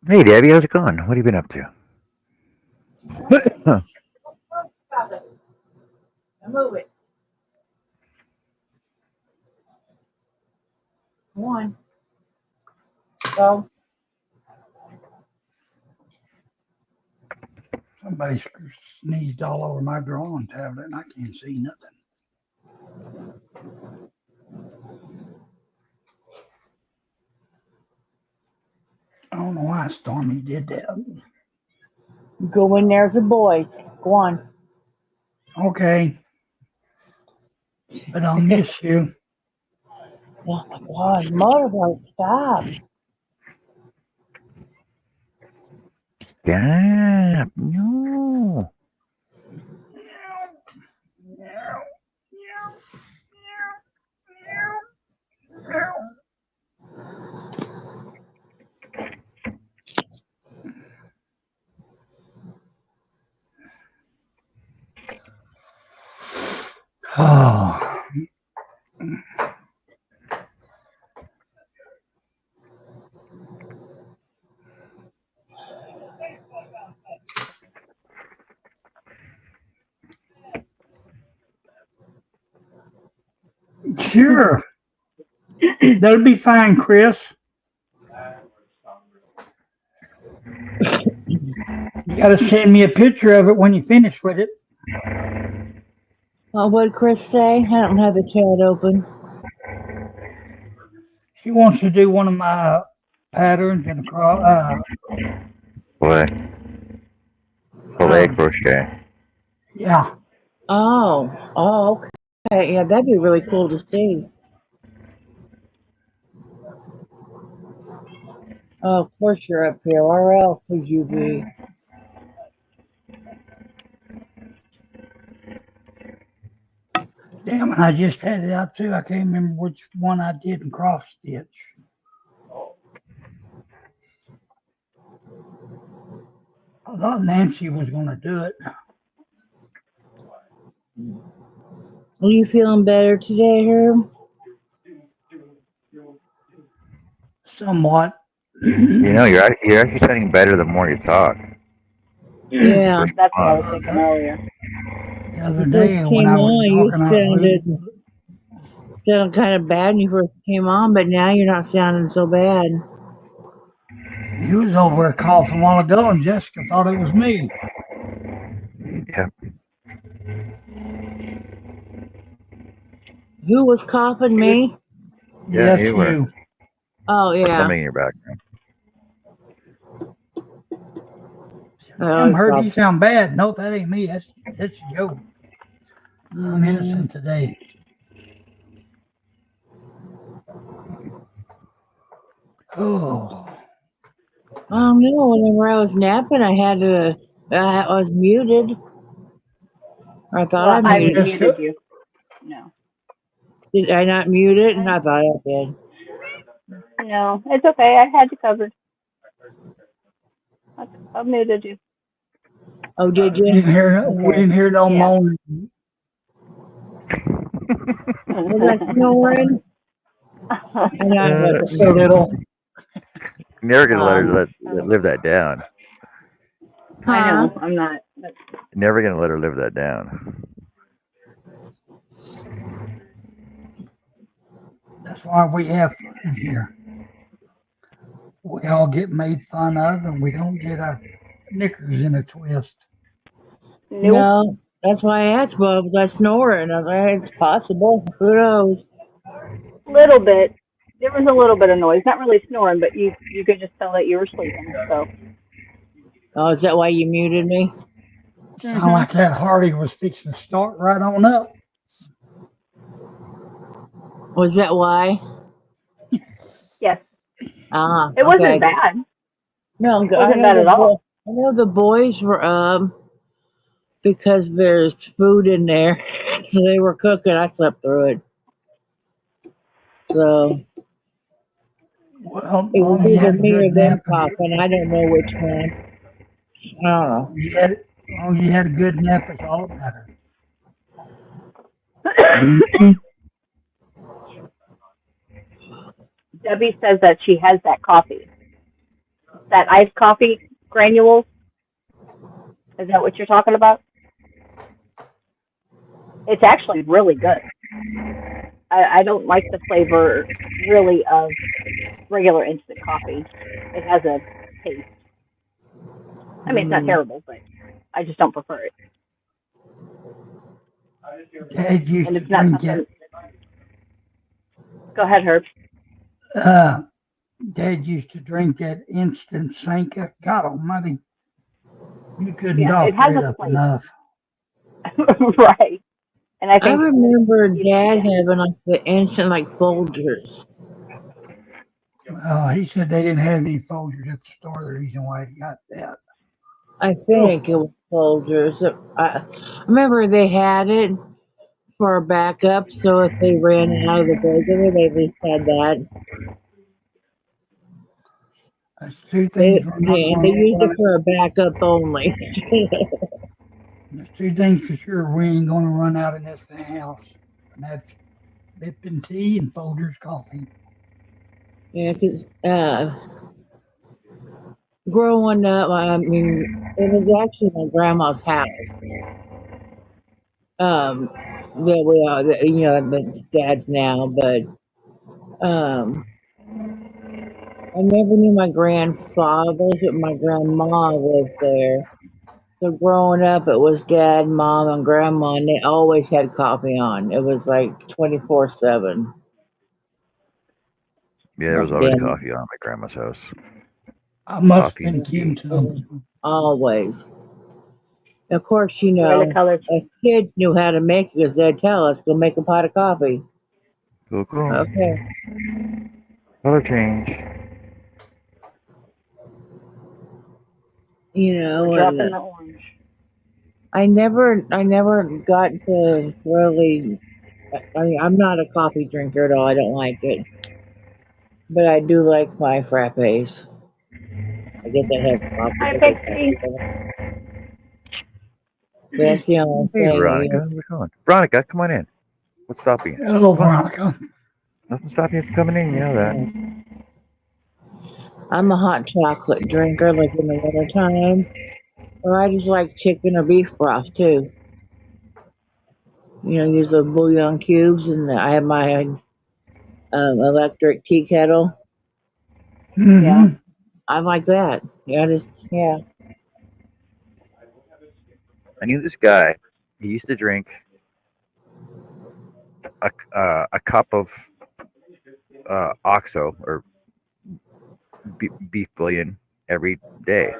Hey, Debbie, how's it going? What have you been up to? Stop it. Now move it. Come on. Go. Somebody sneezed all over my drawing tablet and I can't see nothing. I don't know why Stormy did that. Go in there with the boys. Go on. Okay, but I'll miss you. Oh my God, motorboat, stop. Stop. No. Oh, sure. That'll be fine, Chris. You got to send me a picture of it when you finish with it. What would Chris say? I don't have the chat open. She wants to do one of my patterns and What? Fillet crochet. yeah. Oh, okay. Yeah, that'd be really cool to see. Oh, of course you're up here. Where else would you be? Damn it, I just had it out too. I can't remember which one I did in cross stitch. I thought Nancy was going to do it. Are you feeling better today, Herb? Somewhat. You know, you're actually sounding better the more you talk. Yeah. First That's what I was response. thinking earlier. The other You first day when came I was on, you talking, I sounded kind of bad when you first came on, but now you're not sounding so bad. he was over there coughing a while ago, and Jessica thought it was me. Yeah. Who was coughing? Me? Yeah, Yes, you were. you. Oh Or yeah. something in your background. Tim, Oh, heard you sound bad. No, that ain't me. That's Joe. I'm mm-hmm. innocent today. Oh, Oh no! Whenever I was napping, I was muted. I thought Well, I I muted. muted Jessica. you. No. Did I not mute it? I thought I did. No, it's okay. I had you covered. I muted you. Oh, did We you? didn't hear. We Okay. didn't hear no Yeah. moaning. Was I snoring? And I wasn't. Just a little. You're never gonna let her Oh, live that down. I Huh? know. I'm not. But Never gonna let her live that down. That's why we have fun here. We all get made fun of, and we don't get our knickers in a twist. nope. No. That's why I asked, Bob. Was I snoring? I was like, it's possible. Who knows? Little bit. There was a little bit of noise. Not really snoring, but you could just tell that you were sleeping. So. Oh, is that why you muted me? Sound like that Hardy was fixing to start right on up. Was that why? Yes. Ah, It okay. wasn't bad. No, It wasn't bad at all. I know the boys were because there's food in there, so they were cooking. I slept through it, so Well, it was long you either had a me good or them nap. coughing. I don't know which one. I don't know. Long you had a good nap, it's all that matters. Debbie says that she has that coffee. That iced coffee granules. Is that what you're talking about? It's actually really good. I don't like the flavor really of regular instant coffee. It has a taste. I mean, it's not terrible, but I just don't prefer it. Dad used And to it's not drink something. it. Go ahead, Herb. Dad used to drink that instant Sanka. God almighty. You couldn't Yeah, it doctor has it a up flavor. enough. Right. And I I think remember Dad yeah. having like the instant like Folgers. He said they didn't have any Folgers at the store. The reason why he got that. I think it was Folgers. I remember they had it for a backup, so if they ran out of the regular, they at least had that. That's two things we're not They going to used it run. for a backup only. There's two things for sure we ain't going to run out in this house, and that's Lipton tea and Folgers coffee. Yeah, 'cause growing up, I mean, it was actually my grandma's house. That we are, you know, the dad's now, but I never knew my grandfathers, but my grandma lived there. So growing up, it was dad, mom, and grandma, and they always had coffee on. It was like 24/7. Yeah, there was always Yeah, coffee on at my grandma's house. I must have Coffee been and Kim tea. something. always. Of course, you Wear the know, colors. as kids knew how to make it because they'd tell us, go make a pot of coffee. Cool. Okay. Color change. You know, We're and dropping the orange. I never got to really. I mean, I'm not a coffee drinker at all. I don't like it, but I do like my frappes. I guess I have coffee, Hi, but they Pixie. coffee. That's the only Hey, thing. Veronica, how's it going? Veronica, come on in. What's stopping you? Hello, Come on. Veronica. Nothing stopping you from coming in. You know that. I'm a hot chocolate drinker, like in the wintertime, Or I just like chicken or beef broth too. Use the bouillon cubes, and I have my electric tea kettle. Yeah. Mm-hmm. I like that. Yeah. I knew this guy. He used to drink a cup of OXO or beef bouillon every day.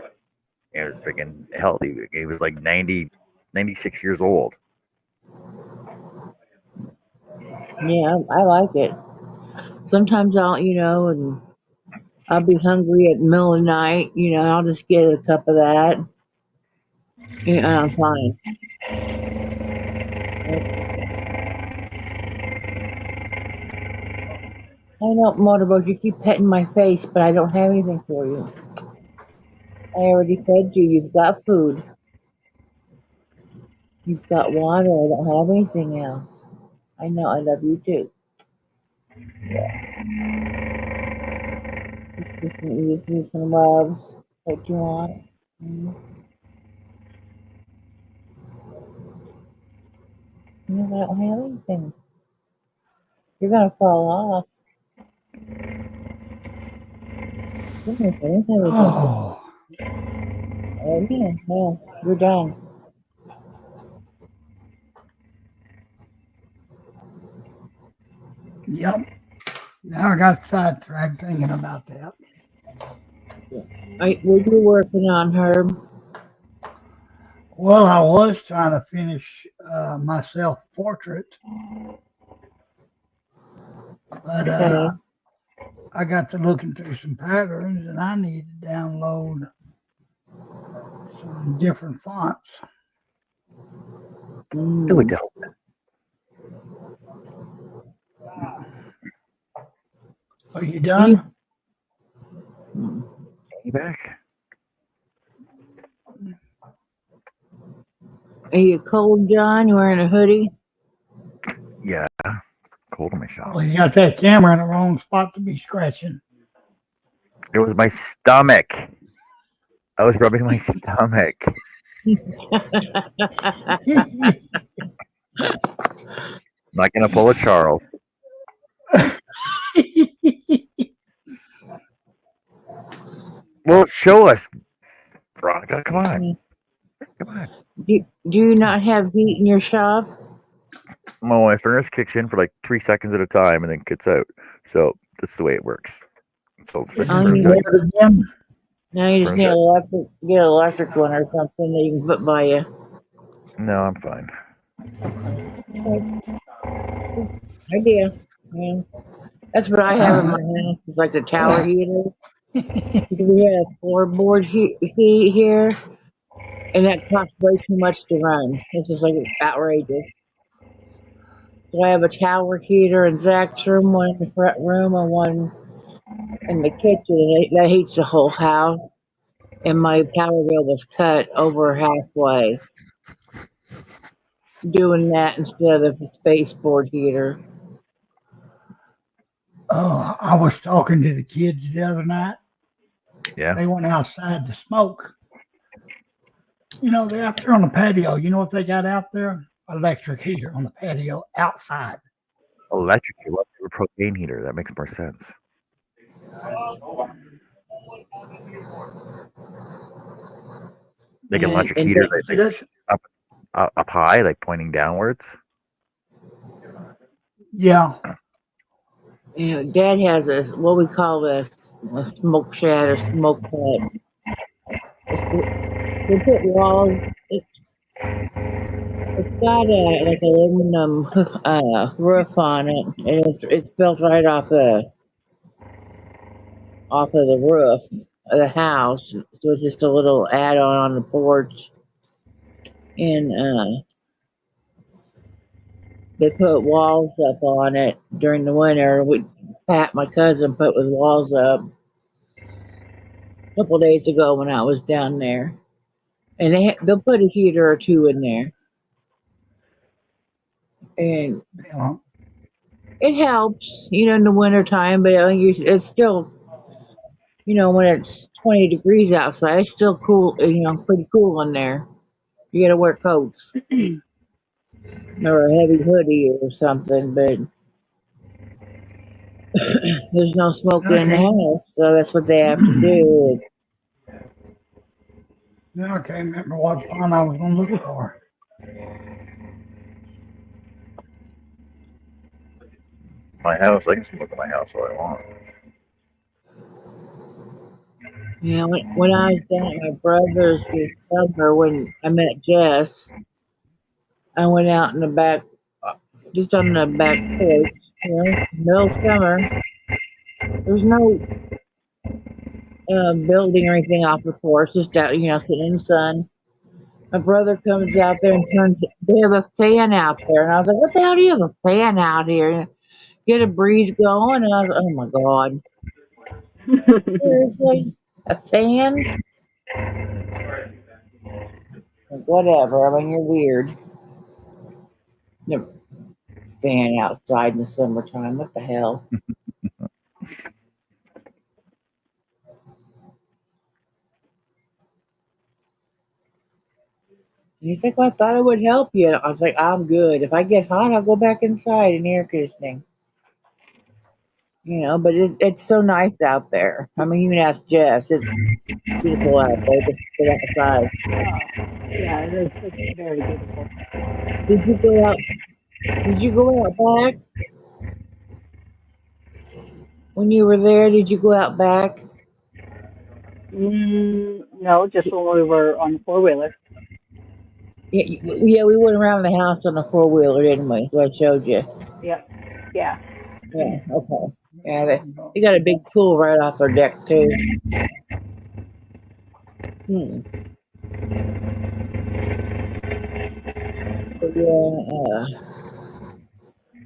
And it was freaking healthy. He was like 96 years old. Yeah, I like it. Sometimes and I'll be hungry at the middle of the night, and I'll just get a cup of that, and I'm fine. I know, Motorboat, you keep petting my face, but I don't have anything for you. I already fed you. You've got food. You've got water. I don't have anything else. I know. I love you too. You just need some love. What you want. Mm. I don't have anything. You're gonna fall off. Goodness, I don't have anything. Oh, Oh yeah, no, you're done. yep. Now I got sidetracked thinking about that. What you working on, Herb? Well, I was trying to finish my self portrait, but Okay. I got to looking through some patterns and I need to download some different fonts. Do it, Mm. Del. Are you done? You back? Are you cold, John? You wearing a hoodie? Yeah. Cold in my shop. Well, you got that camera in the wrong spot to be scratching. It was my stomach. I was rubbing my stomach. Not gonna pull a Charles. Well, show us, Veronica. Come on. Come on. do you not have heat in your shop? My furnace kicks in for like 3 seconds at a time and then kicks out. So that's the way it works. So Is Oh, it furnace you gotta, red again? Now you just furnace need gotta, get an electric one or something that you can put by you. no, I'm fine. Okay. Idea. Yeah. That's what I have in my house. It's like the tower heater. Because we have a floorboard heat here, and that costs way too much to run. It's just like outrageous. So I have a tower heater in Zach's room, one in the front room, and one in the kitchen. And that heats the whole house. And my power bill was cut over halfway doing that instead of the baseboard heater. Oh, I was talking to the kids the other night. Yeah. They went outside to smoke. They're out there on the patio. You know what they got out there? Electric heater on the patio outside. Electric. You love a propane heater. That makes more sense. Like an electric And heater, See like that? up high, like pointing downwards. Yeah. Dad has what we call a smoke shed or smoke hut. They put walls. It's got a like aluminum roof on it, and it's built right off of the roof of the house. So it's just a little add-on on the porch, and they put walls up on it during the winter. Pat, my cousin, put with walls up a couple days ago when I was down there, and they'll put a heater or two in there, and Yeah. it helps, in the winter time. But it's still, when it's 20 degrees outside. It's still cool, pretty cool in there. You gotta wear coats or a heavy hoodie or something, but there's no smoking in the Okay. house, so that's what they have to do. Now I can't remember what font I was gonna look for. My house, I can smoke in my house all I want. When I was down at my brother's this summer, when I met Jess, I went out in the back, just on the back porch, middle of summer. There's no building or anything off the porch, just out, sitting in the sun. My brother comes out there and turns, they have a fan out there. And I was like, what the hell do you have a fan out here? And get a breeze going. And I was like, oh my God. Seriously? A fan? Like, whatever. I mean, you're weird. Never fan outside in the summertime. What the hell? And he's like, well, I thought it would help you. I was like, I'm good. If I get hot, I'll go back inside in air conditioning. But it's so nice out there. I mean, you can ask Jess. It's beautiful out there. Just sit outside. Yeah, it's very beautiful. Did you go out? Did you go out back when you were there? Did you go out back? No, just when we were on the four-wheeler. Yeah, we went around the house on a 4-wheeler, didn't we? So I showed you. Yep. Yeah. Yeah, okay. Yeah, they got a big pool right off their deck too. Hmm. But yeah,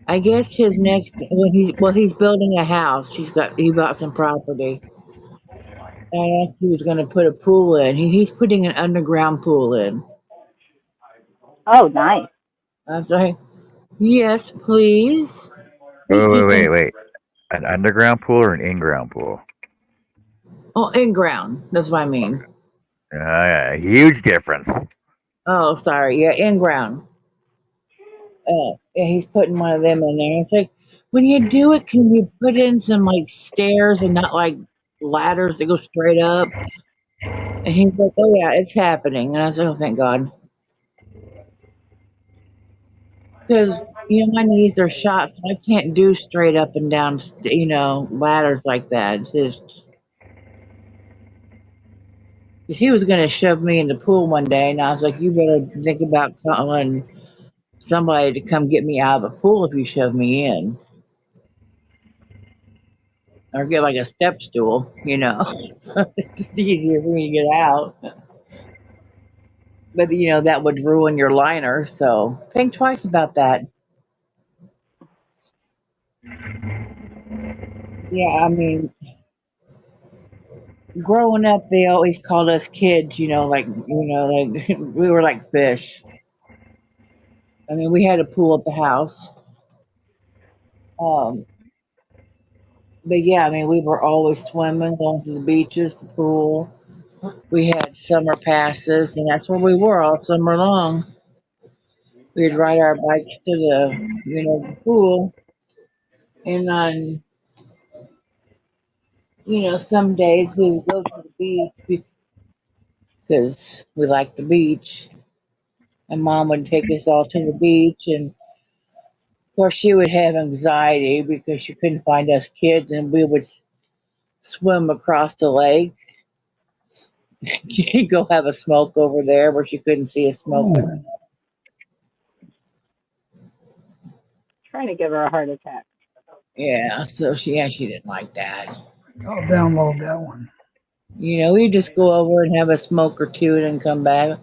I guess his next he's building a house. He bought some property. I asked if he was going to put a pool in. He's putting an underground pool in. Oh, nice. I was like, yes, please. Wait. An underground pool or an in-ground pool? Oh, in ground. That's what I mean. Huge difference. Oh, sorry. Yeah, in ground. Yeah, he's putting one of them in there. It's like, when you do it, can you put in some like stairs and not like ladders that go straight up? And he's like, oh yeah, it's happening. And I was like, oh, thank God. Because, my knees are shot, so I can't do straight up and down, ladders like that. It's just, 'cause he was going to shove me in the pool one day, and I was like, you better think about calling somebody to come get me out of the pool if you shove me in. Or get like a step stool, so it's easier for me to get out. But, that would ruin your liner, so think twice about that. Yeah, I mean, growing up, they always called us kids, like we were like fish. I mean, we had a pool at the house. Um, but yeah, I mean, we were always swimming, going to the beaches, the pool. We had summer passes, and that's where we were all summer long. We'd ride our bikes to the pool, and on, some days we would go to the beach because we liked the beach. And Mom would take us all to the beach, and of course she would have anxiety because she couldn't find us kids, and we would swim across the lake. Go have a smoke over there where she couldn't see us smoking. Ooh, Trying to give her a heart attack. Yeah, so she didn't like that. I'll download that one. We'd just go over and have a smoke or two and then come back.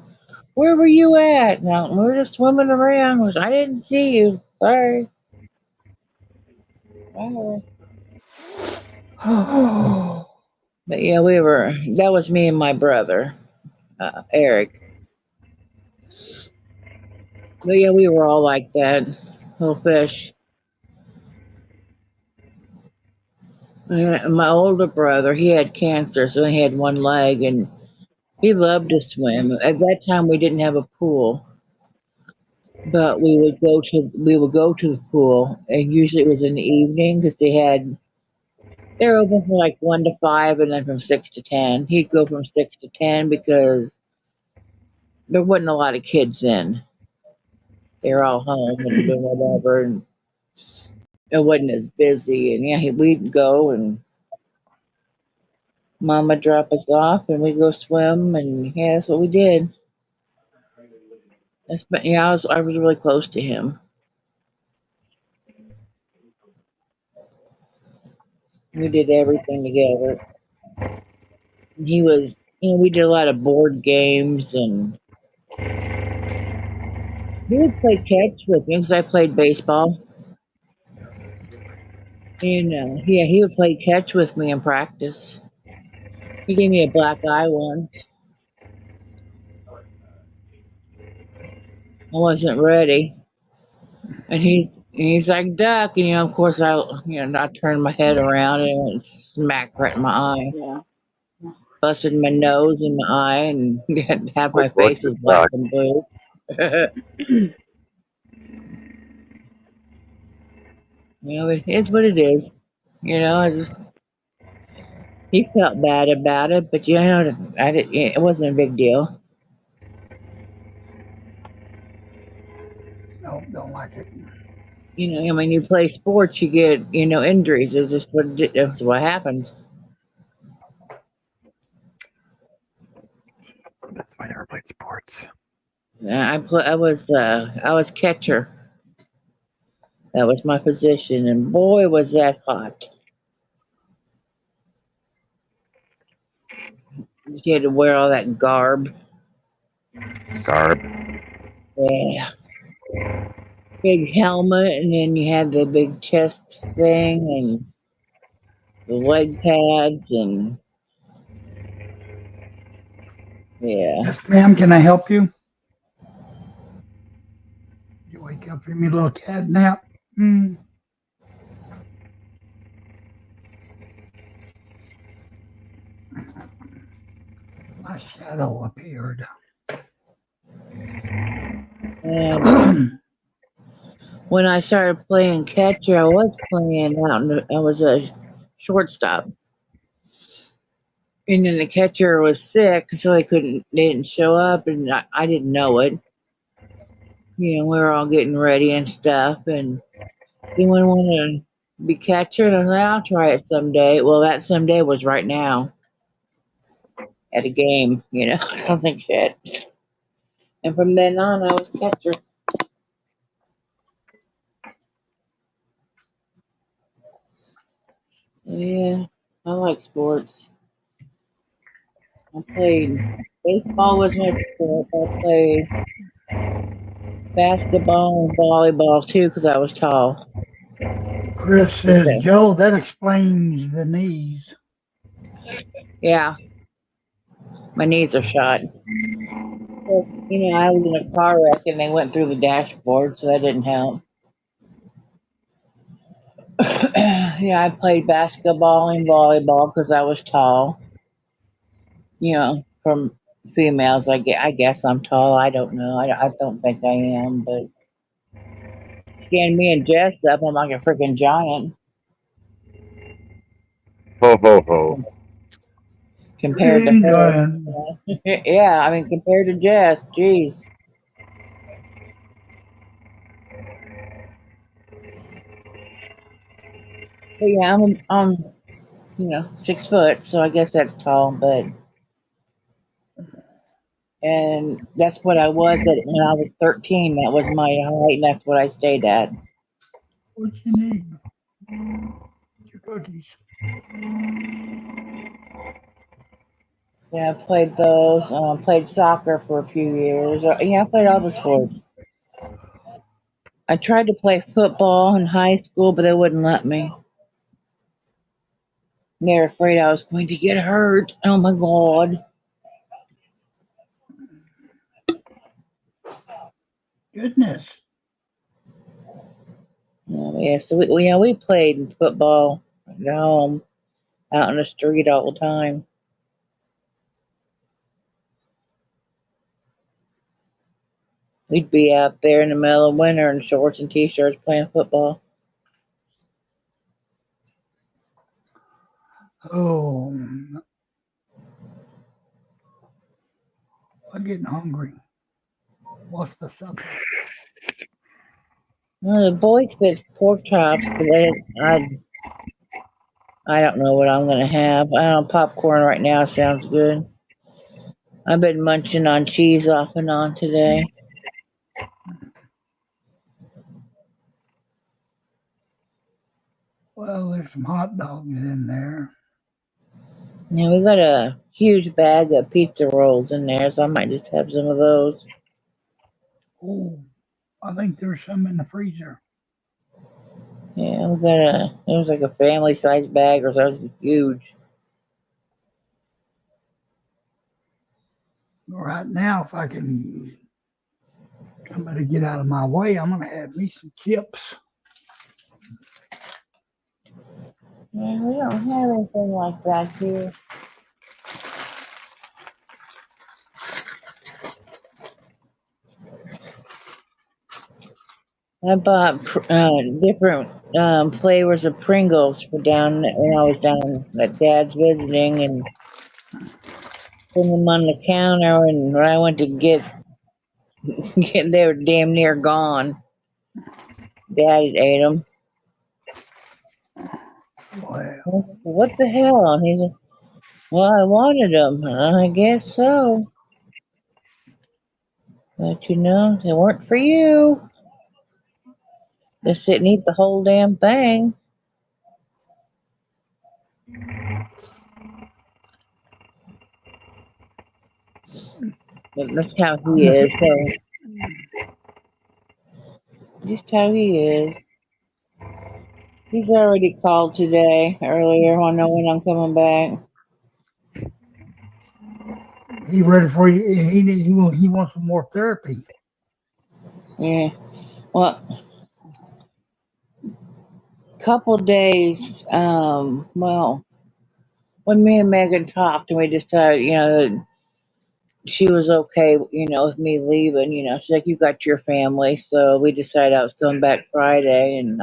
Where were you at? No, we were just swimming around. I didn't see you. Sorry. Oh. But yeah, that was me and my brother, Eric. But yeah, we were all like that. Little fish. My older brother, he had cancer, so he had one leg, and he loved to swim. At that time, we didn't have a pool, but we would go to the pool, and usually it was in the evening because they're open from like 1 to 5, and then from 6 to 10. He'd go from 6 to 10 because there wasn't a lot of kids then. They were all home and doing whatever, and it wasn't as busy. And yeah, we'd go, and Mama drop us off, and we'd go swim, and yeah, that's what we did. Yeah, I was really close to him. We did everything together. And he was, we did a lot of board games, and he would play catch with me because I played baseball. And yeah, he would play catch with me in practice. He gave me a black eye once. I wasn't ready, and he's like duck, and of course I turned my head around and it went smack right in my eye, Yeah. busted my nose and my eye, and half Of my course face was it's black not. and blue. It's what it is. I just he felt bad about it, but I did. It wasn't a big deal. Nope, don't like it. You play sports, you get injuries. It's just it's what happens. That's why I never played sports. I was catcher. That was my position, and boy was that hot. You had to wear all that garb. Garb. Yeah, big helmet, and then you had the big chest thing, and the leg pads, and yeah. Yes, ma'am, can I help you? You wake up from your little cat nap? Hmm. My shadow appeared. And when I started playing catcher, I was playing out, and I was a shortstop. And then the catcher was sick, so they didn't show up, and I didn't know it. We were all getting ready and stuff, and anyone want to be catcher? And I was like, I'll try it someday. Well, that someday was right now at a game, I don't think shit. And from then on, I was catcher. Yeah, I like sports. I played baseball was my sport. I played basketball and volleyball too because I was tall. Chris says, Okay. Joe, that explains the knees. Yeah, my knees are shot. Well, I was in a car wreck and they went through the dashboard, so that didn't help. Yeah, I played basketball and volleyball because I was tall. From females, I guess I'm tall. I don't know. I don't think I am, but scan me and Jess up, I'm like a freaking giant Ho ho ho. compared to Green Giant. her. Yeah, I mean compared to Jess, jeez. But yeah, I'm 6 foot, so I guess that's tall. And that's what I was at when I was 13. That was my height, and that's what I stayed at. What you need? Your cookies. Yeah, I played those. Played soccer for a few years. Yeah, I played all the sports. I tried to play football in high school, but they wouldn't let me. They were afraid I was going to get hurt. Oh my god. Goodness. Yeah, so we played football at home. out on the street all the time. We'd be out there in the middle of winter in shorts and t-shirts playing football. Oh, I'm getting hungry. What's the supper? Well, the boys fixed pork chops, but I don't know what I'm gonna have. I don't know, popcorn right now sounds good. I've been munching on cheese off and on today. Well, there's some hot dogs in there. Yeah, we got a huge bag of pizza rolls in there, so I might just have some of those. Oh, I think there's some in the freezer. Yeah, it was like a family size bag or something huge. Right now, if I can, somebody get out of my way, I'm gonna have me some chips. Yeah, we don't have anything like that here. I bought different flavors of Pringles for down when I was down at Dad's visiting, and put them on the counter. And when I went to get, they were damn near gone. Dad ate them. Well, What the hell? And he said, "Well, I wanted them. I guess so. But you know, they weren't for you. Just sit and eat the whole damn thing." But that's how I'm he is. the, So just how he is. He's already called today earlier. Want to know when I'm coming back. he ready for you. He wants some more therapy. Yeah. Well, couple days. Well, when me and Megan talked, and we decided, that she was okay, with me leaving. She's like, "You got your family," so we decided I was coming back Friday, and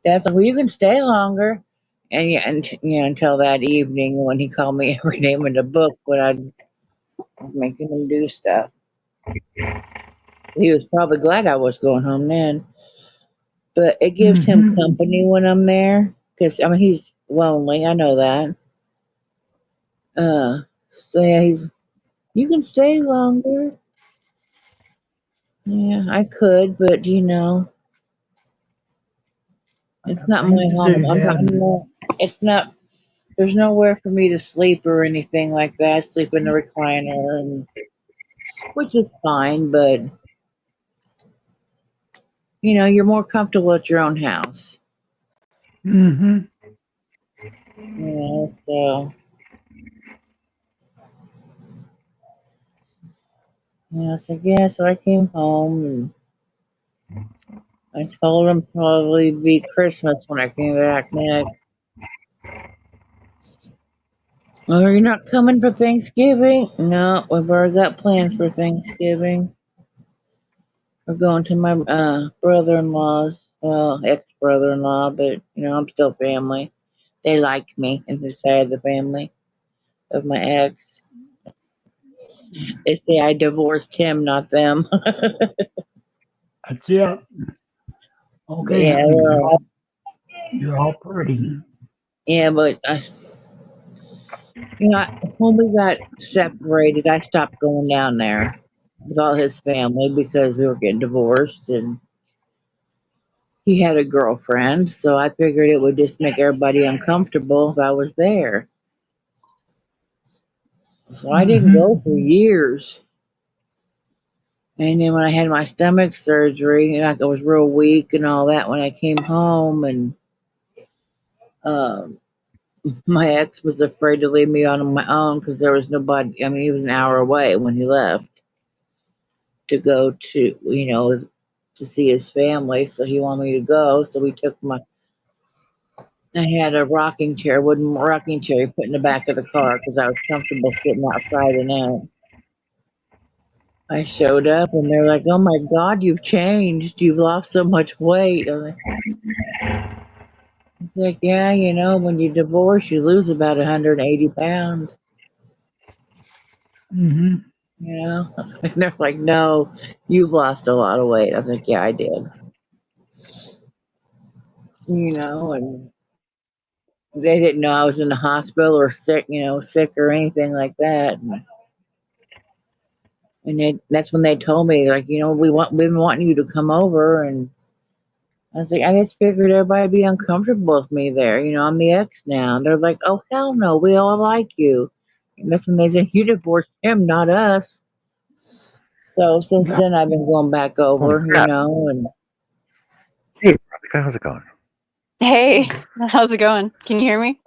Dad's like, "Well, you can stay longer." And yeah, and until that evening when he called me every name in the book when I was making him do stuff. He was probably glad I was going home then. But it gives him Mm-hmm. company when I'm there, because I mean he's lonely. I know that. So yeah, you can stay longer. Yeah, I could, but I it's got not things my to home. do, Dad. I'm not. It's not. There's nowhere for me to sleep or anything like that. I sleep in the recliner, which is fine, but you're more comfortable at your own house. Mm-hmm. So so I came home and I told him probably be Christmas when I came back next. Oh, you're not coming for Thanksgiving? No, we've already got plans for Thanksgiving. We're going to my brother-in-law's, well, ex-brother-in-law, but I'm still family. They like me and his side of the family of my ex. They say I divorced him, not them. That's it. But Okay, yeah, honey, well, you're all pretty. yeah, but when we got separated, I stopped going down there with all his family because we were getting divorced and he had a girlfriend. So I figured it would just make everybody uncomfortable if I was there. So I didn't Mm-hmm. go for years. And then when I had my stomach surgery, and I was real weak and all that, when I came home, and um, my ex was afraid to leave me on my own because there was nobody. I mean, he was an hour away when he left to go to see his family. So he wanted me to go. So we took I had a rocking chair, wooden rocking chair, put in the back of the car because I was comfortable sitting outside in that. I showed up and they're like, "Oh my God, you've changed. You've lost so much weight." I'm like, "Yeah, you know, when you divorce, you lose about 180 pounds." Mm-hmm. You know, and they're like, "No, you've lost a lot of weight." I was like, "Yeah, I did." You know, and they didn't know I was in the hospital or sick, sick or anything like that. And that's when they told me, like, we've been wanting you to come over. And I was like, I just figured everybody'd be uncomfortable with me there. I'm the ex now. And they're like, oh, hell no, we all like you. And that's when they said, you divorced him, not us. So since Yeah. then, I've been going back Holy over, crap. and Hey, Veronica, how's it going? Hey, how's it going? Can you hear me?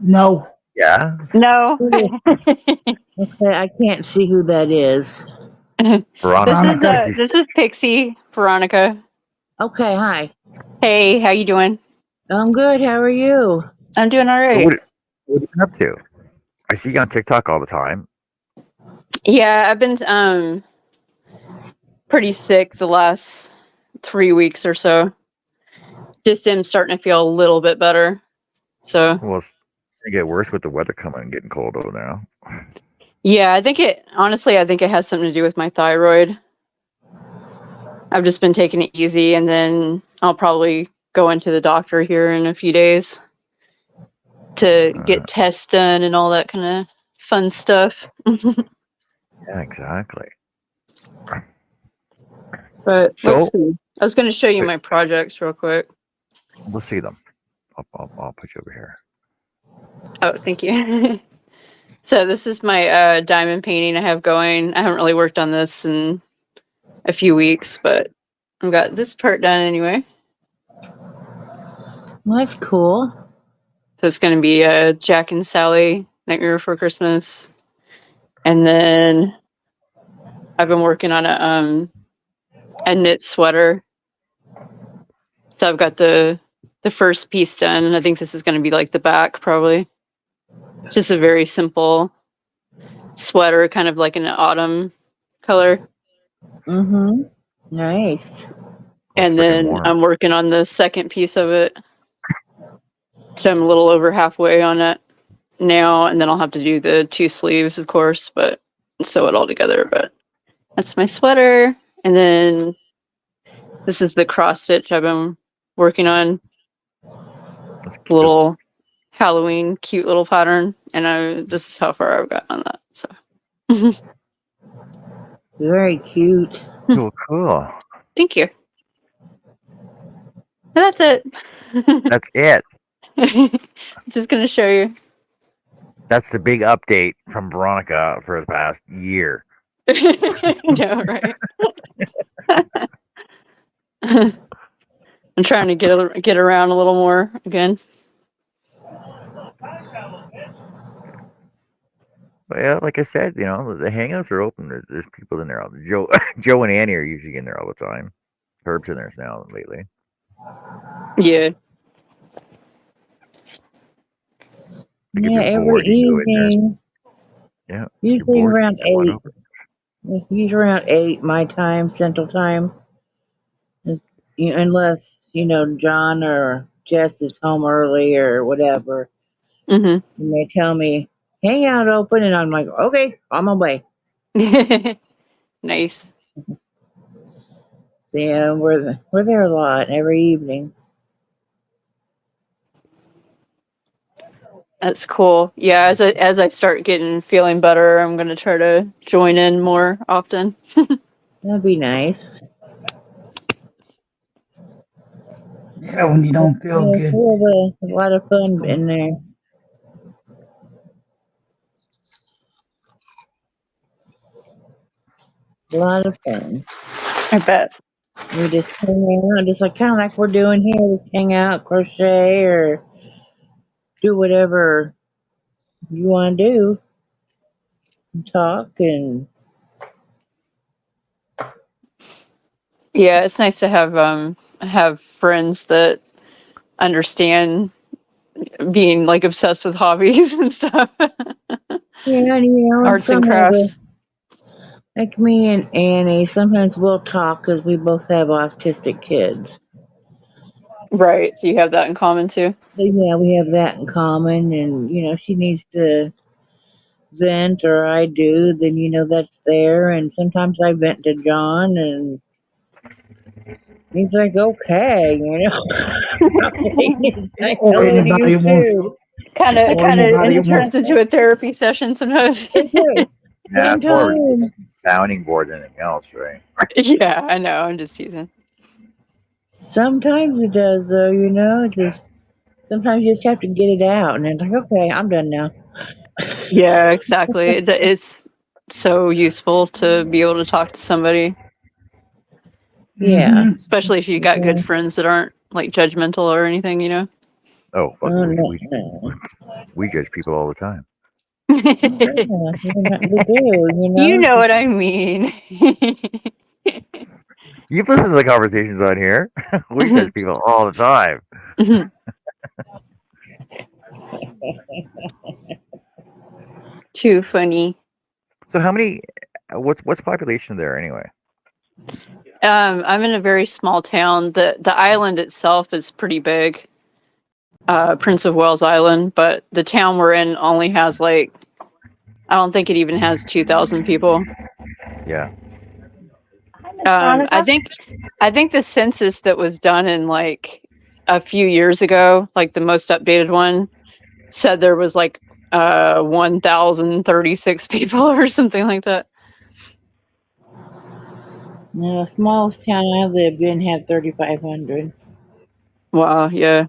No. Yeah, No. okay, I can't see who that is. Veronica. Veronica. This is Pixie, Veronica. Okay, hi. Hey, how you doing? I'm good. How are you? I'm doing all So right. what have you been up to? I see you on TikTok all the time. Yeah, I've been pretty sick the last 3 weeks or so. Just am starting to feel a little bit better. So Well, it's gonna get worse with the weather coming and getting cold over now. yeah, I think it has something to do with my thyroid. I've just been taking it easy, and then I'll probably go into the doctor here in a few days to get tests done and all that kind of fun stuff. Yeah, exactly. But let's So see. I was going to show you my projects real quick. we'll see them. I'll put you over here. Oh, thank you. So this is my diamond painting I have going. I haven't really worked on this in a few weeks, but I've got this part done anyway. Well, that's cool. So it's going to be Jack and Sally Nightmare Before Christmas, and then I've been working on a knit sweater. So I've got the first piece done, and I think this is going to be like the back probably. Just a very simple sweater, kind of like an autumn color. Mm-hmm. Nice. And then I'm working on the second piece of it. So I'm a little over halfway on it now, and then I'll have to do the 2 sleeves, of course, but sew it all together. But that's my sweater. And then this is the cross stitch I've been working on. That's cute. Little Halloween cute little pattern. And this is how far I've got on that. So Very cute. Cool. thank you. And that's it. That's it. I'm just gonna show you. That's the big update from Veronica for the past year. No, right? I'm trying to get around a little more again. But yeah, like I said, the hangouts are open. There's people in there. Joe and Annie are usually in there all the time. Herb's in there now lately. Yeah. Like, if Yeah, you're every bored, you go in there. evening. Yeah. Usually bored, around come on 8. over. Usually around 8 my time, Central Time. Unless, John or Jess is home early or whatever. Mm-hmm. And they tell me, hangout open, and I'm like, okay, on my way. Nice. Yeah, we're there a lot every evening. That's cool. Yeah, as I start feeling better, I'm gonna try to join in more often. That'd be nice. Yeah, when you don't feel Yeah, good. we have a lot of fun in there. A lot of fun. I bet. We just hang out, just like kind of like we're doing here. Just hang out, crochet, or do whatever you want to do. Talk and Yeah, it's nice to have friends that understand being like obsessed with hobbies and stuff. Yeah, and you know, Arts and some of crafts. like me and Annie, sometimes we'll talk because we both have autistic kids. Right. So you have that in common too. So yeah, we have that in common, and you know, she needs to vent or I do, then you know that's there. And sometimes I vent to John, and he's like, "Okay," you know. I Or know what anybody you wants, do. Kind of, or and anybody it turns wants, into a therapy session sometimes. Okay, Yeah, it's more of a sometimes. sounding board than anything else, right? Yeah, I know. I'm just teasing. Sometimes it does, though. You know, just sometimes you just have to get it out, and it's like, okay, I'm done now. Yeah, exactly. It's so useful to be able to talk to somebody, Yeah. especially if you got Yeah. good friends that aren't like judgmental or anything, you know. Oh, fuck, Oh no, no. we judge people all the time. Yeah, we do. You You know. know what I mean. You've listened to the conversations on here. We judge people all the time. Too funny. So how many? What's population there anyway? I'm in a very small town. The island itself is pretty big. Prince of Wales Island, but the town we're in only has like, I don't think it even has 2,000 people. Yeah. Hi, Miss Veronica. I think the census that was done in like a few years ago, like the most updated one, said there was like 1,036 people or something like that. No, the smallest town I lived in had 3,500. Wow, yeah.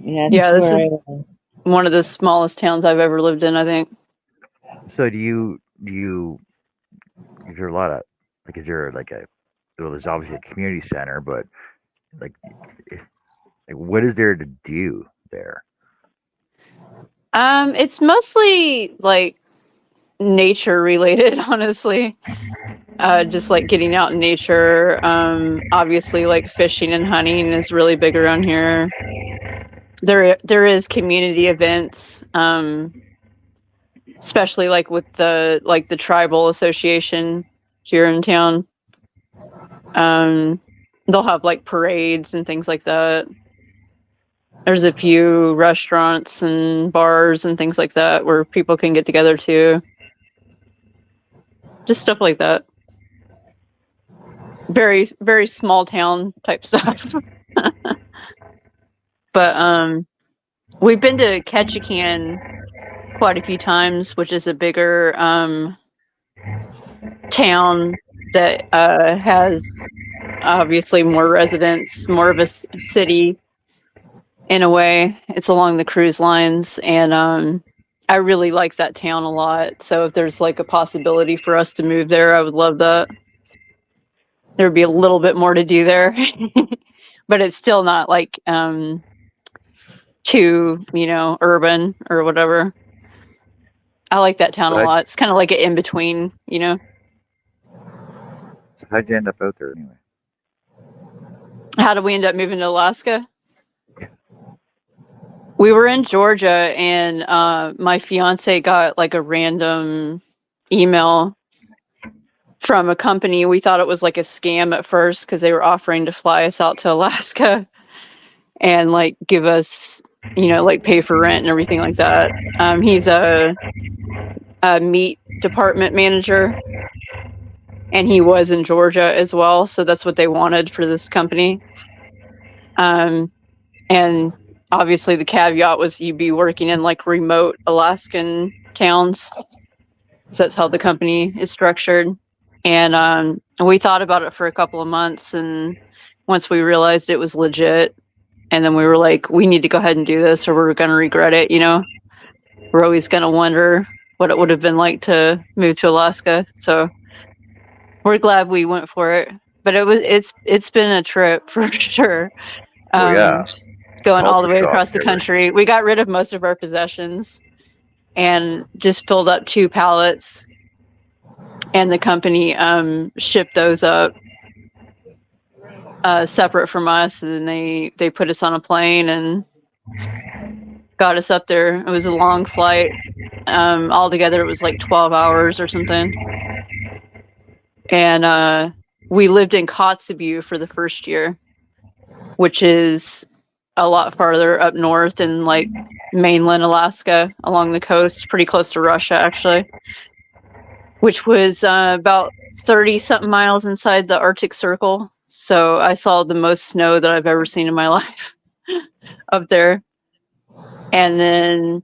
Yeah, Yeah, that's this where is I live. one of the smallest towns I've ever lived in, I think. So is there a lot of like is there like a well there's obviously a community center, but like if like what is there to do there? It's mostly like nature related, honestly. Just like getting out in nature. Obviously like fishing and hunting is really big around here. There is community events, especially like with the tribal association here in town. They'll have like parades and things like that. There's a few restaurants and bars and things like that where people can get together too. Just stuff like that. Very, very small town type stuff. But we've been to Ketchikan quite a few times, which is a bigger town that has obviously more residents, more of a city in a way. It's along the cruise lines, and I really like that town a lot. So if there's like a possibility for us to move there, I would love that. There'd be a little bit more to do there, but it's still not like too, urban or whatever. I like that town a So lot. It's kind of like an in between, so how'd you end up out there anyway? How did we end up moving to Alaska? We were in Georgia, and my fiance got like a random email from a company. We thought it was like a scam at first because they were offering to fly us out to Alaska and like give us, like pay for rent and everything like that. He's a meat department manager, and he was in Georgia as well. So that's what they wanted for this company. And obviously the caveat was you'd be working in like remote Alaskan towns. So that's how the company is structured. And we thought about it for a couple of months, and once we realized it was legit, and then we were like, we need to go ahead and do this or we're going to regret it. We're always going to wonder what it would have been like to move to Alaska. So we're glad we went for it, but it's been a trip for sure. Oh yeah. Going all the Culture way shock across the there. country. We got rid of most of our possessions and just filled up 2 pallets, and the company shipped those up separate from us, and then they put us on a plane and got us up there. It was a long flight. Altogether, it was like 12 hours or something. And we lived in Kotzebue for the first year, which is a lot farther up north in like mainland Alaska along the coast, pretty close to Russia, actually, which was about 30 something miles inside the Arctic Circle. So I saw the most snow that I've ever seen in my life up there. And then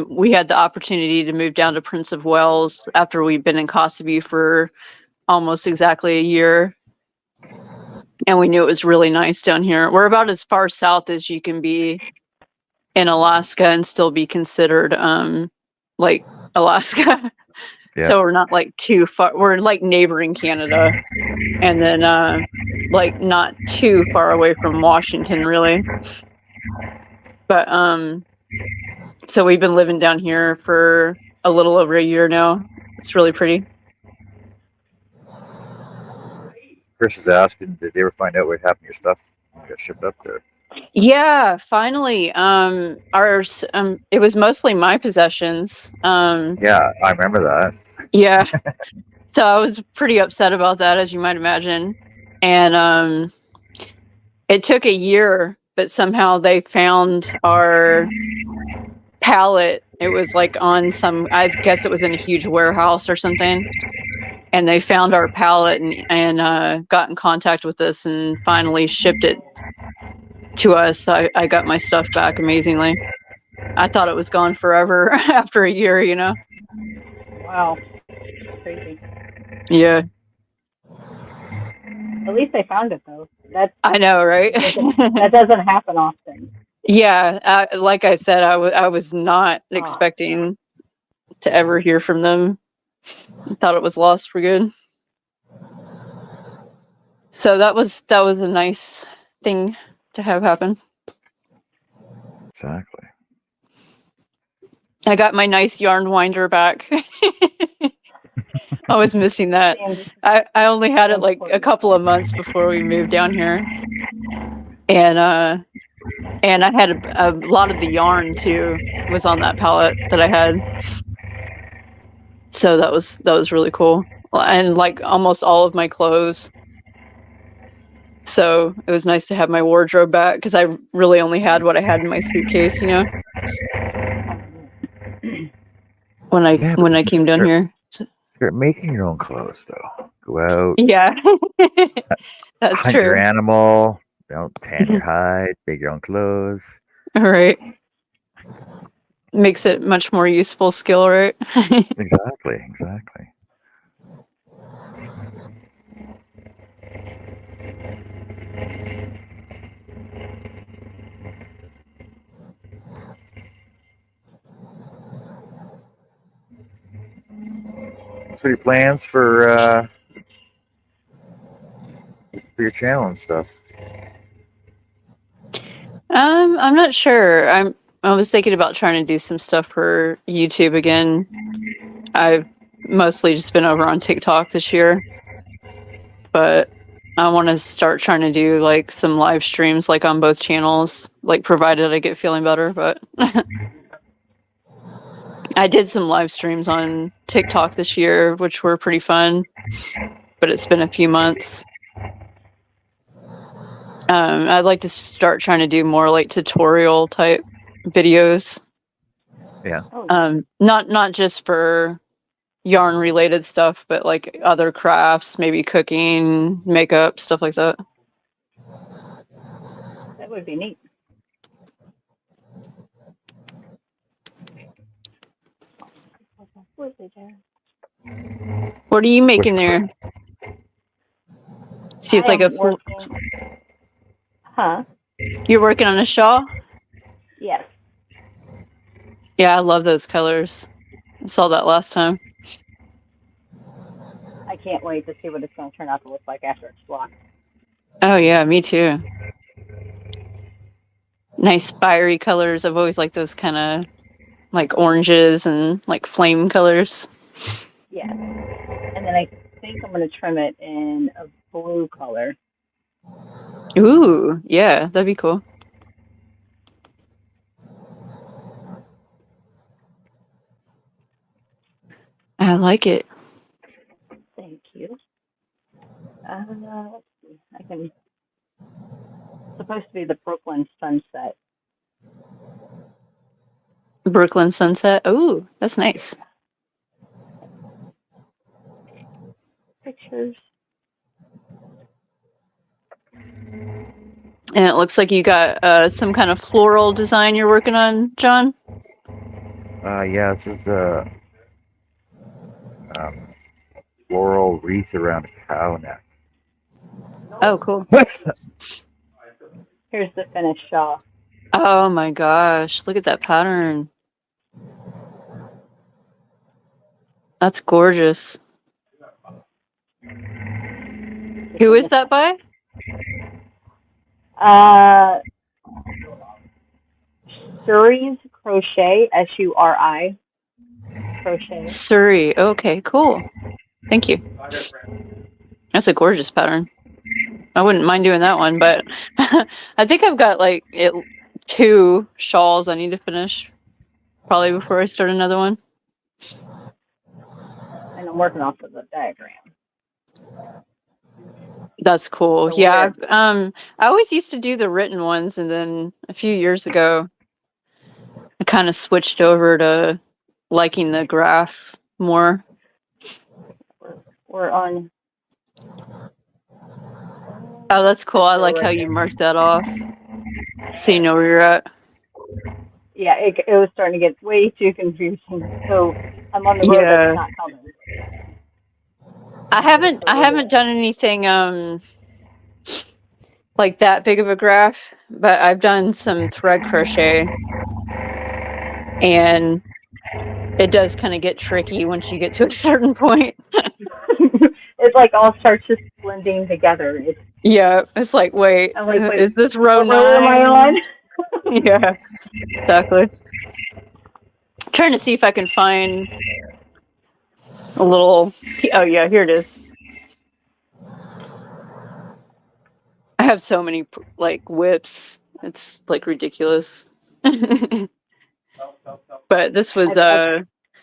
we had the opportunity to move down to Prince of Wales after we'd been in Kotzebue for almost exactly a year. And we knew it was really nice down here. We're about as far south as you can be in Alaska and still be considered like Alaska. Yeah. So we're not like too far. We're like neighboring Canada, and then like not too far away from Washington, really. But so we've been living down here for a little over a year now. It's really pretty. Chris is asking, did they ever find out what happened to your stuff when you got shipped up there? Yeah, finally. It was mostly my possessions. Yeah, I remember that. Yeah. So I was pretty upset about that, as you might imagine. And it took a year, but somehow they found our pallet. It was like on some, I guess it was in a huge warehouse or something. And they found our pallet and got in contact with us and finally shipped it to us. I got my stuff back amazingly. I thought it was gone forever after a year, you know? Wow. Crazy. Yeah. At least they found it, though. I know, right? That doesn't happen often. Yeah. Like I said, I was not expecting to ever hear from them. I thought it was lost for good. So that was a nice thing to have happen. Exactly. I got my nice yarn winder back. I was missing that. I only had it like a couple of months before we moved down here. And I had a lot of the yarn too was on that pallet that I had. So that was really cool. And like almost all of my clothes. So it was nice to have my wardrobe back because I really only had what I had in my suitcase, you know. When I came down here. You're making your own clothes though. Go out. Yeah. That's hunt true. your animal. Don't tan your hide. Make your own clothes. All right. Makes it much more useful skill, right? Exactly. So your plans for your channel and stuff? I'm not sure. I was thinking about trying to do some stuff for YouTube again. I've mostly just been over on TikTok this year, but I want to start trying to do like some live streams like on both channels, like provided I get feeling better. But I did some live streams on TikTok this year, which were pretty fun, but it's been a few months. I'd like to start trying to do more like tutorial type videos. Yeah. Not just for yarn related stuff, but like other crafts, maybe cooking, makeup, stuff like that. That would be neat. What are you making there? See, it's like a full... Huh? You're working on a shawl? Yes. Yeah, I love those colors. I saw that last time. I can't wait to see what it's going to turn out to look like after it's blocked. Oh yeah, me too. Nice fiery colors. I've always liked those kind of like oranges and like flame colors. Yeah. And then I think I'm going to trim it in a blue color. Ooh, yeah, that'd be cool. I like it. Thank you. Let's see. I can. It's supposed to be the Brooklyn sunset. Brooklyn sunset. Oh, that's nice. Pictures. And it looks like you got some kind of floral design you're working on, John. Yeah, this is a floral wreath around a cow neck. Oh, cool. Here's the finished shawl. Oh my gosh, look at that pattern. That's gorgeous. Who is that by? Suri's Crochet, Suri Crochet. Surrey. Okay, cool. Thank you. That's a gorgeous pattern. I wouldn't mind doing that one, but I think I've got like 2 shawls I need to finish probably before I start another one. And I'm working off of the diagram. That's cool. So Yeah, I always used to do the written ones, and then a few years ago, I kind of switched over to liking the graph more. We're on. Oh, that's cool. I like how you marked that off, so you know where you're at. Yeah, it was starting to get way too confusing. So I'm on the road that's not coming. I haven't done anything like that big of a graph, but I've done some thread crochet, and it does kind of get tricky once you get to a certain point. It like all starts just blending together. Yeah, it's like, wait, is this row 9? What row am I on? Yeah, exactly. Trying to see if I can find a little. Oh yeah, here it is. I have so many like whips. It's like ridiculous. But this was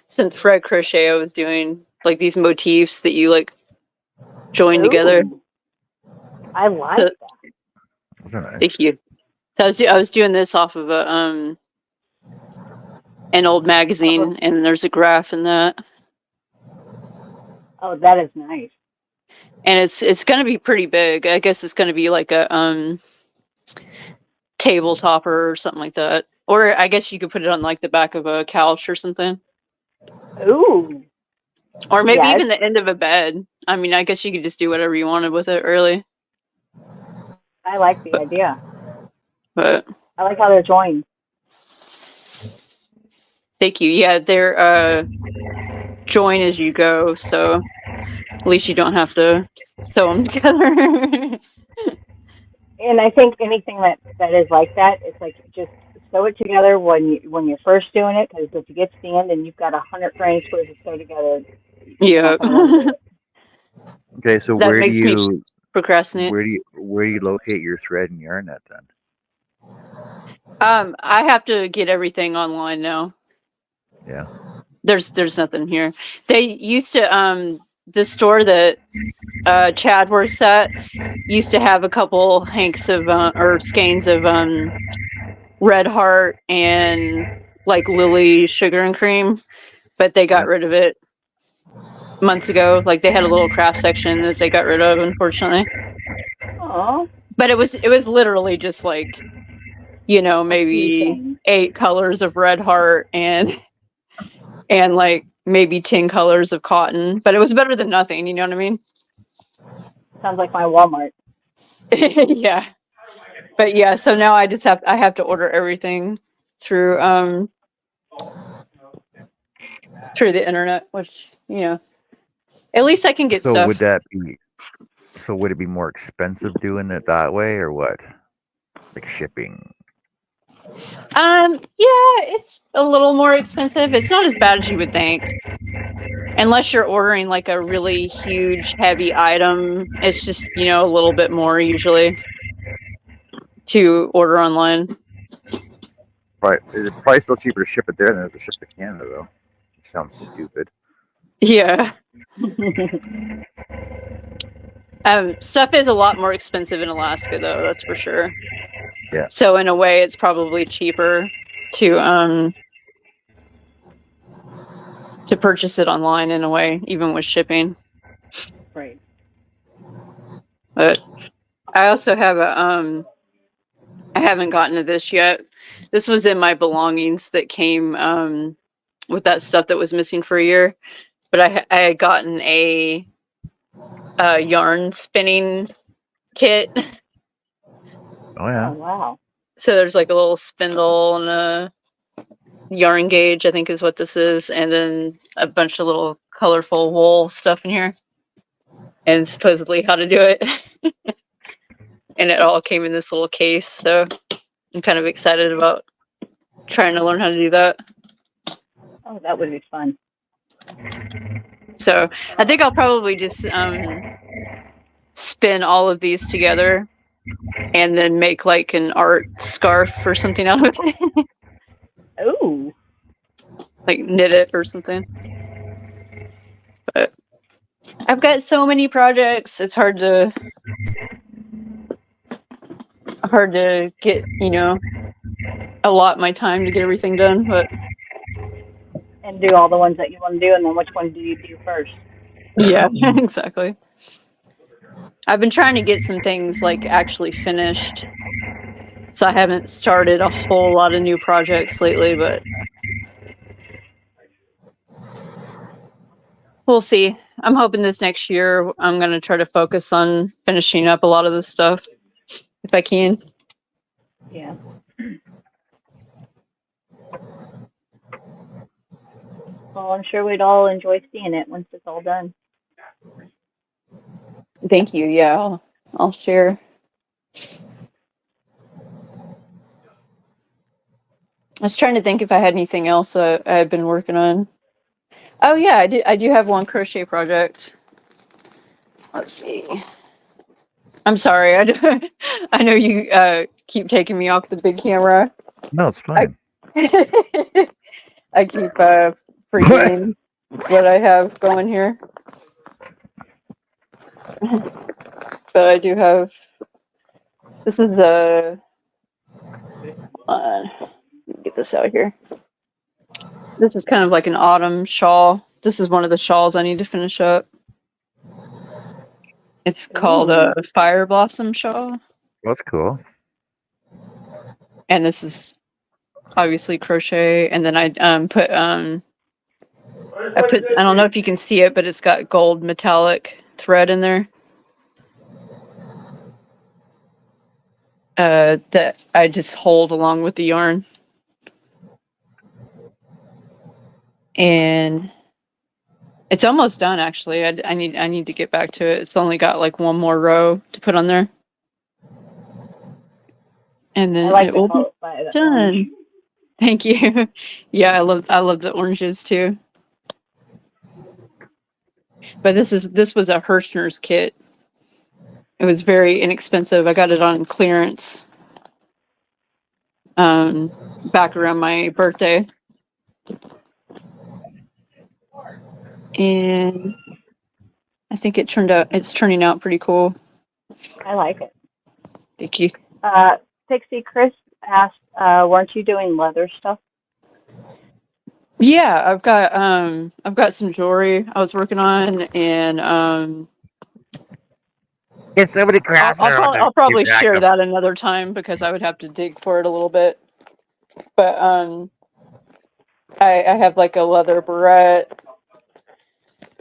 some thread crochet I was doing, like these motifs that you like join together. I like that. Thank you. So I was doing this off of an old magazine, and there's a graph in that. Oh, that is nice. And it's going to be pretty big. I guess it's going to be like a table topper or something like that. Or I guess you could put it on like the back of a couch or something. Ooh. Or maybe even the end of a bed. I mean, I guess you could just do whatever you wanted with it, really. I like the idea. But I like how they're joined. Thank you. Yeah, they're join as you go, so at least you don't have to sew them together. And I think anything that is like that, it's like just sew it together when you're first doing it, because if you get to the end and you've got 100 frames to sew together. Yeah. Okay, so that where do makes me you procrastinate? where do you locate your thread and yarn at then? I have to get everything online now. Yeah. There's nothing here. They used to the store that Chad works at used to have a couple hanks of or skeins of Red Heart and like Lily Sugar and Cream, but they got rid of it months ago. Like they had a little craft section that they got rid of, unfortunately. Aww. But it was literally just like, you know, maybe 8 colors of Red Heart and like maybe 10 colors of cotton, but it was better than nothing. You know what I mean? Sounds like my Walmart. Yeah. But yeah, so now I have to order everything through the internet, which, you know, at least I can get stuff. Would it be more expensive doing it that way, or what? Like shipping? Yeah, it's a little more expensive. It's not as bad as you would think. Unless you're ordering like a really huge, heavy item, it's just, you know, a little bit more usually to order online. Right. It's probably still cheaper to ship it there than it is to ship to Canada, though. It sounds stupid. Yeah. Stuff is a lot more expensive in Alaska, though. That's for sure. Yeah. So in a way, it's probably cheaper to purchase it online in a way, even with shipping. Right. But I also have a I haven't gotten to this yet. This was in my belongings that came with that stuff that was missing for a year. But I had gotten a yarn spinning kit. Oh yeah. Oh, wow. So there's like a little spindle and a yarn gauge, I think is what this is, and then a bunch of little colorful wool stuff in here. And supposedly how to do it. And it all came in this little case, so I'm kind of excited about trying to learn how to do that. Oh, that would be fun. So I think I'll probably just spin all of these together and then make like an art scarf or something out of it. Ooh. Like knit it or something. But I've got so many projects, it's hard to get, allot my time to get everything done, but And do all the ones that you want to do, and then which ones do you do first? yeah, exactly. I've been trying to get some things like actually finished. So I haven't started a whole lot of new projects lately, but we'll see. I'm hoping this next year I'm going to try to focus on finishing up a lot of this stuff if I can. Yeah. Well, I'm sure we'd all enjoy seeing it once it's all done. Thank you. Yeah, I'll share. I was trying to think if I had anything else I've been working on. Oh yeah, I do have one crochet project. Let's see. I'm sorry. I know you keep taking me off the big camera. No, it's fine. I keep forgetting what I have going here. But I do have. This is a. Get this out here. This is kind of like an autumn shawl. This is one of the shawls I need to finish up. It's called a Fire Blossom shawl. That's cool. And this is obviously crochet. And then I put I don't know if you can see it, but it's got gold metallic thread in there. That I just hold along with the yarn. And it's almost done actually. I need to get back to it. It's only got like one more row to put on there. And then I like it to will call be it by the done. orange. Thank you. Yeah, I love the oranges too. But this was a Hirschner's kit. It was very inexpensive. I got it on clearance. Back around my birthday. And I think it's turning out pretty cool. I like it. Thank you. Pixie, Chris asked, weren't you doing leather stuff? Yeah, I've got some jewelry I was working on, and Get somebody crap. I'll probably share that another time because I would have to dig for it a little bit. But I have like a leather barrette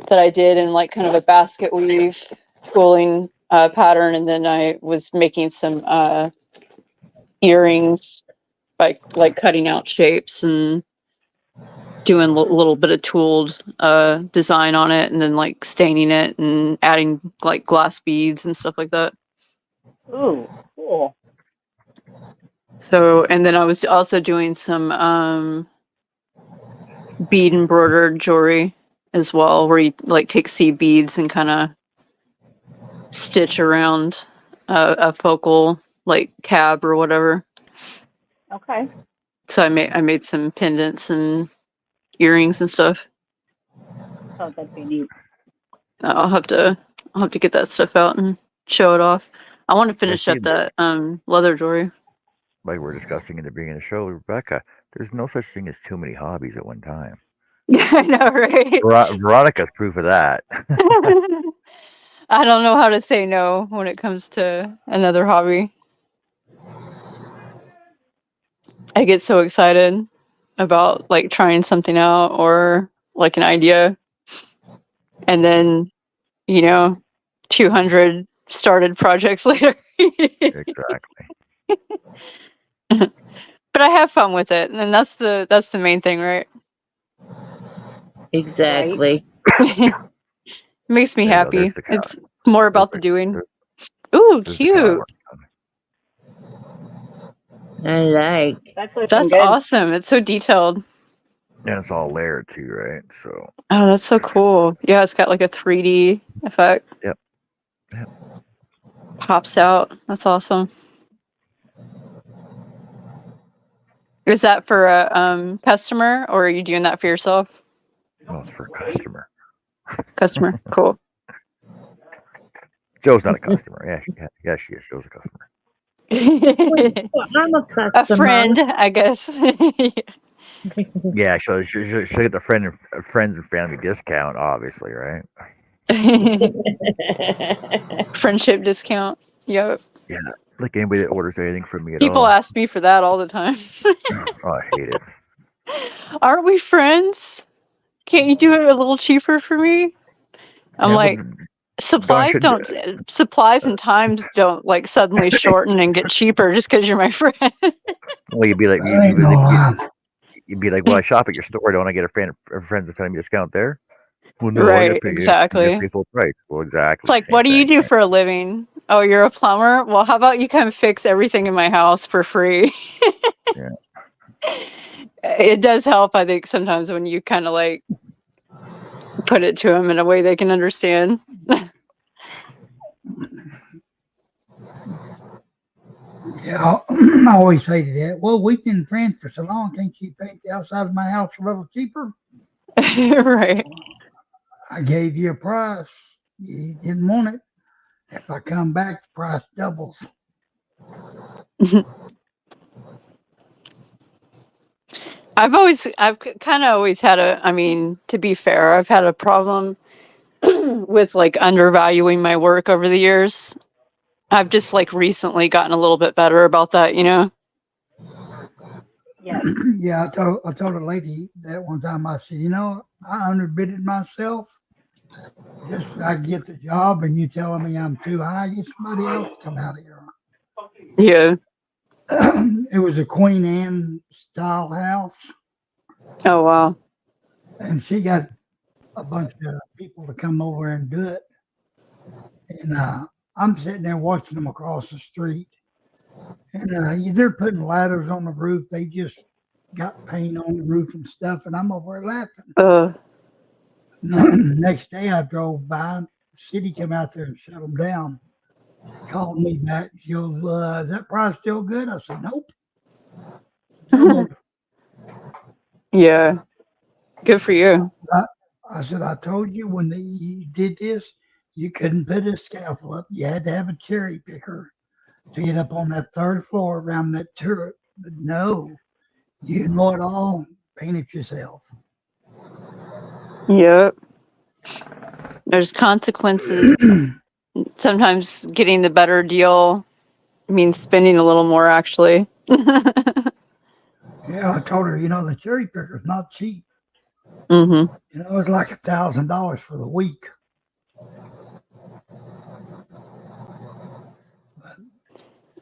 that I did in like kind of a basket weave quilling pattern, and then I was making some earrings by like cutting out shapes and doing a little bit of tooled design on it, and then like staining it and adding like glass beads and stuff like that. Ooh, cool. So, and then I was also doing some bead embroidered jewelry as well, where you like take seed beads and kind of stitch around a focal like cab or whatever. Okay. So I made some pendants and earrings and stuff. thought that'd be neat. I'll have to get that stuff out and show it off. I want to finish see up that leather jewelry. Like we're discussing in the beginning of the show, Rebecca, there's no such thing as too many hobbies at one time. Yeah, I know, right? Veronica's proof of that. I don't know how to say no when it comes to another hobby. I get so excited about like trying something out or like an idea, and then 200 started projects later. Exactly. But I have fun with it, and that's the main thing, right? Exactly. Makes me There you go. happy. There's the cow. It's more about the Perfect. doing. Ooh, There's the cow. cute. I like. That's looking That's good. awesome. It's so detailed. And it's all layered too, right? So. Oh, that's so cool. Yeah, it's got like a 3D effect. Yep. Pops out. That's awesome. Is that for a customer, or are you doing that for yourself? No, it's for a customer. Customer. Cool. Joe's not a customer. Yeah, she is. Joe's a customer. Well, I'm a customer. A friend, I guess. Yeah, she'll get the friends and family discount, obviously, right? Friendship discount. Yep. Yeah, like anybody that orders anything from me at People all. ask me for that all the time. Oh, I hate it. Aren't we friends? Can't you do it a little cheaper for me? I'm Yeah, like, well, supplies should- don't supplies and times don't like suddenly shorten and get cheaper just because you're my friend. well, you'd be like, I ain't gonna lie. you'd be like, well, I shop at your store. Don't I get a friends and family discount there? Well, no, I Right, gotta pay exactly. You gotta pay full price. Well, exactly. It's like, same what do you thing. do for a living? Oh, you're a plumber? Well, how about you come fix everything in my house for free? Yeah. It does help, I think, sometimes when you kind of like put it to them in a way they can understand. Yeah, I always hated that. Well, we've been friends for so long. Can't you paint the outside of my house a little cheaper? Right. I gave you a price. You didn't want it. If I come back, the price doubles. I've kind of always had I mean, to be fair, I've had a problem with like undervaluing my work over the years. I've just like recently gotten a little bit better about that, Yes. Yeah, I told a lady that one time. I said, I underbidded myself. Just I get the job, and you telling me I'm too high. Get somebody else to come out here. Yeah. It was a Queen Anne style house, Oh, wow. and she got a bunch of people to come over and do it. And I'm sitting there watching them across the street, and they're putting ladders on the roof. They just got paint on the roof and stuff, and I'm over there laughing. Next day, I drove by. The city came out there and shut them down. Called me back. She goes, "Is that price still good?" I said, "Nope." Yeah. Good for you. I said, "I told you when you did this, you couldn't put a scaffold up. You had to have a cherry picker to get up on that third floor around that turret. But no, you know it all. Paint it yourself." Yep. There's consequences. Sometimes getting the better deal means spending a little more, actually. Yeah, I told her, the cherry picker's not cheap. Mm-hmm. It's like $1,000 for the week.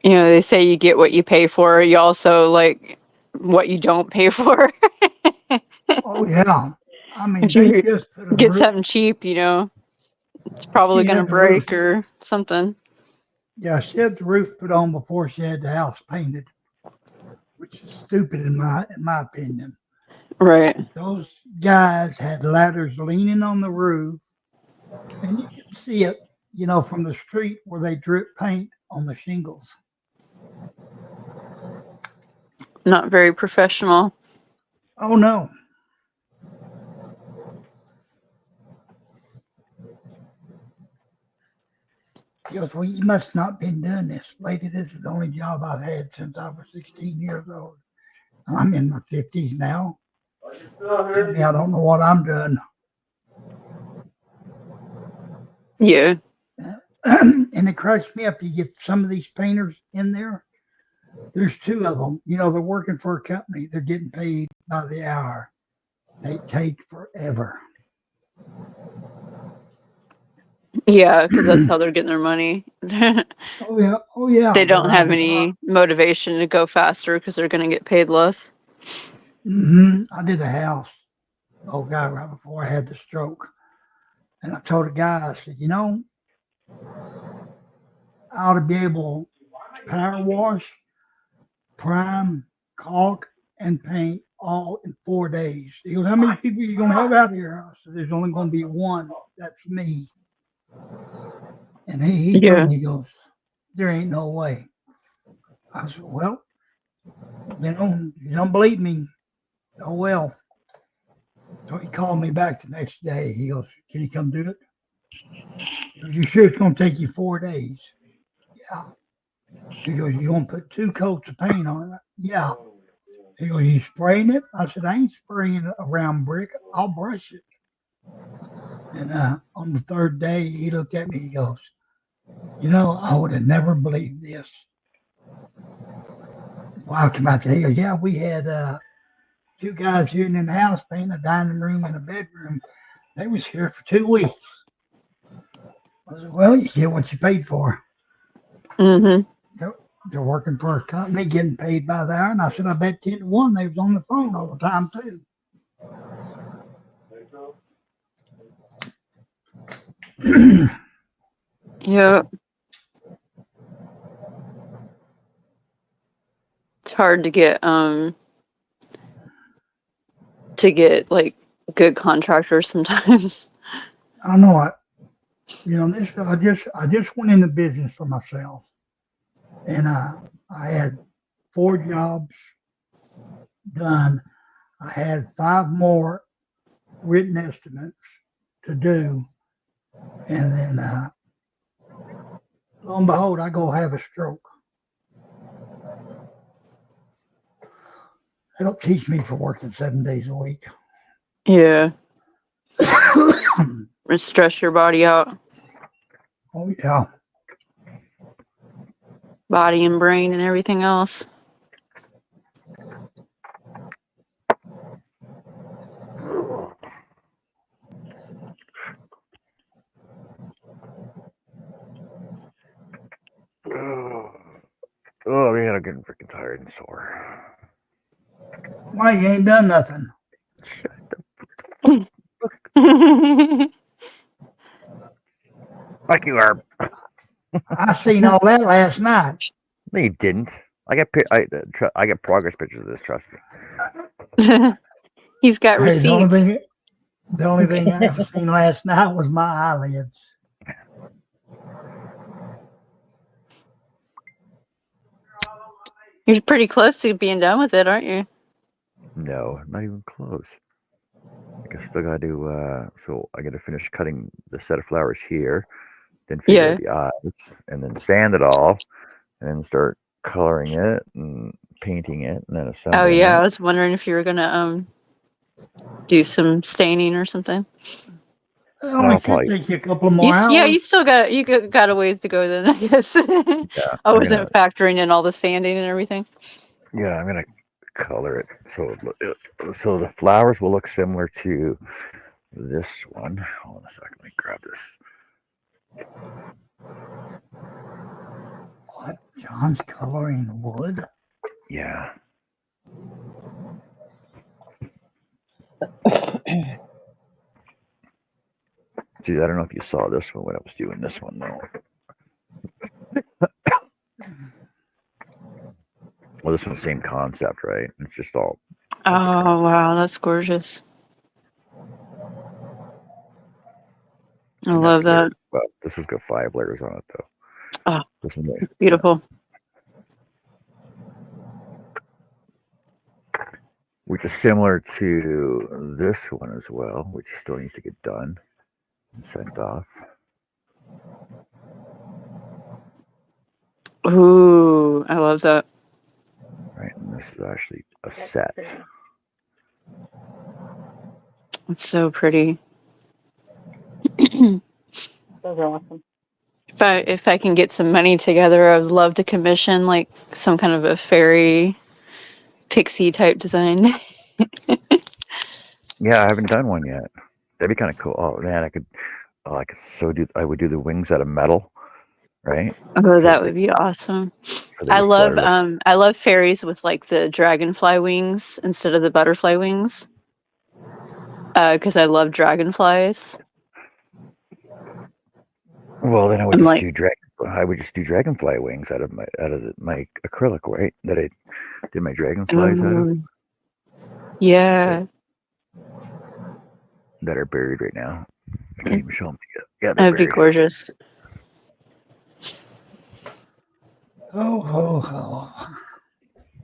They say you get what you pay for. You also like what you don't pay for. Oh yeah, I mean If they you just put a get roof. something cheap, it's probably She going to had the roof. break or something. Yeah, she had the roof put on before she had the house painted, which is stupid in my opinion. Right. Those guys had ladders leaning on the roof, and you can see it, from the street where they drip paint on the shingles. Not very professional. Oh no. He goes, well, you must not been doing this. Lady, this is the only job I've had since I was 16 years old. I'm in my 50s now. Tell me I don't know what I'm doing. Yeah. And it crushed me up. You get some of these painters in there. There's two of them. You know, they're working for a company. They're getting paid by the hour. They take forever. Yeah, because that's how they're getting their money. Oh yeah, oh yeah. They don't But I have did, any motivation to go faster because they're going to get paid less. I did a house. Oh God, right before I had the stroke, and I told a guy, I said, you know, I ought to be able to power wash, prime, caulk, and paint all in 4 days. He goes, how many people are you going to have out here? I said, there's only going to be one. That's me. And he Yeah. told me, he goes, there ain't no way. I said, well, you know, you don't believe me. Oh, well. So he called me back the next day. He goes, can you come do it? He goes, you sure it's going to take you 4 days? Yeah. He goes, you going to put 2 coats of paint on it? Yeah. He goes, you spraying it? I said, I ain't spraying it around brick. I'll brush it. And on the 3rd day, he looked at me. He goes, you know, I would have never believed this. Well, I come out there. He goes, yeah, we had 2 guys here in the house painting a dining room and a bedroom. They was here for 2 weeks. I said, well, you get what you paid for. Mm-hmm. They're working for a company, getting paid by the hour. And I said, I bet 10 to 1 they was on the phone all the time, too. Yeah. It's hard to get like good contractors sometimes. I know it. You know, this I just went into business for myself, and I had 4 jobs done. I had 5 more written estimates to do, and then lo and behold, I go have a stroke. They don't teach me for working 7 days a week. Yeah. Stress your body out, Oh yeah. body and brain and everything else. Oh man, I'm getting freaking tired and sore. Why you ain't done nothing? Like you are. I seen all that last night. No, you didn't. I got I got progress pictures of this. Trust me. He's got Hey, receipts. the only thing I ever seen last night was my eyelids. You're pretty close to being done with it, aren't you? No, not even close. I still gotta do. So I gotta finish cutting the set of flowers here, then figure out the eyes, and then sand it all, and then start coloring it and painting it, and then assembling Oh yeah, I it. was wondering if you were gonna do some staining or something. It only should probably- take you a couple more hours. Yeah, you still got a ways to go then, I guess. Yeah, I wasn't factoring in all the sanding and everything. Yeah, I'm gonna color it so the flowers will look similar to this one. Hold on a second, let me grab this. What? John's coloring wood? Yeah. Gee, I don't know if you saw this one when I was doing this one though. Well, this one's the same concept, right? It's just all. Oh wow, that's gorgeous. I love that. Well, this has got 5 layers on it though. Oh, this is beautiful. Which is similar to this one as well, which still needs to get done and sent off. Ooh, I love that. Right, and this is actually a That's set. pretty. It's so pretty. Those are awesome. If I can get some money together, I would love to commission like some kind of a fairy pixie type design. Yeah, I haven't done one yet. That'd be kind of cool. Oh man, I could so do. I would do the wings out of metal, right? Oh, So that they, would be awesome. so they would flutter. I love fairies with like the dragonfly wings instead of the butterfly wings. Because I love dragonflies. Well, then I would I'm just like, do dragonfly wings out of my acrylic, right? That I did my dragonflies out of, yeah, that are buried right now. I can't even show them to you. Yeah, they're that'd be buried. gorgeous. Ho, ho, ho.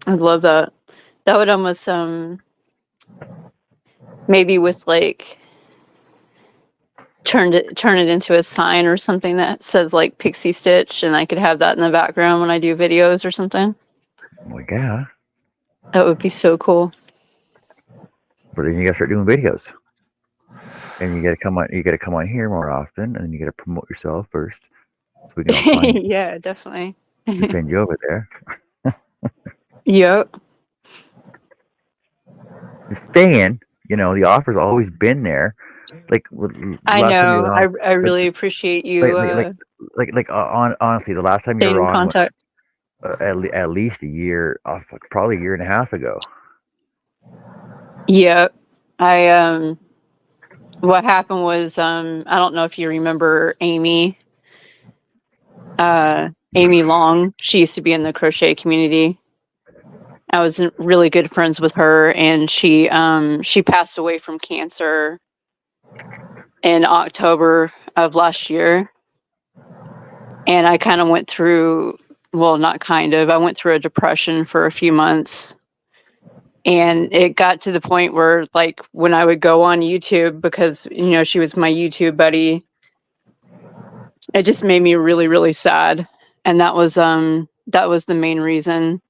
I'd love that. That would almost maybe with like turn it into a sign or something that says like Pixie Stitch, and I could have that in the background when I do videos or something. Well, yeah, That would be so cool. but then you gotta start doing videos, and you gotta come on. You gotta come on here more often, and you gotta promote yourself first, so we can all find you Yeah, definitely. and send you over there. Yep. Just staying, the offer's always been there. Like I last time you know. were on, I really appreciate you honestly, the last time you staying were in on was contact. at least a year, probably a year and a half ago. Yep. I what happened was I don't know if you remember Amy. Amy Long. She used to be in the crochet community. I was really good friends with her, and she passed away from cancer in October of last year. And I kind of went through, well, not kind of, I went through a depression for a few months. And it got to the point where, like, when I would go on YouTube, because, she was my YouTube buddy, it just made me really, really sad. And that was the main reason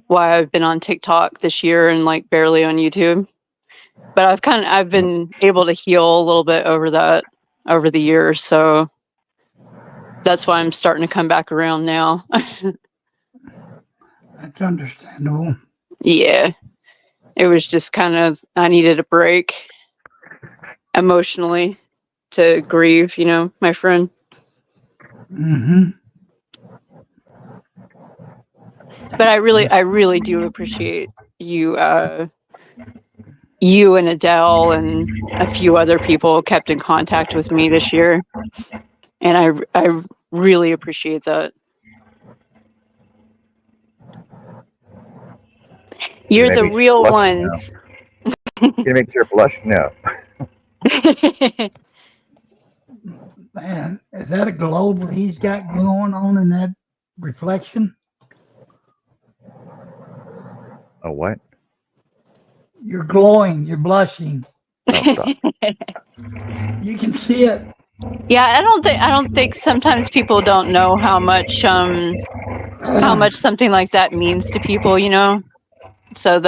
why I've been on TikTok this year and like barely on YouTube. But I've been able to heal a little bit over the years. So that's why I'm starting to come back around now. That's understandable. Yeah. It was just kind of, I needed a break emotionally to grieve, my friend. Mm-hmm. But I really do appreciate you, you and Adele and a few other people kept in contact with me this year. And I really appreciate that. You're the real ones. Gonna make sure blush? No. Man, is that a globe that he's got going on in that reflection? A what? You're glowing. You're blushing. Oh, stop. You can see it. Yeah, I don't think sometimes people don't know how much something like that means to people, So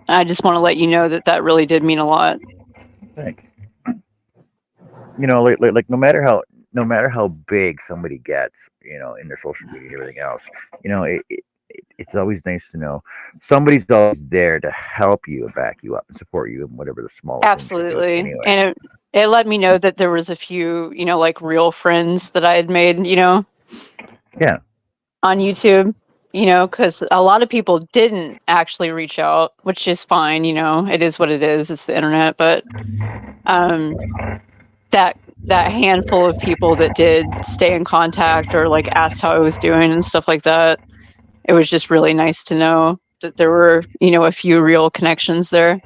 I just want to let you know that really did mean a lot. Thanks. Like no matter how big somebody gets, in their social media and everything else, it's always nice to know somebody's always there to help you and back you up and support you in whatever the smallest Absolutely. Anyway. And it let me know that there was a few, like real friends that I had made, Yeah. on YouTube, because a lot of people didn't actually reach out, which is fine. It is what it is. It's the internet. But that handful of people that did stay in contact or like asked how I was doing and stuff like that, it was just really nice to know that there were, a few real connections there.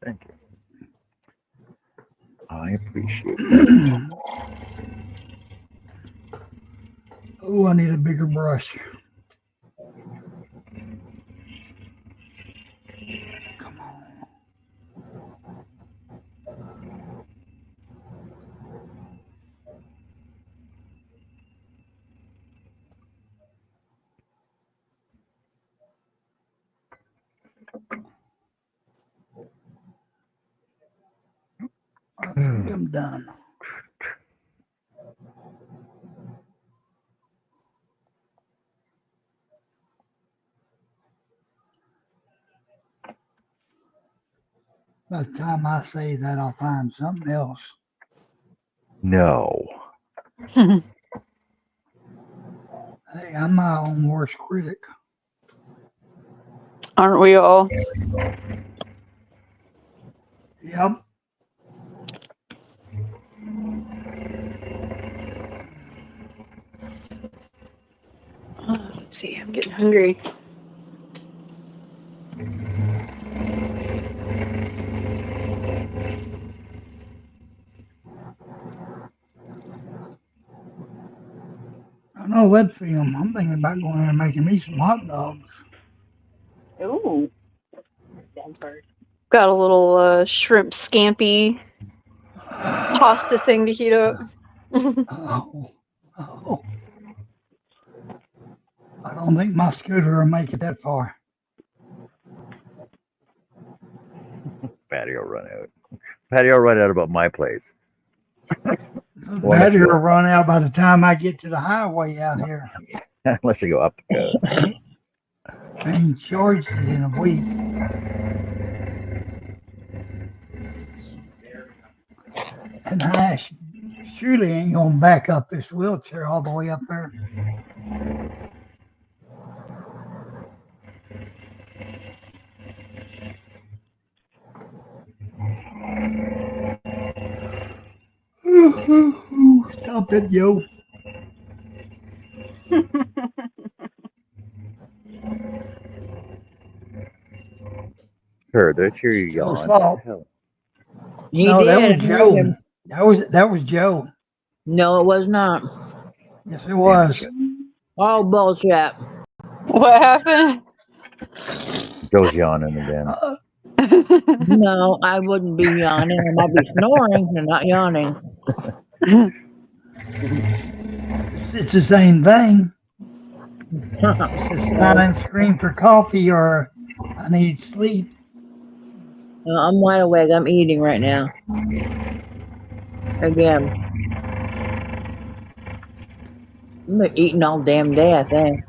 Thank you. I appreciate that. Oh, I need a bigger brush. Come on. I think I'm done. By the time I say that, I'll find something else. No. Hey, I'm my own worst critic. Aren't we all? Yep. Let's see. I'm getting hungry. I know that film. I'm thinking about going in and making me some hot dogs. Ooh. Denver. Got a little shrimp scampi pasta thing to heat up. Oh. I don't think my scooter will make it that far. Patio run out. Patio run out about my place. The battery will run out by the time I get to the highway out here. Unless you go up the coast. Being charged it in a week. And I surely ain't gonna back up this wheelchair all the way up there. Stop it, yo. Sure, that's your Joe's yawn. fault. Hell. He No, did. that was I heard Joe. him. That was Joe. No, it was not. Yes, it was. All bullshit. What happened? Joe's yawning again. No, I wouldn't be yawning. I might be snoring and not yawning. It's the same thing. It's just not on screen for coffee or I need sleep. No, I'm wide awake. I'm eating right now. Again. I'm been eating all damn day, I think.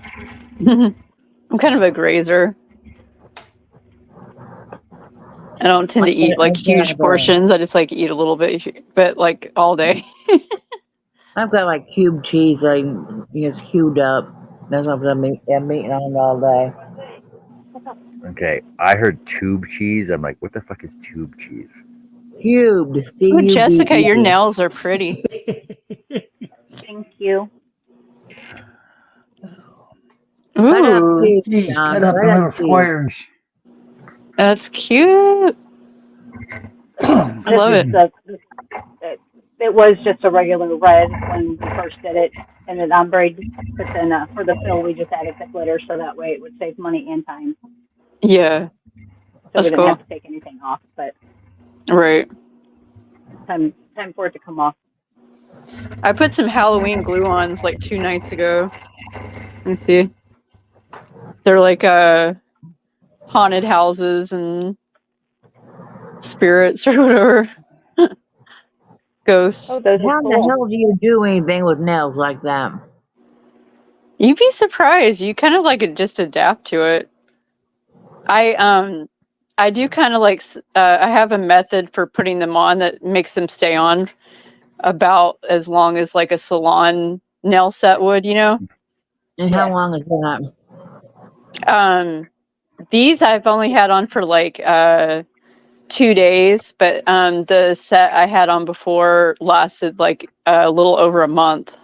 I'm kind of a grazer. I don't tend to eat like huge portions. I just like eat a little bit, but like all day. I've got like cube cheese, like it's cubed up. That's what I'm eating on all day. Okay, I heard tube cheese. I'm like, what the fuck is tube cheese? Cubed. Oh, Jessica, C-U-B-E. your nails are pretty. Thank you. Cut up Ooh, cubes, Gee, John. cut up in Cut up little cubes. squares. that's cute. I love it. It was just a regular red when we first did it, and it ombre. But then for the fill, we just added the glitter, so that way it would save money and time. Yeah, So that's we didn't cool. have to take anything off, but Right. time for it to come off. I put some Halloween glue-ons like 2 nights ago. Let me see. They're like haunted houses and spirits or whatever. Ghosts. Oh, those How are in the cool. hell do you do anything with nails like that? You'd be surprised. You kind of like just adapt to it. I do kind of like I have a method for putting them on that makes them stay on about as long as like a salon nail set would, you know. And how long is that? These I've only had on for like 2 days, but the set I had on before lasted like a little over a month,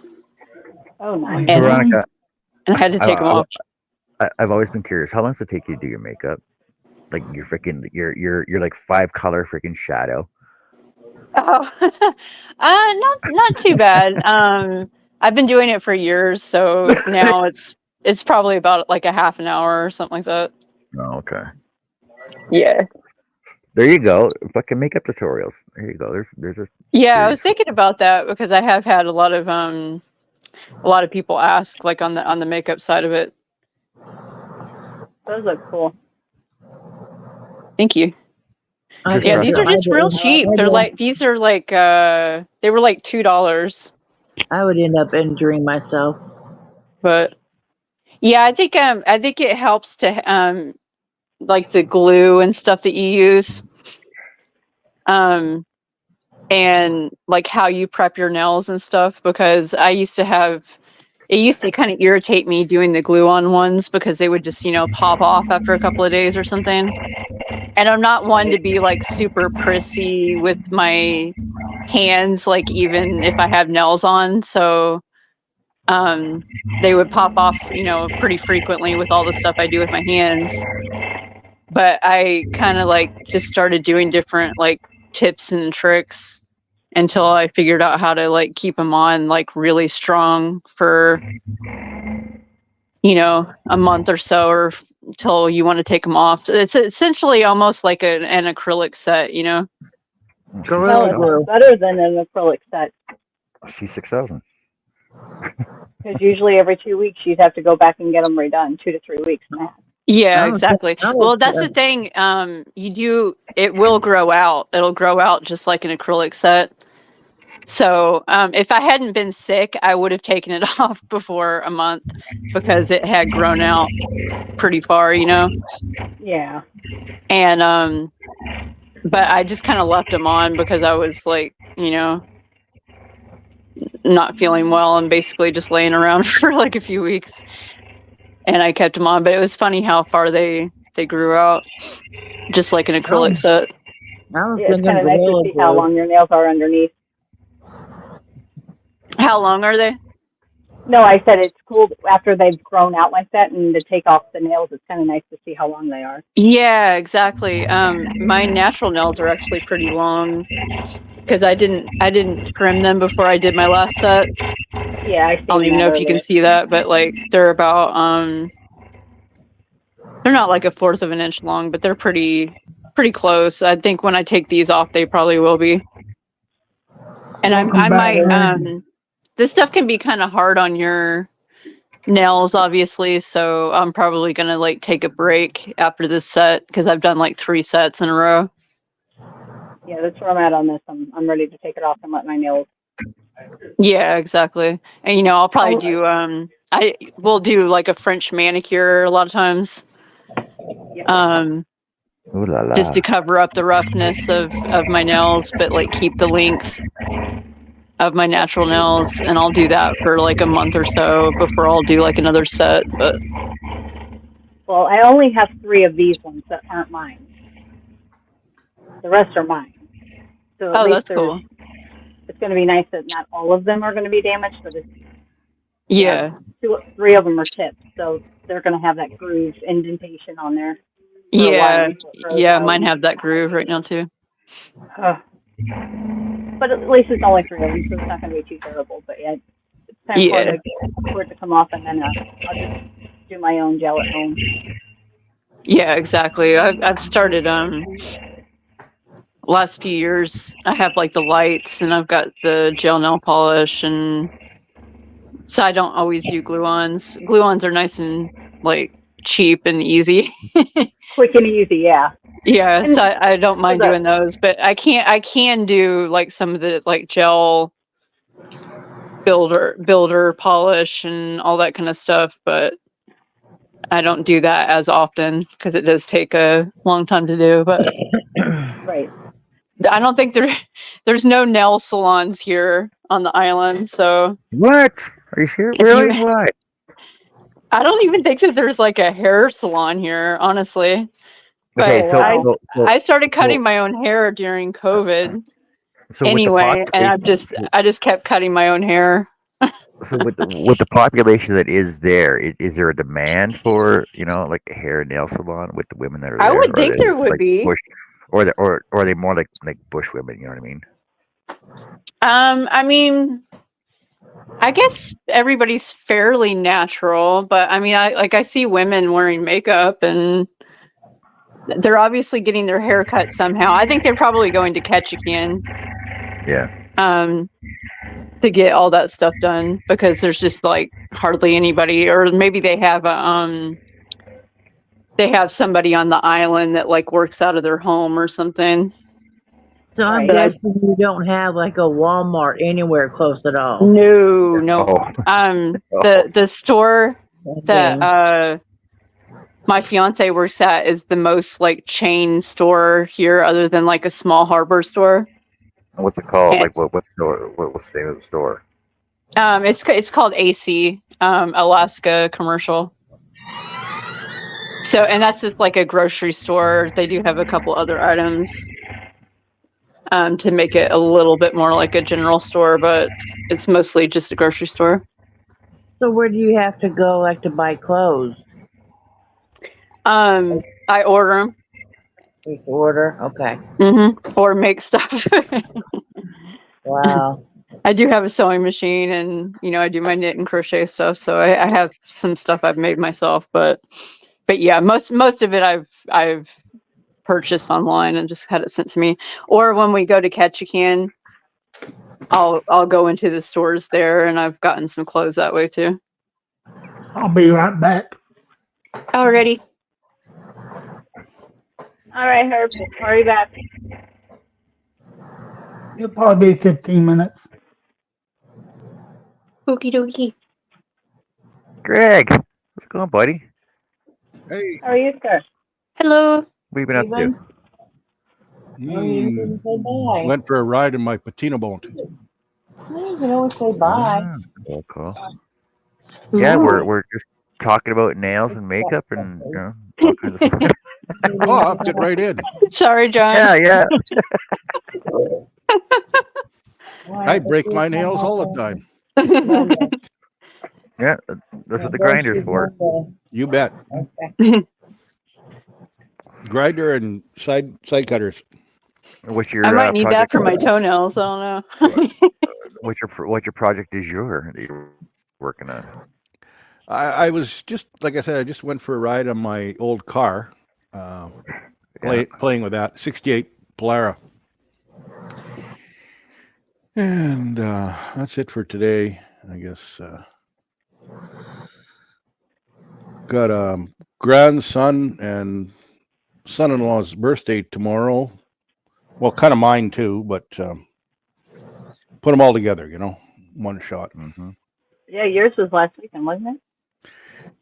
Oh, nice. Like, And- Veronica, and I had to take them off. I've always been curious. How long does it take you to do your makeup? Like you're freaking, you're like 5-color freaking shadow. Oh, not too bad. I've been doing it for years, so now it's probably about like a half an hour or something like that. Oh, okay. Yeah. There you go. Fucking makeup tutorials. There you go. There's a Yeah, I was thinking about that because I have had a lot of people ask like on the makeup side of it. Those look cool. Thank you. I Just Yeah, rough these up. are just real cheap. They're like these are like they were like $2. I would end up injuring myself. But yeah, I think it helps to like the glue and stuff that you use. And like how you prep your nails and stuff, because it used to kind of irritate me doing the glue on ones because they would just, pop off after a couple of days or something. And I'm not one to be like super prissy with my hands, like even if I have nails on. So they would pop off, pretty frequently with all the stuff I do with my hands. But I kind of like just started doing different like tips and tricks until I figured out how to like keep them on like really strong for a month or so, or until you want to take them off. It's essentially almost like an acrylic set, Gorilla No, glue. it's better than an acrylic set. C6000. Because usually every 2 weeks you'd have to go back and get them redone, 2 to 3 weeks max. Yeah, Oh, exactly. oh, Well, that's the thing. It will grow out. It'll grow out just like an acrylic set. So if I hadn't been sick, I would have taken it off before a month because it had grown out pretty far, Yeah. And but I just kind of left them on because I was like, not feeling well and basically just laying around for like a few weeks. And I kept them on, but it was funny how far they grew out, just like an acrylic set. I was It's thinking kind of nice to Gorilla see how glue. long your nails are underneath. How long are they? No, I said it's cool after they've grown out like that, and to take off the nails, it's kind of nice to see how long they are. Yeah, exactly. My natural nails are actually pretty long because I didn't trim them before I did my last set. Yeah, I I don't even know if you can see that, but like they're about they're not like 1/4 of an inch long, but they're pretty close. I think when I take these off, they probably will be. And I Welcome back, might Aaron. this stuff can be kind of hard on your nails, obviously, so I'm probably gonna like take a break after this set because I've done like 3 sets in a row. Yeah, that's where I'm at on this. I'm ready to take it off and let my nails. Yeah, exactly. And I'll probably do I will do like a French manicure a lot of times. Ooh la la. Just to cover up the roughness of my nails, but like keep the length of my natural nails. And I'll do that for like a month or so before I'll do like another set. But Well, I only have 3 of these ones that aren't mine. The rest are mine. So at least that's cool. It's going to be nice that not all of them are going to be damaged, but Yeah. 3 of them are tipped, so they're going to have that groove indentation on there. for a while Yeah. before it grows Yeah, out. mine have that groove right now too. But at least it's only 3 of them, so it's not going to be too terrible. But yeah, it's time for it to come off, and then I'll just do my own gel at home. Yeah, exactly. I've started last few years I have like the lights and I've got the gel nail polish, and so I don't always do glue-ons. Glue-ons are nice and like cheap and easy. Quick and easy, yeah. Yeah, And so I don't mind the- doing those, but I can do like some of the like gel builder polish and all that kind of stuff, but I don't do that as often because it does take a long time to do. But Right. I don't think there's no nail salons here on the island, so What? Are you sure? If you- Really? What? I don't even think that there's like a hair salon here, honestly. But Okay, so I started cutting my own hair during COVID so anyway, and I just kept cutting my own hair. So with the population that is there, is there a demand for like a hair and nail salon with the women that are there? I would Or think are they there would like be. bush, or are they more like bush women? You know what I mean? I mean, I guess everybody's fairly natural, but I mean, I see women wearing makeup and they're obviously getting their hair cut somehow. I think they're probably going to Ketchikan. Yeah. To get all that stuff done because there's just like hardly anybody, or maybe they have they have somebody on the island that like works out of their home or something. So I'm Right. guessing you don't have like a Walmart anywhere close at all. No. Oh, The store that Okay. my fiance works at is the most like chain store here, other than like a small harbor store. what's it called? And, Like what store? What's the name of the store? it's called AC, Alaska Commercial. So, and that's just like a grocery store. They do have a couple other items to make it a little bit more like a general store, but it's mostly just a grocery store. So where do you have to go, like to buy clothes? I order them. You order? Okay. Or make stuff. Wow. I do have a sewing machine, and I do my knit and crochet stuff. So I have some stuff I've made myself, but yeah, most of it I've purchased online and just had it sent to me. Or when we go to Ketchikan, I'll go into the stores there, and I've gotten some clothes that way too. I'll be right back. Alrighty. All right, Herb. Hurry back. It'll probably be 15 minutes. Okie dokie. Greg, what's going on, buddy? Hey. How are you, sir? Hello. What have you been up to? Oh, you didn't say bye. Went for a ride in my patina boat. You can always say bye. Ah, cool. Yeah, Ooh. we're just talking about nails and makeup and all kinds of stuff. Oh, I'll fit right in. Sorry, John. Yeah. I break my nails all the time. Yeah, that's what the grinder's for. You bet. Grinder and side cutters. What's your I might need that project? for my toenails. I don't know. What's your project is that you're working on? I was just, like I said, I just went for a ride on my old car, playing with that 68 Polara. And that's it for today, I guess. Got a grandson and son-in-law's birthday tomorrow. Well, kind of mine too, but put them all together, one shot. Mm-hmm. Yeah, yours was last weekend, wasn't it?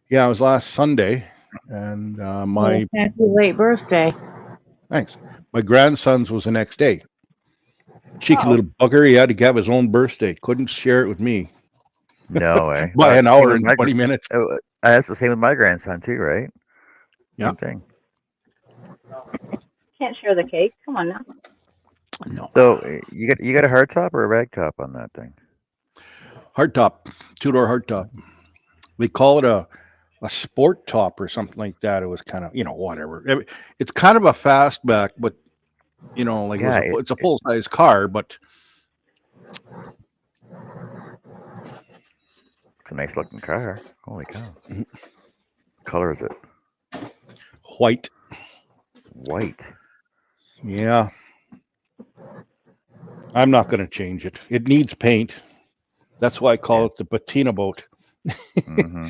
Yeah, it was last Sunday, and my Happy late birthday. thanks. My grandson's was the next day. Cheeky little bugger, he had to have his own birthday. Couldn't share it with me No way. by an hour and 20 minutes. That's the same with my grandson too, right? Yeah. Same thing. Can't share the cake. Come on now. No. So you got a hard top or a rag top on that thing? Hardtop, 2-door hardtop. They call it a sport top or something like that. It was kind of, whatever. It's kind of a fastback, but it's a full size car, but it's a nice looking car. Holy cow! What color is it? white. White. Yeah. I'm not going to change it. It needs paint. That's why I call it the patina boat. Mm-hmm.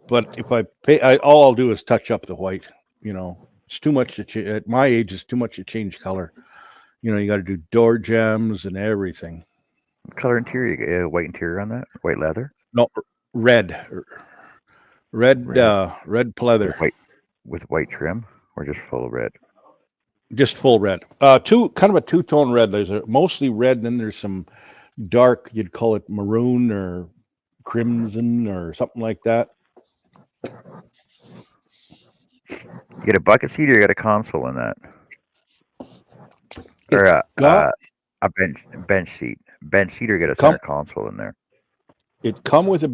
But if I pay, all I'll do is touch up the white. It's too much to at my age. It's too much to change color. You got to do door jambs and everything. What color interior? White interior on that? White leather? No, red pleather. With white trim, or just full red? Just full red. Kind of a two-tone red. There's mostly red. Then there's some dark. You'd call it maroon or crimson or something like that. You get a bucket seat or you got a console in that? Or a bench seat. Bench seat or get a center console in there? It come with a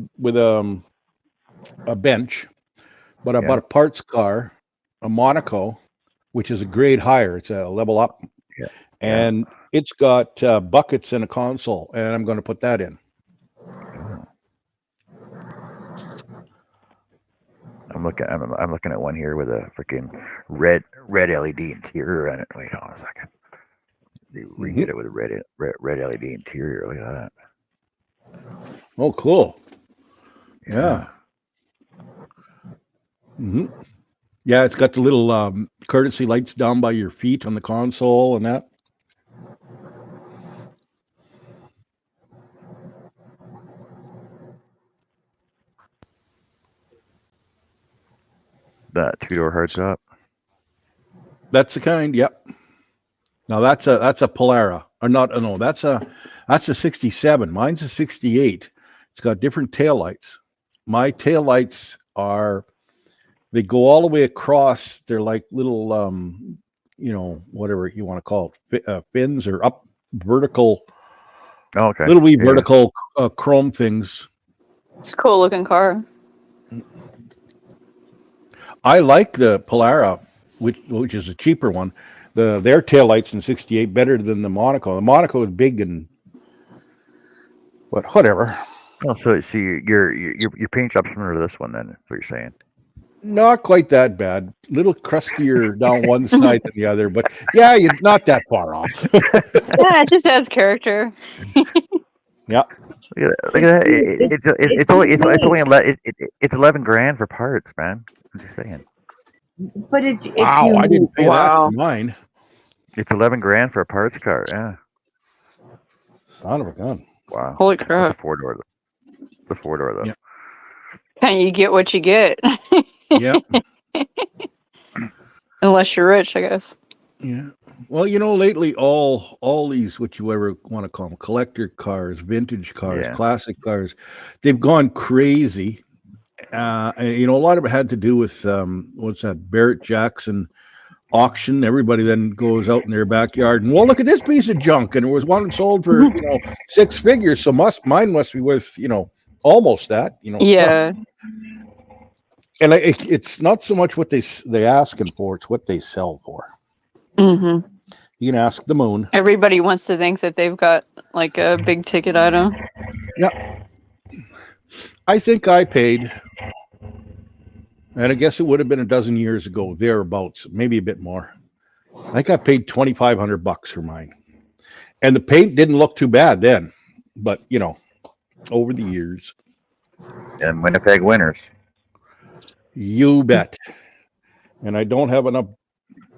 bench, but I bought a parts car, a Monaco, which is a grade higher. It's a level up. Yeah. And it's got buckets and a console, and I'm going to put that in. Oh. I'm looking at one here with a freaking red LED interior on it. Wait, hold on a second. We can get it with a red LED interior. Look at that. Oh, cool. Yeah. Mm-hmm. Yeah, it's got the little courtesy lights down by your feet on the console and that. That two-door hardtop. That's the kind. Yep. Now that's a Polara, or not? No, that's a 67. Mine's a 68. It's got different taillights. My taillights they go all the way across. They're like little whatever you want to call it, fins or up vertical, Oh, okay. little wee Yeah. vertical chrome things. It's a cool looking car. I like the Polara, which is a cheaper one. Their taillights in 68 better than the Monaco. The Monaco is big and whatever. Oh, so your paint job's similar to this one then? That's what you're saying? Not quite that bad. Little crustier down one side than the other, but yeah, you're not that far off. Yeah, it just adds character. Yeah. Look at that. It's only it's 11 grand for parts, man. I'm just saying. But it's Wow, I unique. didn't pay that Wow. for mine. It's 11 grand for a parts car. Yeah. Son of a gun. Wow. Holy It's a crap. 4-door though. It's a 4-door though. Yeah. And you get what you get. Yeah. Unless you're rich, I guess. Yeah. Well, lately all these, what you ever want to call them, collector cars, vintage cars, Yeah. classic cars, they've gone crazy. And, a lot of it had to do with what's that, Barrett Jackson auction. Everybody then goes out in their backyard and, well, look at this piece of junk, and it was one sold for 6 figures, so mine must be worth almost that. Yeah. And it's not so much what they asking for; it's what they sell for. hmm You can ask the moon. Everybody wants to think that they've got like a big ticket item. Yeah, I think I paid, and I guess it would have been a dozen years ago, thereabouts, maybe a bit more. I think I paid $2,500 for mine, and the paint didn't look too bad then, but over the years, And Winnipeg winners. you bet. And I don't have enough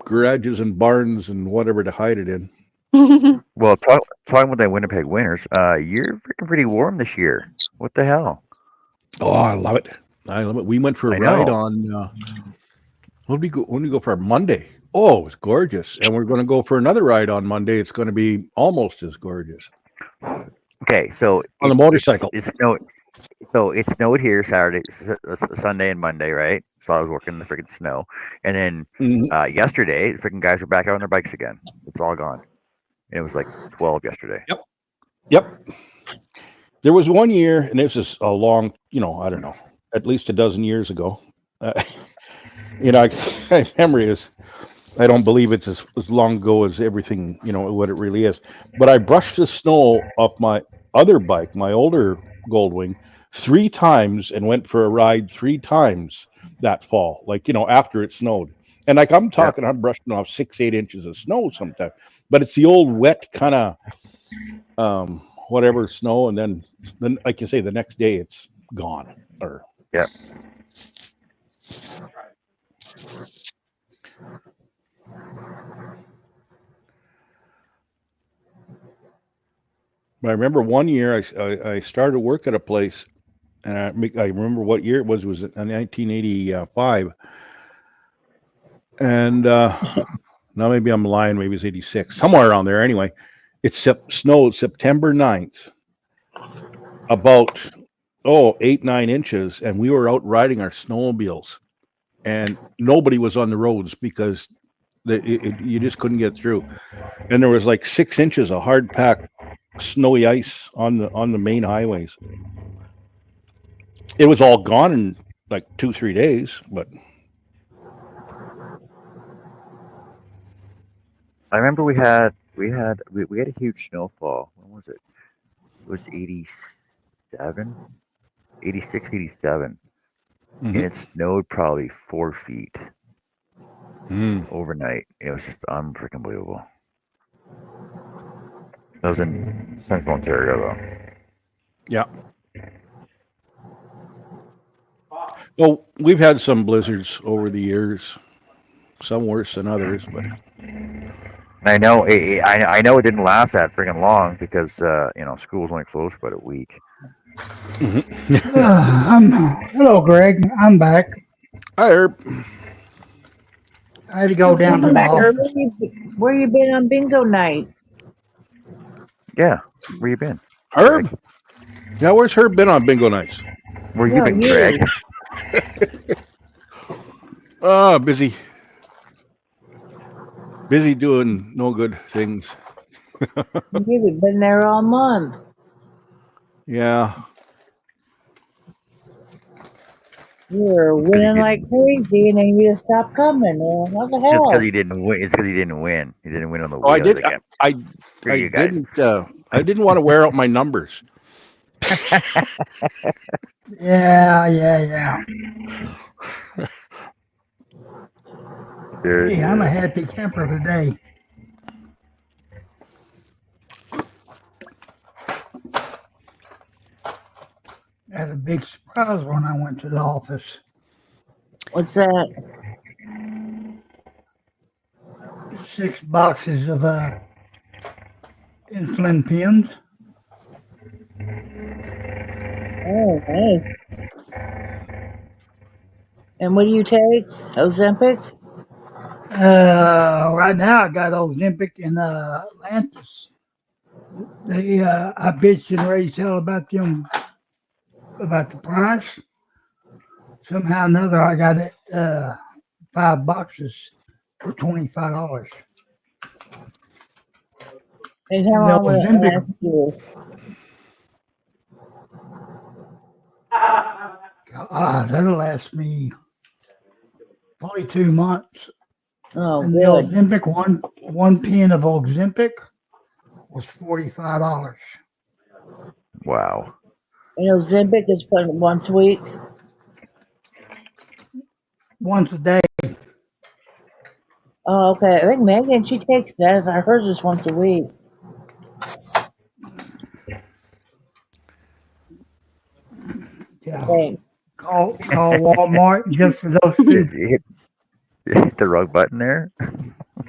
garages and barns and whatever to hide it in. Well, talking about the Winnipeg winners, you're freaking pretty warm this year. What the hell? Oh, I love it. I love it. We went for a I ride know. on when we go for Monday. Oh, it was gorgeous. And we're going to go for another ride on Monday. It's going to be almost as gorgeous. Okay, so On the motorcycle. it snowed. So it snowed here Saturday, Sunday, and Monday, right? So I was working in the freaking snow, and then Mhm. yesterday, the freaking guys were back out on their bikes again. It's all gone, and it was like 12 yesterday. Yep. There was one year, and this is a long, I don't know, at least a dozen years ago. My memory is, I don't believe it's as long ago as everything, what it really is. But I brushed the snow off my other bike, my older Goldwing, 3 times and went for a ride 3 times that fall, after it snowed. And I'm talking, I'm brushing off 6-8 inches of snow sometimes, but it's the old wet kind of whatever snow, and then like you say, the next day it's gone. Yep. But I remember one year I started work at a place, and I remember what year it was. It was in 1985, and now maybe I'm lying. Maybe it's 86, somewhere around there. Anyway, it snowed September 9th, about 8-9 inches, and we were out riding our snowmobiles, and nobody was on the roads because you just couldn't get through, and there was like 6 inches of hard packed snowy ice on the main highways. It was all gone in like 2-3 days, but I remember we had a huge snowfall. When was it? It was 87, 86, 87, and it snowed probably 4 feet overnight. It was just unfreaking believable. That was in Central Ontario, though. yeah. Well, we've had some blizzards over the years, some worse than others, but I know. I know it didn't last that friggin' long because school's only closed for about a week. Hello, Greg. I'm back. Hi, Herb. I had to go down to Welcome the back, Herb. office. Where you been on bingo night? Yeah. Where you been? Herb? Yeah, where's Herb been on bingo nights? Where you No, been, you. Greg? Busy. Busy doing no good things. You've been there all month. Yeah. You were It's 'cause he winning like didn't. crazy, and then you just stopped coming. Well, what the It's because hell? he didn't win. It's because he didn't win. He didn't win on the Oh, I wheel. did. I Screw you guys. didn't want to wear out my numbers. Yeah. There's, Hey, I'm a happy camper today. I had a big surprise when I went to the office. What's that? 6 boxes of insulin pens. Oh, hey. And what do you take? Ozempic? Right now I got Ozempic and Lantus. I bitched and raised hell about them, about the price. Somehow or another I got it 5 boxes for $25. And how And long will it Ozempic, last you? that'll last me probably 2 months. Oh, And the good. Ozempic, one pen of Ozempic was $45. wow. And Ozempic is put once a week? Once a day. Oh, okay. I think Megan, she takes that. Hers is once a week. Yeah. Thanks. Call Walmart just for those You two. hit the wrong button there.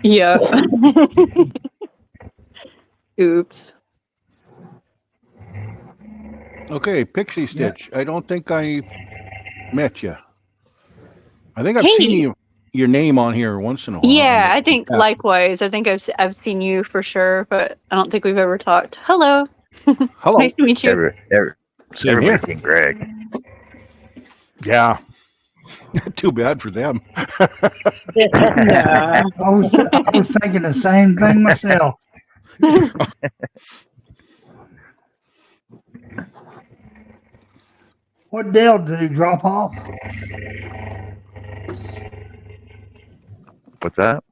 Yep. Oops. Okay, Pixie Stitch. I don't think I met you. I think I've Hey. seen your name on here once in a while. Yeah, I think likewise. I think I've seen you for sure, but I don't think we've ever talked. Hello. Hello. Nice to meet you. Same here. Everybody's seen Greg. Yeah. Too bad for them. Yeah. I was thinking the same thing myself. What Dale did he drop off? What's that?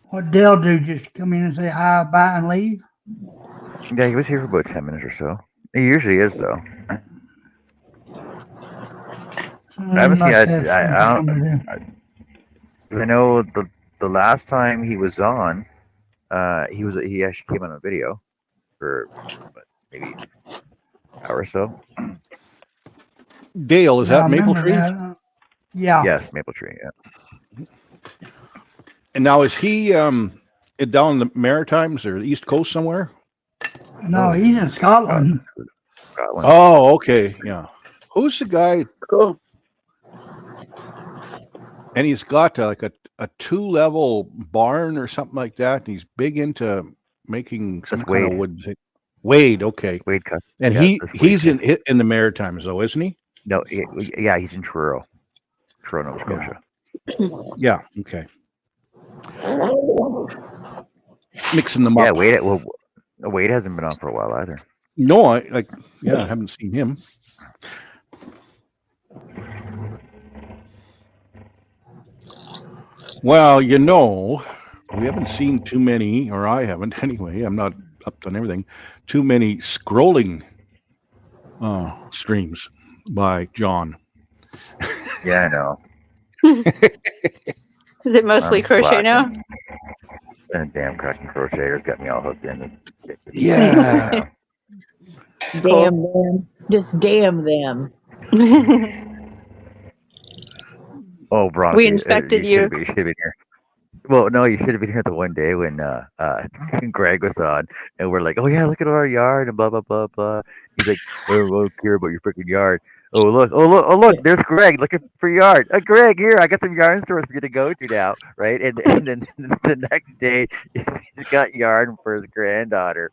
What Dale do? Just come in and say hi, bye, and leave? Yeah, he was here for about 10 minutes or so. He usually is, though. I haven't seen. I know the last time he was on, he actually came on a video for maybe an hour or so. Dale, is that Maple Tree? Yeah. Yes, Maple Tree. Yeah. And now is he down in the Maritimes or the East Coast somewhere? No, he's in Scotland. Scotland. Oh, okay. Yeah. Who's the guy? Cool. And he's got like a 2-level barn or something like that. And he's big into making some kind of wood thing. Wade, okay. Wade cut. And yeah, he's in the Maritimes though, isn't he? No, yeah, he's in Truro, Nova Scotia. Yeah. Okay. Mixing them up. Yeah, Wade hasn't been on for a while either. No, I haven't seen him. Well, we haven't seen too many, or I haven't anyway. I'm not up on everything. Too many scrolling streams by John. Yeah, I know. Is it mostly crochet now? And damn cracking crocheters got me all hooked in. Yeah. Damn them. Just damn them. Oh, Veronica, We infected you you. should have been here. Well, no, you should have been here the one day when Greg was on, and we're like, "Oh yeah, look at our yard," and blah blah blah blah. He's like, "I don't care about your freaking yard." Oh look, there's Greg looking for yard. Greg, here, I got some yarn stores for you to go to now, right? And then the next day, he's got yarn for his granddaughter.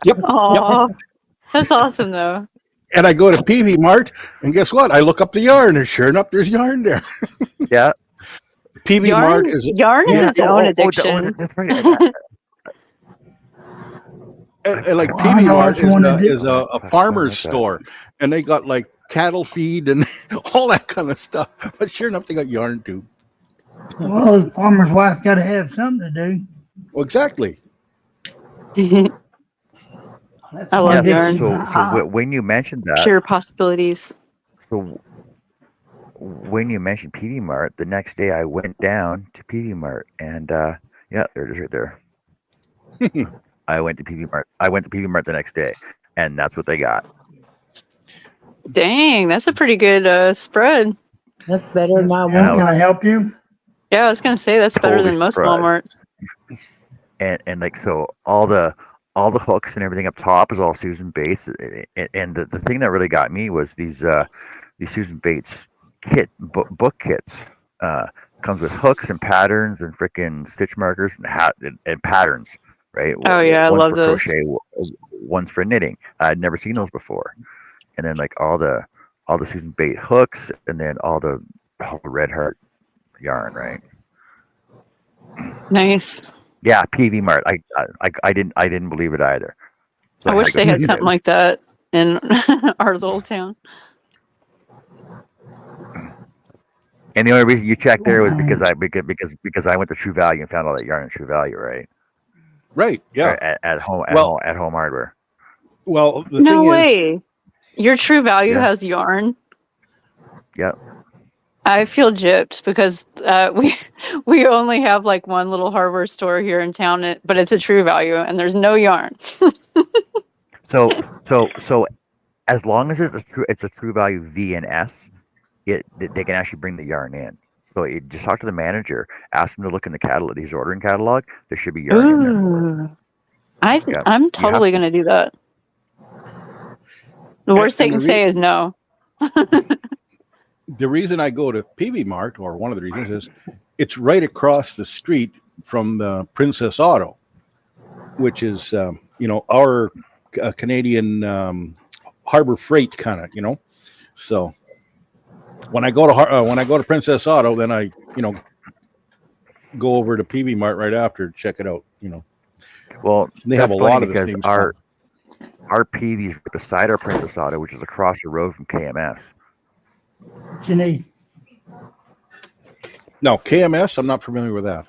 Yep. Oh, that's awesome though. And I go to PV Mart, and guess what? I look up the yarn, and sure enough, there's yarn there. Yeah, PV Mart is Yarn is yeah. its own addiction. That's right. and like Well, I PV know Mart that's one of the- is a farmer's store, and they got like cattle feed and all that kind of stuff. But sure enough, they got yarn too. Well, the farmer's wife got to have something to do. Well, exactly. That's I one love addiction. yarn. So when you mentioned that, Pure possibilities. so when you mentioned PD Mart, the next day I went down to PD Mart, and yeah, there it is right there. I went to PD Mart. I went to PD Mart the next day, and that's what they got. Dang, that's a pretty good spread. That's better than my Yeah, Can one. I help you? Yeah, I was gonna say that's better Totally than most surprised. Walmarts. And like so, all the hooks and everything up top is all Susan Bates. And the thing that really got me was these Susan Bates book kits. Comes with hooks and patterns and freaking stitch markers and patterns, right? Oh yeah, I One's love for those. crochet, one's for knitting. I'd never seen those before. And then like all the Susan Bates hooks, and then all the Red Heart yarn, right? Nice. Yeah, PV Mart. I didn't believe it either. So I had wish to go they had see something it. like that in our little town. And the only reason you checked there was because I went to True Value and found all that yarn in True Value, right? Right. Yeah. Or at home Well- at home hardware. Well, the No thing is, way. Your True Value Yeah. has yarn. Yep. I feel gypped because we only have like one little hardware store here in town, but it's a True Value and there's no yarn. So as long as it's a True Value V and S, they can actually bring the yarn in. So you just talk to the manager, ask him to look in the catalog, his ordering catalog. There should be yarn in there for it. Ooh. Yeah, I'm totally to. gonna do that. The worst they and can the say is no. the reason I go to PV Mart, or one of the reasons, is it's right across the street from the Princess Auto, which is our Canadian Harbor Freight kind of, So when I go to Princess Auto, then I go over to PV Mart right after to check it out. Well, They have that's a lot funny of the because same our PV's beside our Princess Auto, which is across the road from KMS. What you need? No, KMS, I'm not familiar with that.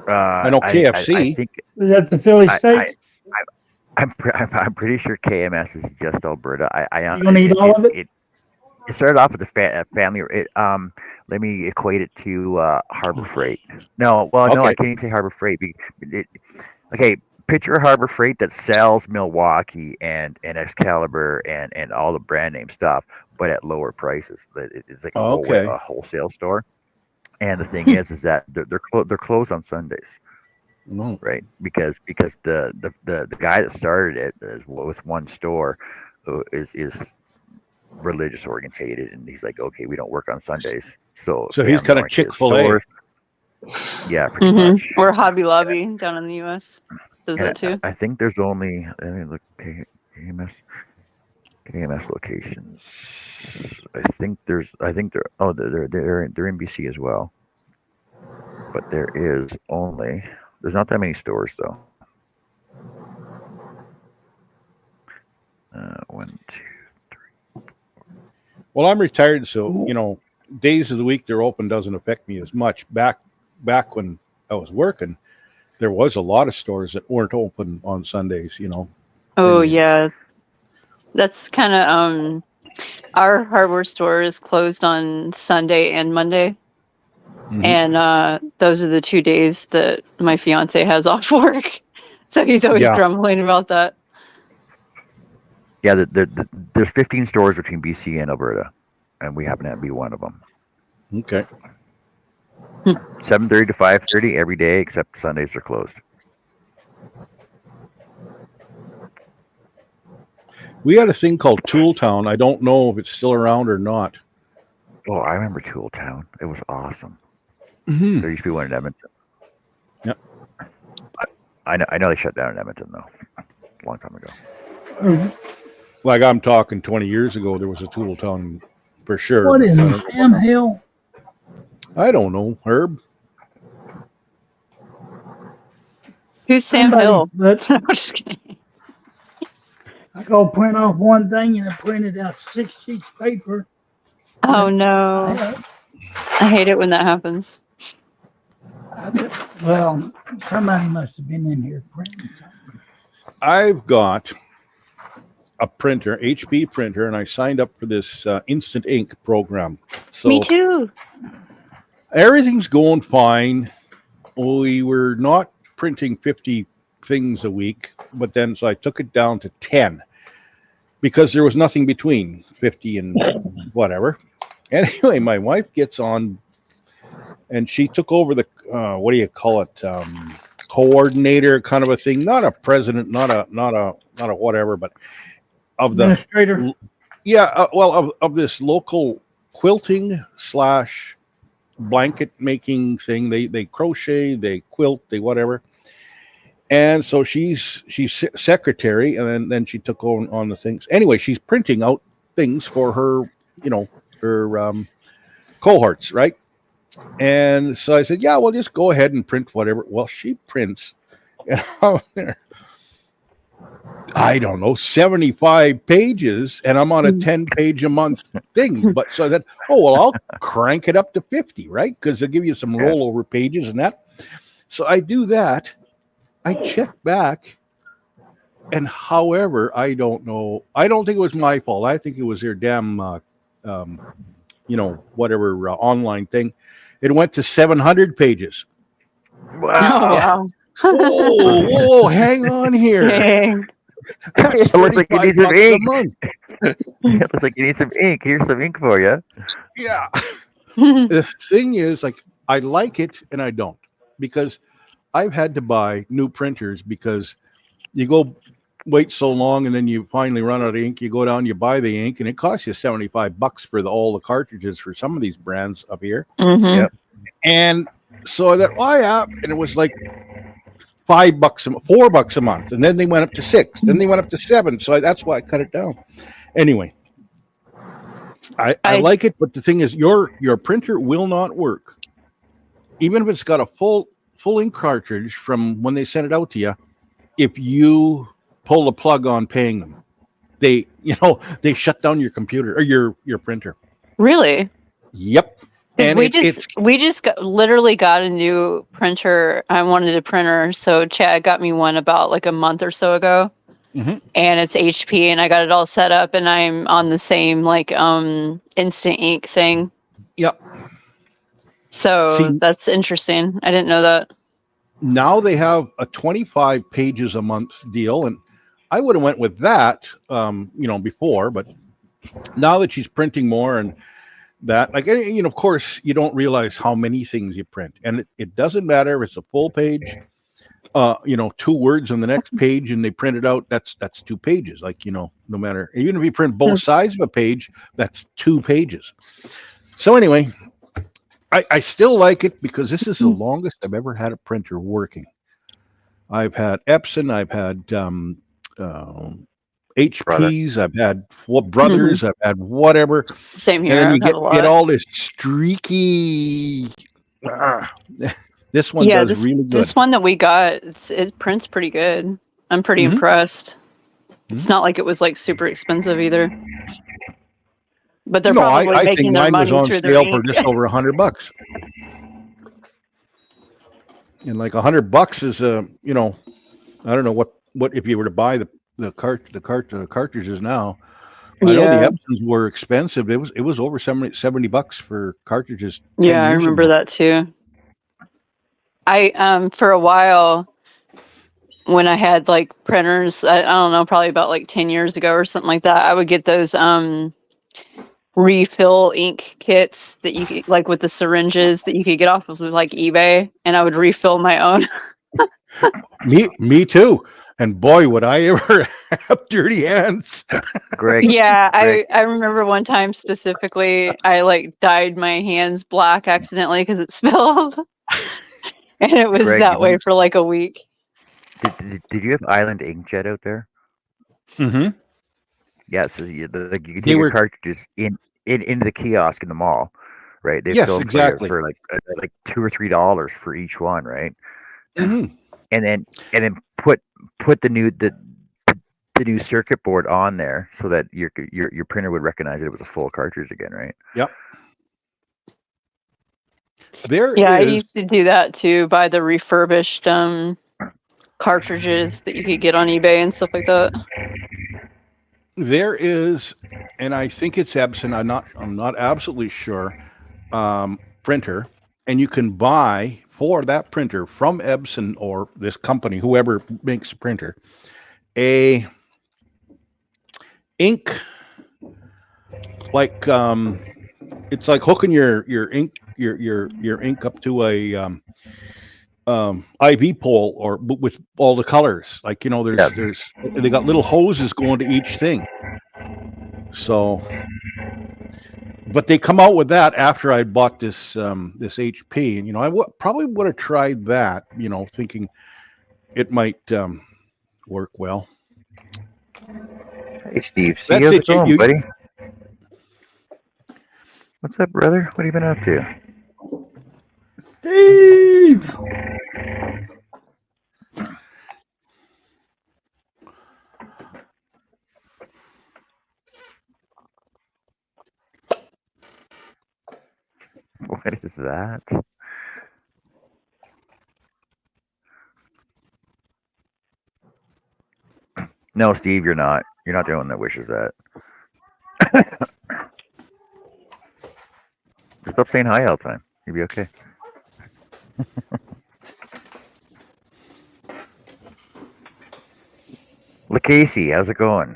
I know KFC. I think Is that the Philly steak? I'm pretty sure KMS is just Alberta. You gonna eat all of it? It started off with a family. Let me equate it to Harbor Freight. No, well, no, Okay. I can't even say Harbor Freight. Okay, picture Harbor Freight that sells Milwaukee and Excalibur and all the brand name stuff, but at lower prices. It's like Okay. a wholesale store. And the thing is that they're closed on Sundays. No. Right, because the guy that started it with one store is religious orientated, and he's like, okay, we don't work on Sundays, so he's kind of family-oriented Chick-fil-A. stores. Yeah, pretty Mhm. much. Or Hobby Lobby down in the U.S. does And that too. I think there's only look KMS locations. I think they're in BC as well, but there's not that many stores though. 1, 2. Well, I'm retired, so days of the week they're open doesn't affect me as much. Back when I was working, there was a lot of stores that weren't open on Sundays. Oh and- yeah, that's kind of our hardware store is closed on Sunday and Monday, Mhm. and those are the 2 days that my fiance has off work. So he's always Yeah. grumbling about that. Yeah, there's 15 stores between BC and Alberta, and we happen to be one of them. Okay. 7:30 to 5:30 every day except Sundays are closed. We had a thing called Tool Town. I don't know if it's still around or not. Oh, I remember Tool Town. It was awesome. Mhm. There used to be one in Edmonton. Yep. I know they shut down in Edmonton though, a long time ago. Like I'm talking 20 years ago, there was a Tool Town for sure. What but is I it, don't- Sam Hill? I don't know, Herb. Who's Sam Somebody- Hill? But I'm just kidding. I go print off one thing and it printed out 6 sheets of paper. Oh no. I hate it when that happens. Well, somebody must have been in here printing something. I've got a printer, HP printer, and I signed up for this Instant Ink program. So Me too. everything's going fine. We were not printing 50 things a week, but then so I took it down to 10 because there was nothing between 50 and whatever. Anyway, my wife gets on and she took over the what do you call it, coordinator kind of a thing, not a president, not a whatever, but of the Administrator. of this local quilting / blanket making thing. They crochet, they quilt, they whatever. And so she's secretary, and then she took on the things. Anyway, she's printing out things for her, her cohorts, right? And so I said, yeah, well, just go ahead and print whatever. Well, she prints, and I'm there, I don't know, 75 pages, and I'm on a 10-page a month thing. But so that, I'll crank it up to 50, right? Because they'll give you some rollover pages and that. So I do that. I check back, and however, I don't know. I don't think it was my fault. I think it was their damn, whatever online thing. It went to 700 pages. Wow. Oh, wow. Whoa, hang on here. Dang. That's It looks like you need some $35 a ink. month. It looks like you need some ink. Here's some ink for you. Yeah. The thing is, like, I like it and I don't, because I've had to buy new printers because you go wait so long and then you finally run out of ink. You go down, you buy the ink, and it costs you $75 for all the cartridges for some of these brands up here. Mhm. Yep. And so I thought, and it was like $4 a month, and then they went up to 6, then they went up to 7. So that's why I cut it down. Anyway, I like it, but the thing is, your printer will not work, even if it's got a full ink cartridge from when they sent it out to you. If you pull the plug on paying them, they shut down your computer or your printer. Really? Yep. 'Cause And we just literally got a new printer. I wanted a printer, so Chad got me one about like a month or so ago. Mhm. And it's HP, and I got it all set up, and I'm on the same like instant ink thing. Yep. So See- that's interesting. I didn't know that. Now they have a 25 pages a month deal, and I would have went with that, before, but now that she's printing more and that, like, of course, you don't realize how many things you print, and it doesn't matter if it's a full page, 2 words on the next page, and they print it out. That's 2 pages. Like, no matter, even if you print both sides of a page, that's 2 pages. So anyway, I still like it because this is the longest I've ever had a printer working. I've had Epson, I've had HPs, I've had Brothers, I've had whatever. Same here. And then you I've had a lot. get all this streaky. This one Yeah, does really good. this one that we got, it prints pretty good. I'm pretty Mhm. impressed. It's not like it was like super expensive either. But they're No, probably I think making their mine was money on through their sale for ink. just over $100. And like $100 is I don't know what if you were to buy the cartridges now. I know Yeah. the Epsons were expensive. It was over $70 for cartridges. 10 Yeah, I years remember ago. that too. I for a while when I had like printers, I don't know, probably about like 10 years ago or something like that, I would get those refill ink kits that you could, like with the syringes that you could get off of like eBay, and I would refill my own. Me too. And boy, would I ever have dirty hands. Greg, Yeah, Greg, I remember one time specifically, I like dyed my hands black accidentally because it spilled, and it was Greg, that way for like a week. did you have Island Inkjet out there? Mm-hmm. Yeah, so you could They take your were- cartridges into the kiosk in the mall, right? They Yes, fill 'em exactly. for like $2 or $3 for each one, right? Mm-hmm. And then put the new circuit board on there so that your printer would recognize that it was a full cartridge again, right? Yep. There Yeah, I is used to do that too, buy the refurbished cartridges that you could get on eBay and stuff like that. there is, and I think it's Epson. I'm not absolutely sure. Printer, and you can buy for that printer from Epson or this company, whoever makes the printer, a ink, like it's like hooking your ink your ink up to a IV pole or with all the colors. Like, you know, there's they got little hoses going to each thing. So, but they come out with that after I bought this this HP, and you know, I probably would have tried that, you know, thinking it might work well. Hey, Steve, see That's how's it, it going, you- buddy? What's up, brother? What have you been up to? Steve! What is that? No, Steve, you're not. You're not the one that wishes that. Stop saying hi all the time. You'll be okay. LaCasey, how's it going?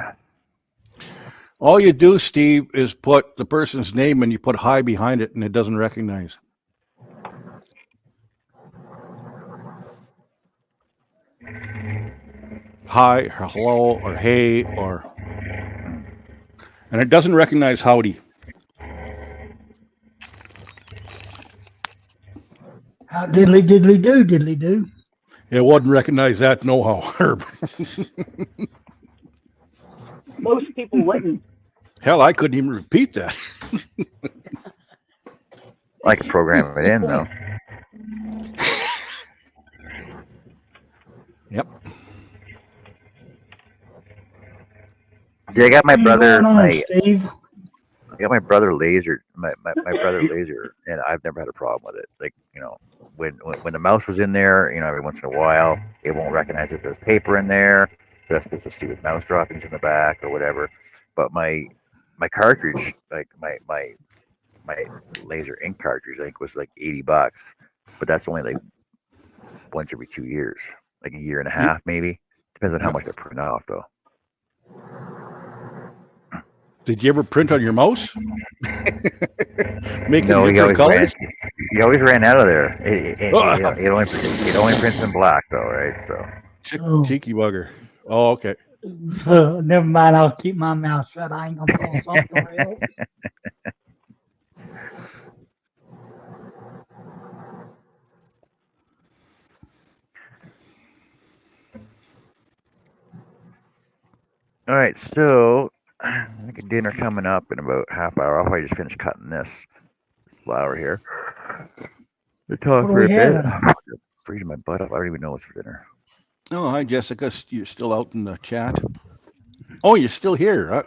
All you do, Steve, is put the person's name and you put hi behind it, and it doesn't recognize. Hi, or hello, or hey, or, and it doesn't recognize howdy. How diddly do. It wouldn't recognize that no how, Herb. Most people wouldn't. Hell, I couldn't even repeat that. I can program it in though. Yep. See, I got my What are you brother. going on, I Steve? got my brother laser. My brother laser, and I've never had a problem with it. Like, you know, when the mouse was in there, you know, every once in a while, it won't recognize that there's paper in there. That's because the stupid mouse droppings in the back or whatever. But my cartridge, like my laser ink cartridge, I think was like $80, but that's only like once every 2 years, like a year and a half maybe. Depends on how much I print off though. Did you ever print on your mouse? Making No, different colors? he always ran out of there. It only prints in black though, right? So Oh. Cheeky bugger. Oh, okay. Never mind, I'll keep my mouth shut. I ain't gonna pull something real. all right, so I think dinner coming up in about half hour. I'll probably just finish cutting this flour here. To talk What are for a we bit. having? Freezing my butt up. I don't even know what's for dinner. Oh, hi, Jessica. You're still out in the chat? Oh, you're still here. Huh?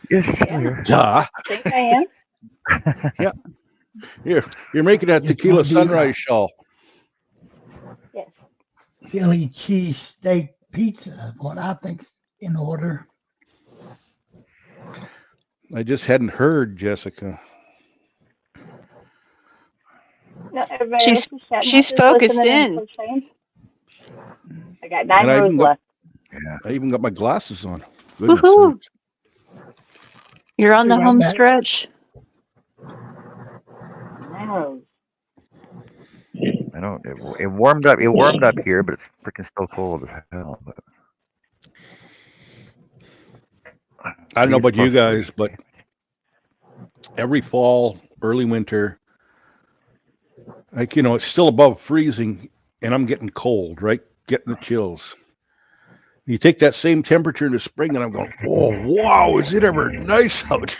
Yes, here. Duh. I think I am. You're making that Just tequila wanna be- sunrise shawl. Yes. Philly cheesesteak pizza, what I think's in order. I just hadn't heard, Jessica. No, everybody She's- else is chatting. she's I'm just focused listening and in. crocheting. I got 9 And I rows even got- left. Yeah. I even got my glasses on. Goodness Woohoo. sakes. You're on the Be right home back. stretch. Arrows. I don't. It warmed up. It warmed up here, but it's freaking still cold as hell. But I don't know freeze about you plus guys, 3. but every fall, early winter, like, it's still above freezing and I'm getting cold, right? Getting the chills. You take that same temperature in the spring and I'm going, oh, wow, is it ever nice out?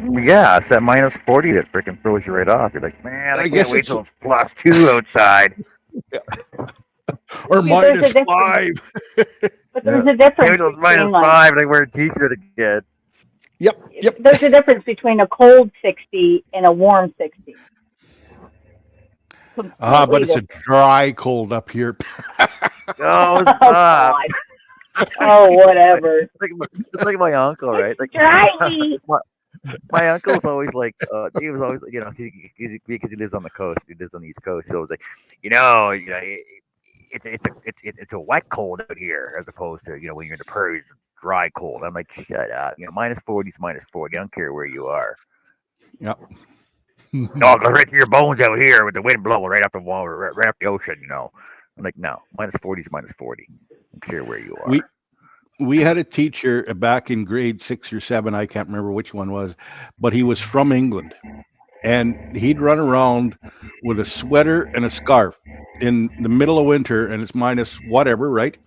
Yeah, it's that -40 that freaking throws you right off. You're like, man, I I can't guess wait it's, till it's +2 outside. or See, there's a -5. But there's Yeah. a difference Maybe it's between like -5 and I wear a t-shirt again. Yep. there's a difference between a cold 60 and a warm 60. But Completely it's a different. dry cold up here. Oh, Oh, stop. God. Oh, whatever. It's like my uncle, right? Like Dry. my uncle's always like, he was always, because he lives on the coast. He lives on the East Coast. So it was like, it's a wet cold out here as opposed to when you're in the prairies, it's dry cold. I'm like, shut up. -40 is -40. I don't care where you are. Yep. No, it goes right through your bones out here with the wind blowing right off the wall, right off the ocean. I'm like, no, -40 is -40. I don't care where you are. We had a teacher back in grade 6 or 7. I can't remember which one was, but he was from England, and he'd run around with a sweater and a scarf in the middle of winter, and it's minus whatever, right?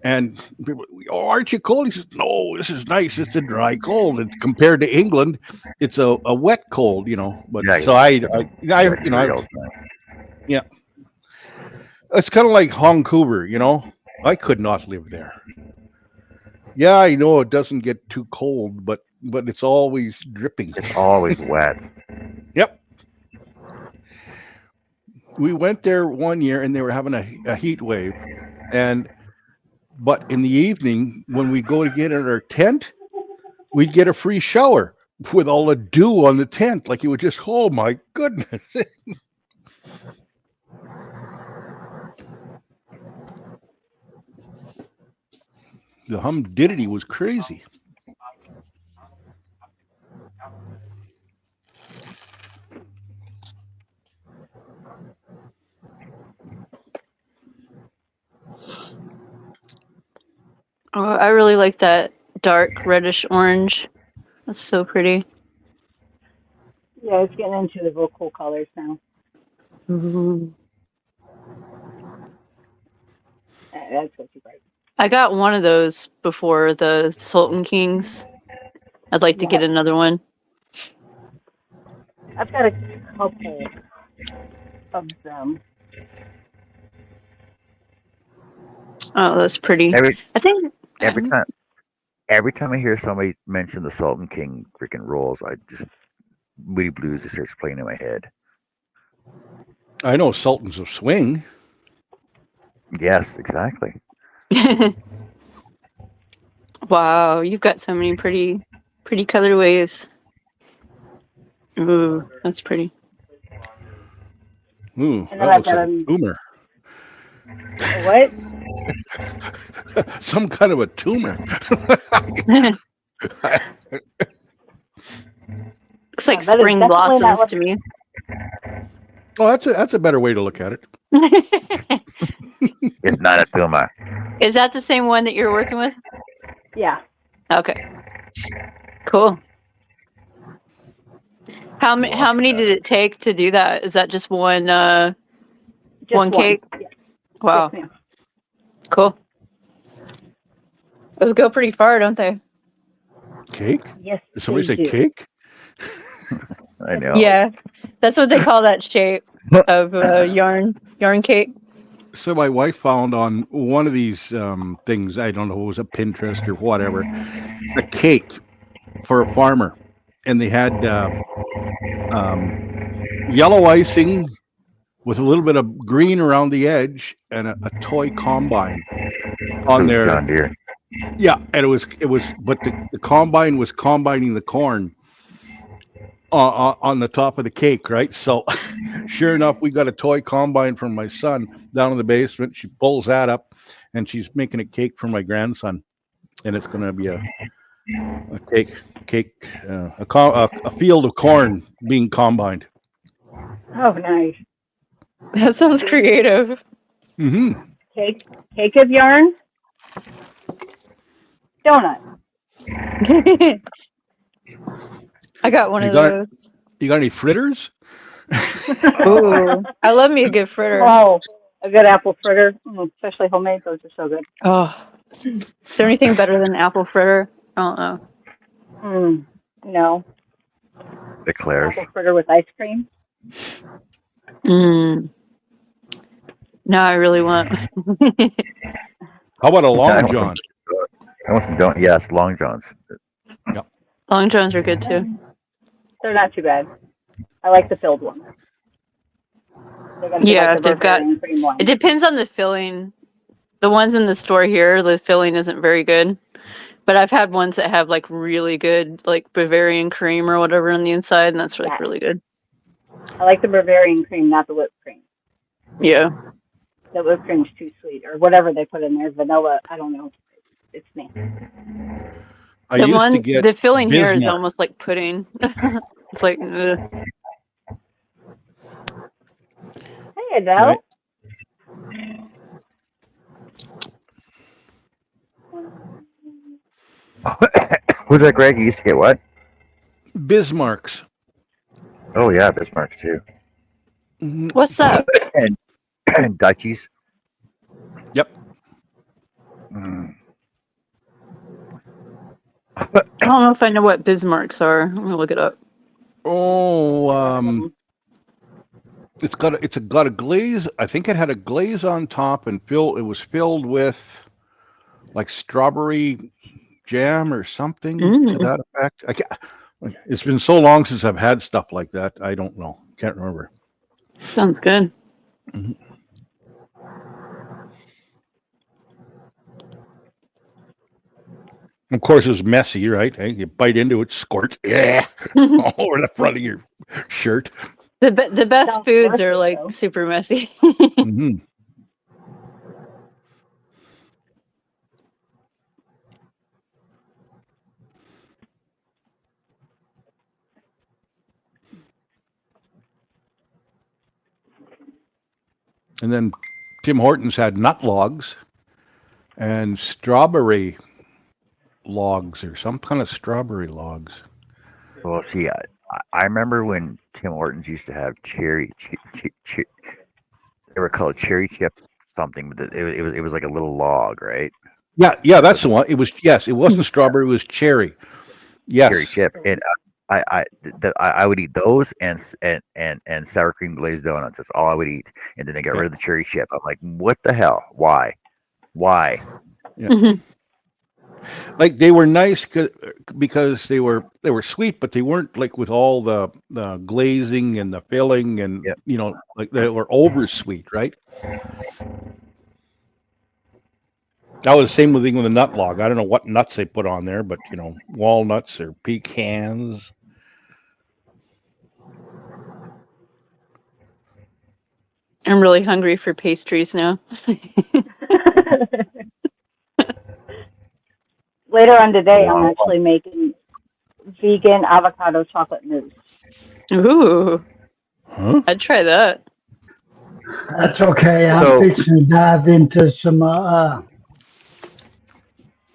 And people, oh, aren't you cold? He says, no, this is nice. It's a dry cold. And compared to England, it's a wet cold, But Yeah, so yeah, it's kind of like Vancouver, I could not live there. Yeah, I know it doesn't get too cold, but it's always dripping. It's always wet. Yep. We went there one year and they were having a heat wave, but in the evening when we go to get in our tent, we'd get a free shower with all the dew on the tent. Like, you would just, oh my goodness. The humidity was crazy. Oh, I really like that dark reddish orange. That's so pretty. Yeah, it's getting into the real cool colors now. Ooh. That's what you like. I got one of those before the Sultan Kings. I'd like to get another one. I've got a couple of them. Oh, that's pretty. I think every time I hear somebody mention the Sultan King freaking rolls, I just Moody Blues just starts playing in my head. I know Sultans of Swing. Yes, exactly. Wow, you've got so many pretty colorways. Ooh, that's pretty. Ooh, And then that I've looks like got a tumor. What? Some kind of a tumor. Looks like that is spring definitely not blossoms what- to me. Oh, that's a better way to look at it. It's not a tumor. Is that the same one that you're working with? Yeah. Okay. Cool. How many did it take to do that? Is that just one Just one cake? Yeah. Wow. Yes, ma'am. Cool. Those go pretty far, don't they? Cake? Yes. Did somebody say they do. cake? I know. Yeah. That's what they call that shape of yarn cake. So my wife found on one of these things, I don't know, it was a Pinterest or whatever, a cake for a farmer. And they had yellow icing with a little bit of green around the edge and a toy combine on there. John Deere. Yeah, and it was, but the combine was combining the corn on the top of the cake, right? So, sure enough, we got a toy combine from my son down in the basement. She pulls that up, and she's making a cake for my grandson, and it's going to be a field of corn being combined. Oh, nice. That sounds creative. Mm-hmm. Cake of yarn, donut. I got one You of got those. You got any fritters? Ooh, I love me a good fritter. Oh, a good apple fritter, especially homemade. Those are so good. Oh, is there anything better than apple fritter? I don't know. No, Eclairs. apple fritter with ice cream. No, I really want. How about a I Long want John? I want some don't. Yes, Long Johns. Long Johns are good too. They're not too bad. I like the filled ones. They're gonna be Yeah, like the they've got. Bavarian cream ones. It depends on the filling. The ones in the store here, the filling isn't very good. But I've had ones that have like really good, like Bavarian cream or whatever on the inside, and that's like really good. I like the Bavarian cream, not the whipped cream. Yeah. The whipped cream's too sweet, or whatever they put in there. Vanilla, I don't know. It's nasty. I used to get the filling here is Bismarck. almost like pudding. It's like, ugh. Hey, Adele. Who's that, Greg? You used to get what? Bismarck's. Oh yeah, Bismarck too. Mhm. What's that? And Dutchies. Yep. Mm. I don't know if I know what Bismarcks are. I'm gonna look it up. Oh, it's got a glaze. I think it had a glaze on top, and it was filled with like strawberry jam or something to that effect. It's been so long since I've had stuff like that. I don't know. Can't remember. Sounds good. Mm-hmm. Of course, it was messy, right? Hey, you bite into it, squirt, all over the front of your shirt. The best Sounds foods worth are it, like though. super messy. Mm-hmm. And then Tim Hortons had nut logs and strawberry logs, or some kind of strawberry logs. Well, see, I remember when Tim Hortons used to have cherry. They were called cherry chip something, but it was like a little log, right? Yeah, that's the one. It wasn't strawberry. It was cherry. Yes. Cherry chip, and I would eat those and sour cream glazed donuts. That's all I would eat, and then they got rid of the cherry chip. I'm like, what the hell? Why? Yeah. Like they were nice because they were sweet, but they weren't like with all the glazing and the filling and like they were over sweet, right? That was the same thing with the nut log. I don't know what nuts they put on there, but walnuts or pecans. I'm really hungry for pastries now. Later on today, I'm actually making vegan avocado chocolate mousse. Ooh, Huh? I'd try that. That's okay. I'm So- fixing to dive into some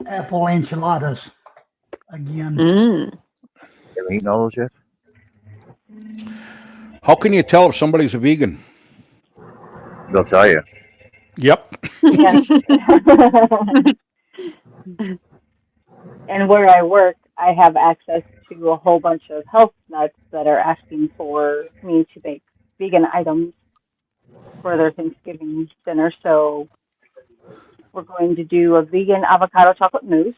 apple enchiladas again. Have you eaten all those yet? How can you tell if somebody's a vegan? They'll tell you. Yep. Yeah. And where I work, I have access to a whole bunch of health nuts that are asking for me to make vegan items for their Thanksgiving dinner. So we're going to do a vegan avocado chocolate mousse,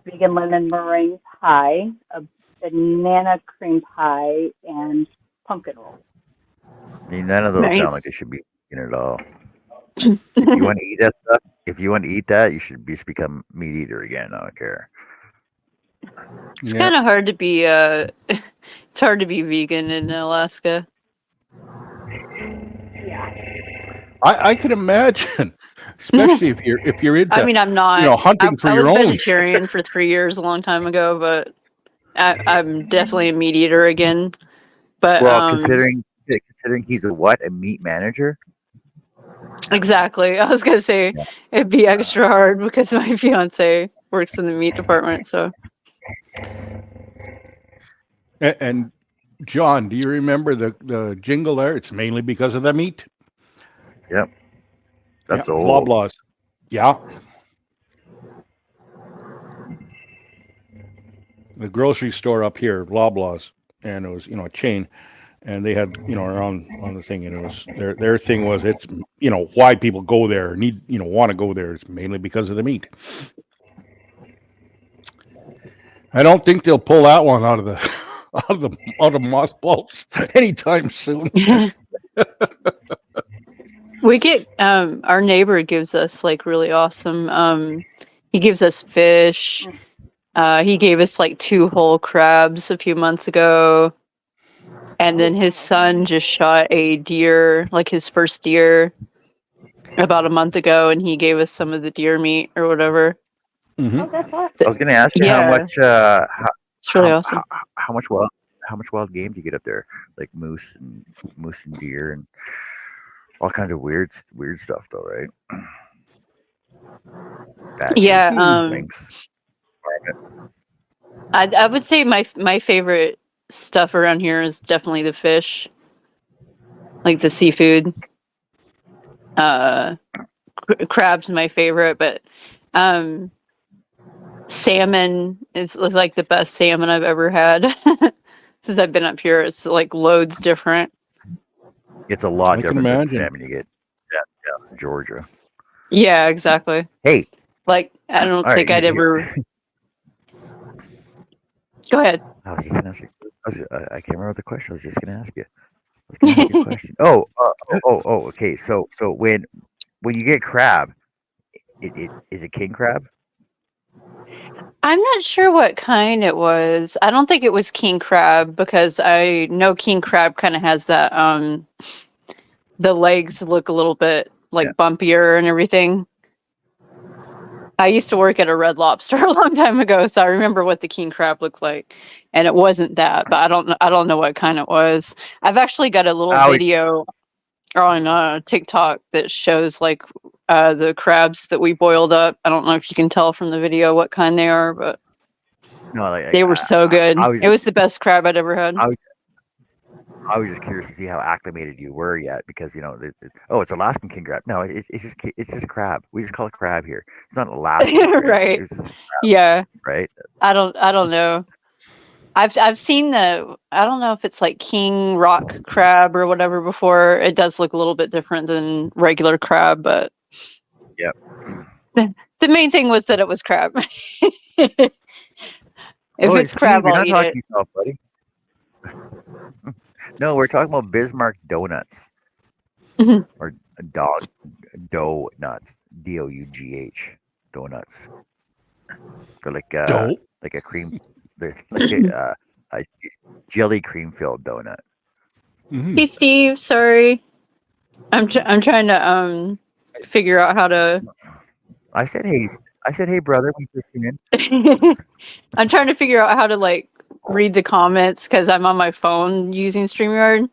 vegan lemon meringue pie, a banana cream pie, and pumpkin roll. None of those sound Nice. like they should be vegan at all. If you want to eat that stuff, you should just become meat eater again. I don't care. It's kind of hard to be it's hard to be vegan in Alaska. Yeah. I can imagine, especially if you're into I mean, I'm not. hunting for I your was own. vegetarian for 3 years, a long time ago, but I'm definitely a meat eater again. But Well, considering he's a what? A meat manager? exactly, I was gonna say Yeah. it'd be extra hard because my fiance works in the meat department. So And John, do you remember the jingle there? It's mainly because of the meat. Yep. That's Yeah, old. Loblaws. Yeah. The grocery store up here, Loblaws, and it was a chain, and they had around on the thing, and it was their thing was it's why people go there want to go there. It's mainly because of the meat. I don't think they'll pull that one out of the out of mothballs anytime soon. we get our neighbor gives us like really awesome. He gives us fish. He gave us like 2 whole crabs a few months ago. And then his son just shot a deer, like his first deer, about a month ago, and he gave us some of the deer meat or whatever. Mhm. Oh, that's awesome. I was going to ask you how Yeah. much It's really awesome. how much wild game do you get up there? Like moose and deer and all kinds of weird stuff, though, right? Yeah, Lynx. I would say my favorite stuff around here is definitely the fish, like the seafood. Crab's my favorite, but salmon is like the best salmon I've ever had since I've been up here. It's like loads different. It's a lot I can different than imagine. salmon you get in Georgia. Yeah, exactly. Hey, Like I don't all think right, I'd ever. Go ahead. I was just gonna ask you. I can't remember the question. I was just gonna ask you. A question. Oh, okay. So when you get crab, it is it king crab? I'm not sure what kind it was. I don't think it was king crab because I know king crab kind of has that the legs look a little bit like bumpier and everything. I used to work at a Red Lobster a long time ago, so I remember what the king crab looked like, and it wasn't that. But I don't know what kind it was. I've actually got a little video on TikTok that shows like the crabs that we boiled up. I don't know if you can tell from the video what kind they are, but No, they were so good. It was the best crab I'd ever had. I was just curious to see how acclimated you were yet, because it's Alaskan king crab. No, it's just crab. We just call it crab here. It's not Alaskan. Right. It's crab, Yeah. right. I don't know. I've seen the, I don't know if it's like king rock crab or whatever before. It does look a little bit different than regular crab, but Yep. The main thing was that it was crab. If it's Steve, crab, you're I'll not eat talking it. to yourself, buddy. No, we're talking about Bismarck donuts. Mhm. Or dough nuts. DOUGH donuts. They're like a cream. They're like a jelly cream filled donut. Mhm. Hey Steve, sorry. I'm trying to figure out how to I said hey brother when you came in. I'm trying to figure out how to like read the comments because I'm on my phone using StreamYard.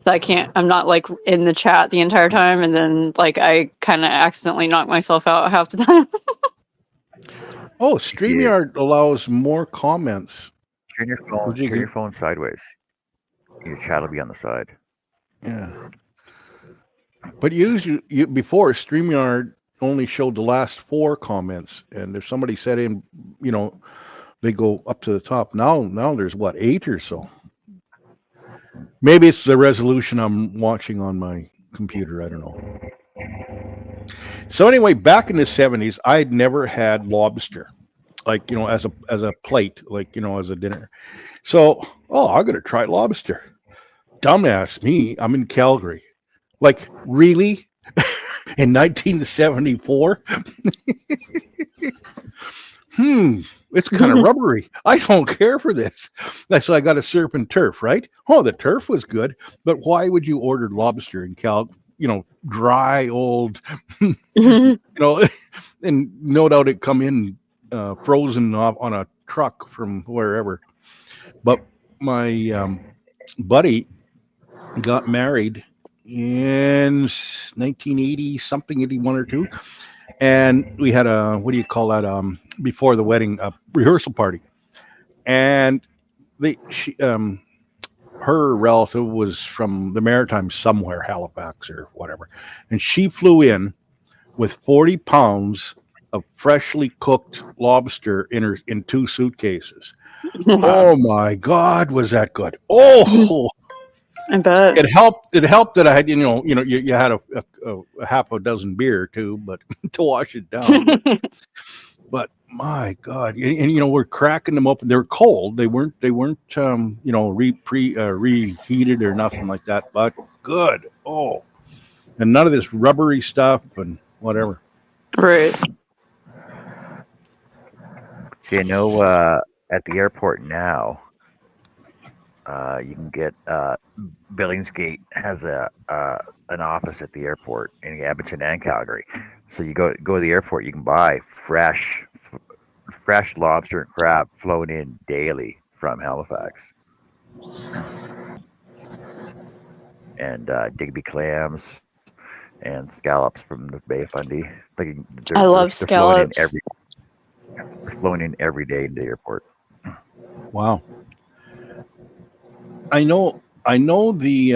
So I'm not like in the chat the entire time, and then like I kind of accidentally knock myself out half the time. Oh, StreamYard allows more comments. Turn your phone sideways. Your chat will be on the side. Yeah. But usually, before StreamYard only showed the last 4 comments, and if somebody said in, they go up to the top. Now there's what, 8 or so. Maybe it's the resolution I'm watching on my computer. I don't know. So anyway, back in the 70s, I'd never had lobster, like as a plate, like as a dinner. So, I'm gonna try lobster. Dumbass me, I'm in Calgary. Like, really? In 1974? It's kind of rubbery. I don't care for this. So I got a surf and turf, right? Oh, the turf was good, but why would you order lobster in dry old, you know, and no doubt it come in frozen off on a truck from wherever. But my buddy got married in 1980 something, 81 or 2, and we had a, what do you call that, before the wedding, a rehearsal party. And her relative was from the Maritimes somewhere, Halifax or whatever, and she flew in with 40 pounds of freshly cooked lobster in 2 suitcases. Wow. Oh my God, was that good? Oh, I bet. it helped. It helped that I had, you had a half a dozen beer too, but to wash it down. But my God, and we're cracking them open. They're cold. They weren't reheated or nothing like that. But good. Oh, and none of this rubbery stuff and whatever. Right. So at the airport now, you can get Billingsgate has an office at the airport in Edmonton and Calgary. So you go to the airport, you can buy fresh lobster and crab flown in daily from Halifax, and Digby clams and scallops from the Bay of Fundy. I love scallops. They're flown in every day into the airport. Wow. I know the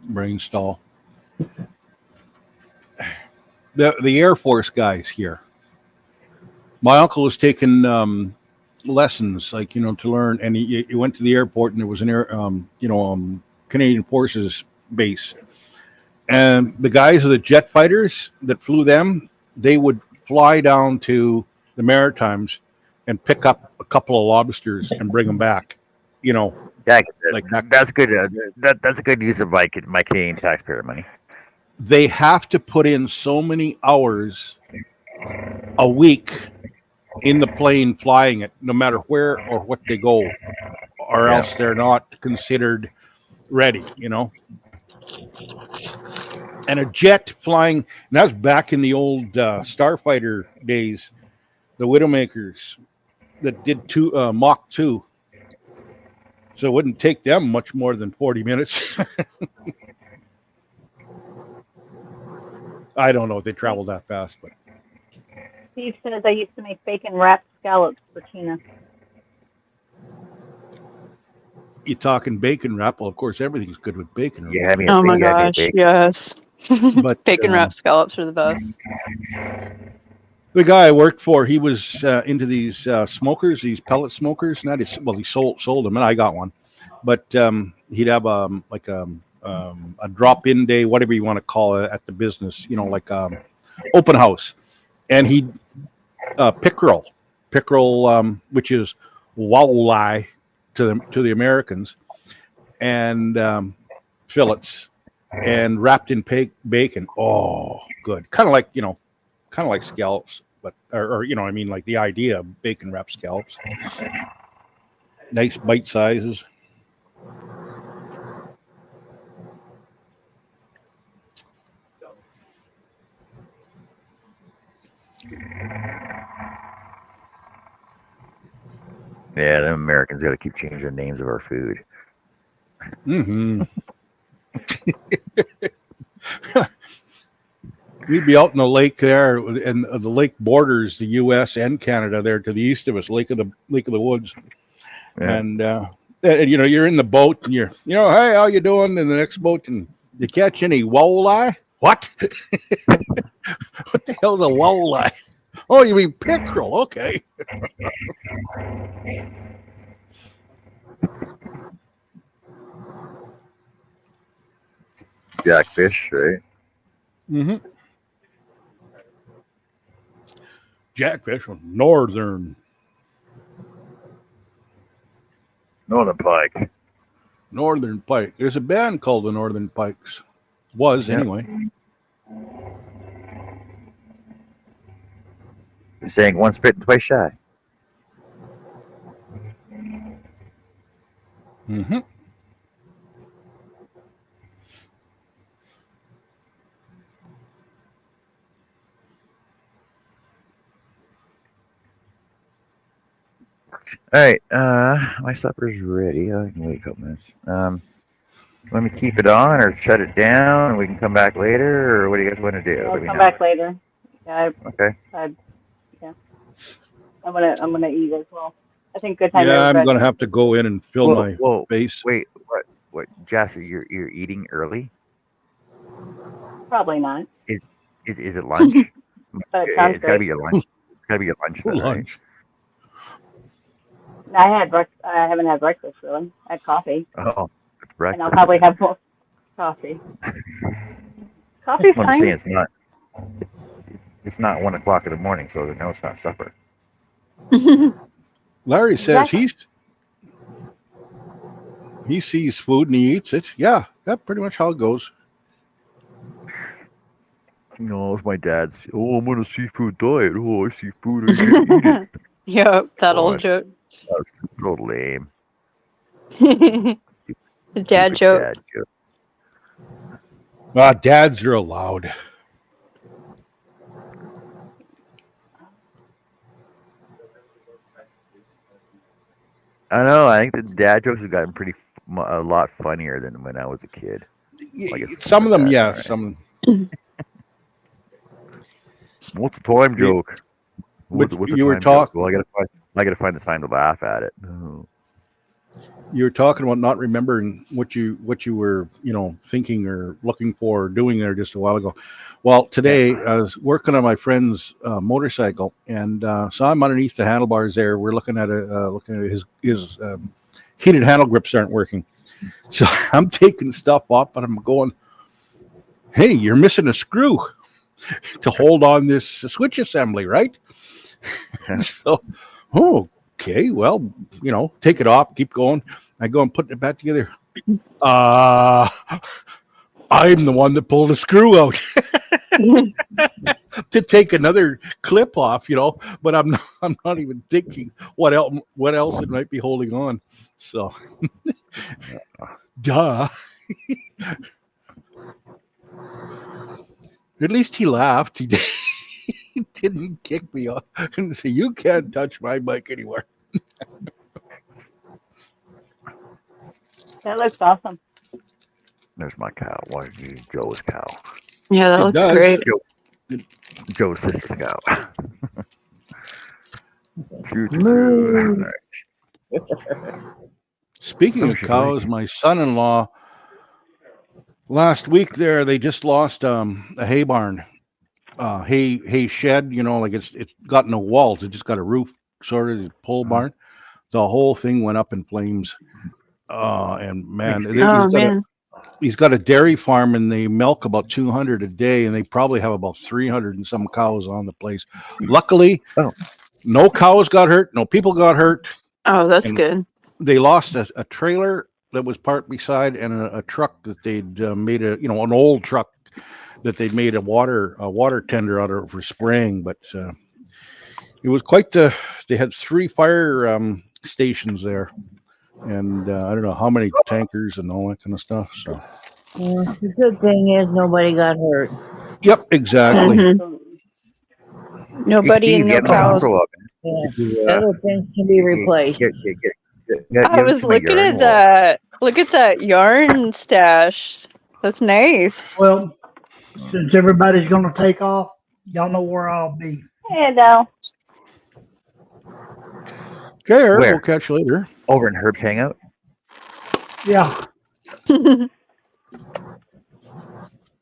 brain stall. The Air Force guys here. My uncle was taking lessons, like, to learn, and he went to the airport, and there was an Canadian Forces base, and the guys of the jet fighters that flew them, they would fly down to the Maritimes and pick up a couple of lobsters and bring them back. Yeah, like that. That's good. That's a good use of my Canadian taxpayer money. They have to put in so many hours a week in the plane flying it, no matter where or what they go, or else they're not considered ready. And a jet flying, and that was back in the old Starfighter days, the Widowmakers that did Mach 2. So it wouldn't take them much more than 40 minutes. I don't know if they travel that fast, but. Steve says I used to make bacon wrapped scallops for Tina. You talking bacon wrap? Well, of course, everything's good with bacon wrap. Yeah, I mean, Oh my gosh, yes. But bacon wrapped scallops are the best. The guy I worked for, he was into these smokers, these pellet smokers. He sold them, and I got one. But he'd have a drop-in day, whatever you want to call it, at the business. Like open house, and he'd pickerel, which is walleye to the Americans, and fillets, and wrapped in bacon. Oh, good. Kind of like scallops, but like the idea of bacon wrapped scallops. Nice bite sizes. Yeah, the Americans got to keep changing the names of our food. Mm-hmm. We'd be out in the lake there, and the lake borders the U.S. and Canada. There to the east of us, Lake of the Woods, Yeah. and you're in the boat, and hey, how you doing? In the next boat, and you catch any walleye? What? What the hell's a walleye? Oh, you mean pickerel? Okay. Jackfish, right? Mm-hmm. Jackfish on northern pike. Northern Pike. There's a band called the Northern Pikes. Was anyway. Saying once bitten, twice shy. Mm-hmm. All right. My supper's ready. I can wait a couple minutes. Let me keep it on or shut it down, and we can come back later, or what do you guys want to do? I'll Let me come know. back later. Yeah, Okay. yeah. I'm gonna eat as well. I think good time Yeah, I'm everybody. gonna have to go in and fill my Whoa. face. Wait. What? Jasper, you're eating early? Probably not, Is it lunch? but it sounds It's got to great. be your lunch. It's got to be your lunch then, right? Lunch. I had I haven't had breakfast really. I had coffee, Oh, it's and breakfast. I'll probably have more coffee. Coffee's I'm saying fine. it's not 1 o'clock in the morning, so no, it's not supper. Larry says Exactly. he sees food and he eats it. Yeah, that's pretty much how it goes. No, it's my dad's. Oh, I'm on a seafood diet. Oh, I see food, I gotta eat it. Yep, that Oh, old joke. that's so lame. The dad Stupid joke. dad joke. Dads are allowed. I know. I think the dad jokes have gotten a lot funnier than when I was a kid. Like Some of them, that's yeah. all right. Some. What's the time Yeah, joke? What's the you were time joke? talking. Well, I gotta find the time to laugh at it. Oh. You were talking about not remembering what you were thinking or looking for or doing there just a while ago. Well, today I was working on my friend's motorcycle, and so I'm underneath the handlebars there. We're looking at his heated handle grips aren't working, so I'm taking stuff off, but I'm going, "Hey, you're missing a screw to hold on this switch assembly, right?" So, okay, well, take it off, keep going. I go and put it back together. I'm the one that pulled the screw out to take another clip off, but I'm not even thinking what else it might be holding on. So, duh. At least he laughed. He didn't kick me off and say, "You can't touch my bike anymore." That looks awesome. There's my cow. Why are you Joe's cow? Yeah, that It looks does. great. Joe's sister's cow. Moo. Speaking Oh, of she's cows, right. my son-in-law last week there they just lost a hay barn, hay shed. Like it's got no walls; it just got a roof, sort of a pole barn. The whole thing went up in flames. And man, Oh man. he's got a dairy farm, and they milk about 200 a day, and they probably have about 300 and some cows on the place. Luckily, no cows got hurt, no people got hurt. Oh, that's And good. they lost a trailer that was parked beside, and a truck that they'd made an old truck that they'd made a water tender out of for spraying. But it was quite they had 3 fire stations there, and I don't know how many tankers and all that kind of stuff. So Well, the good thing is nobody got hurt. yep, exactly. Mhm. Nobody and Steve, you no haven't been on cows. for a while. Yeah. Did you, Other things can be replaced. you I haven't was seen my looking yarn at wall? that. Look at that yarn stash. That's nice. Well, since everybody's gonna take off, y'all know where I'll be. Hey, Adele. Okay, Eric, Where? we'll catch you later. Over in Herb's Hangout? Yeah,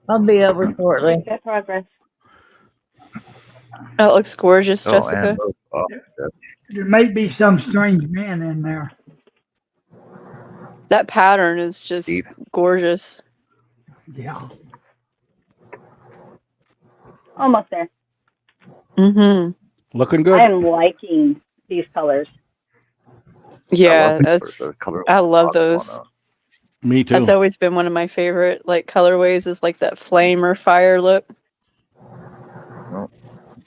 I'll be over shortly. Make that progress. That looks gorgeous, Oh, Jessica. and there may be some strange man in there. That pattern is just Steve. gorgeous. Yeah. Almost there. Mm-hmm. Looking good. I am liking these colors. Yeah, the color. I love those. Me too. That's always been one of my favorite colorways is like that flame or fire look.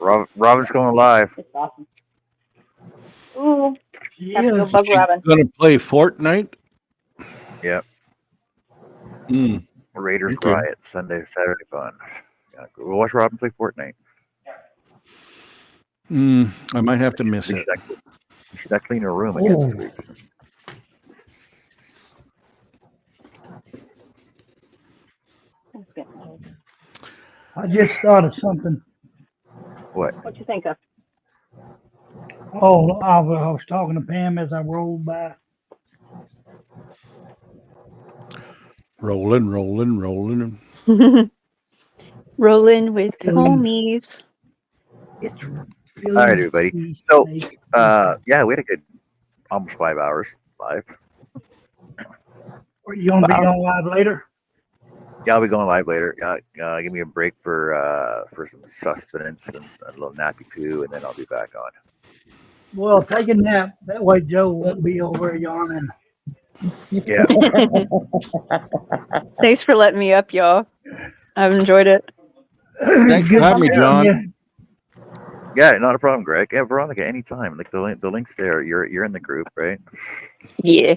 Robin's going live. It's awesome. Ooh, She have to go is. bug Robin. Gonna play Fortnite. Yep. Mm. Raiders Okay. Riot Sunday, Saturday fun. Yeah, we'll watch Robin play Fortnite. I might have to miss We it. should not clean her room again this Oh. week. It's getting late. I just thought of something. What? What you think of? Oh, I was talking to Pam as I rolled by. Rolling, rolling, rolling. Rolling with Mm. homies. It's All right, everybody. So, yeah, we had a good almost 5 hours live. Are you gonna be Wow. on live later? Yeah, I'll be going live later. Give me a break for some sustenance and a little nappy poo, and then I'll be back on. Well, take a nap. That way Joe won't be over yawning. Yeah. Thanks for letting me up, y'all. I've enjoyed it. Thanks for Good having me, seeing John. ya. Yeah, not a problem, Greg. Yeah, Veronica, anytime. Like the link's there. You're in the group, right? Yeah.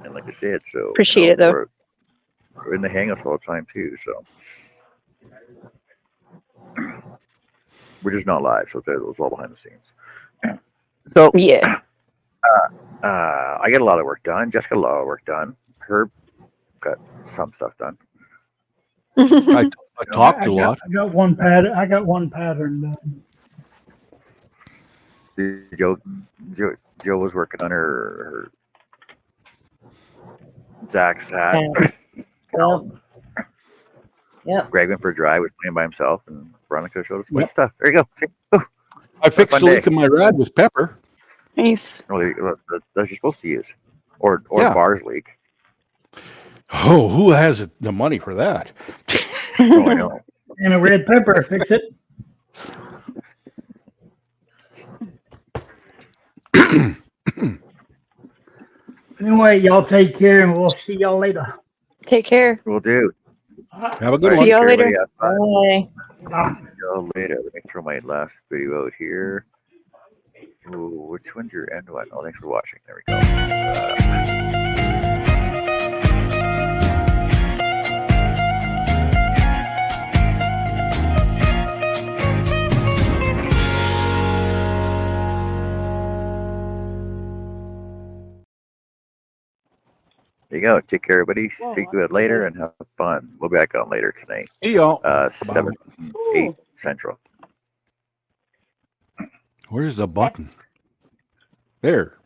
And like I said, so Appreciate it, though. We're in the hangouts all the time too. So we're just not live, so it's all behind the scenes. So Yeah. I get a lot of work done. Jessica got a lot of work done. Herb got some stuff done. I talked a lot. I got one pattern. I got one pattern done. Joe was working on her Zach's hat. Yep. Yep. Greg went for a drive, was playing by himself, and Veronica showed us a bunch Yep. of stuff. There you go. See? Ooh, I fixed fun the day. leak in my rad with pepper. Nice. Well, that's what you're supposed to use, or Yeah. bars leak. Oh, who has the money for that? Oh, I know. And a red pepper. Fix it. Anyway, y'all take care, and we'll see y'all later. Take care. We'll do. Have a good All right, See one. y'all everybody, later. have fun. Bye. See y'all later. Let me throw my last video out here. Ooh, which one's your end one? Oh, thanks for watching. There we go. There you go. Take care, everybody. See you later and have fun. We'll be back on later tonight. See y'all. 7, 8 Central. Where's the button? There.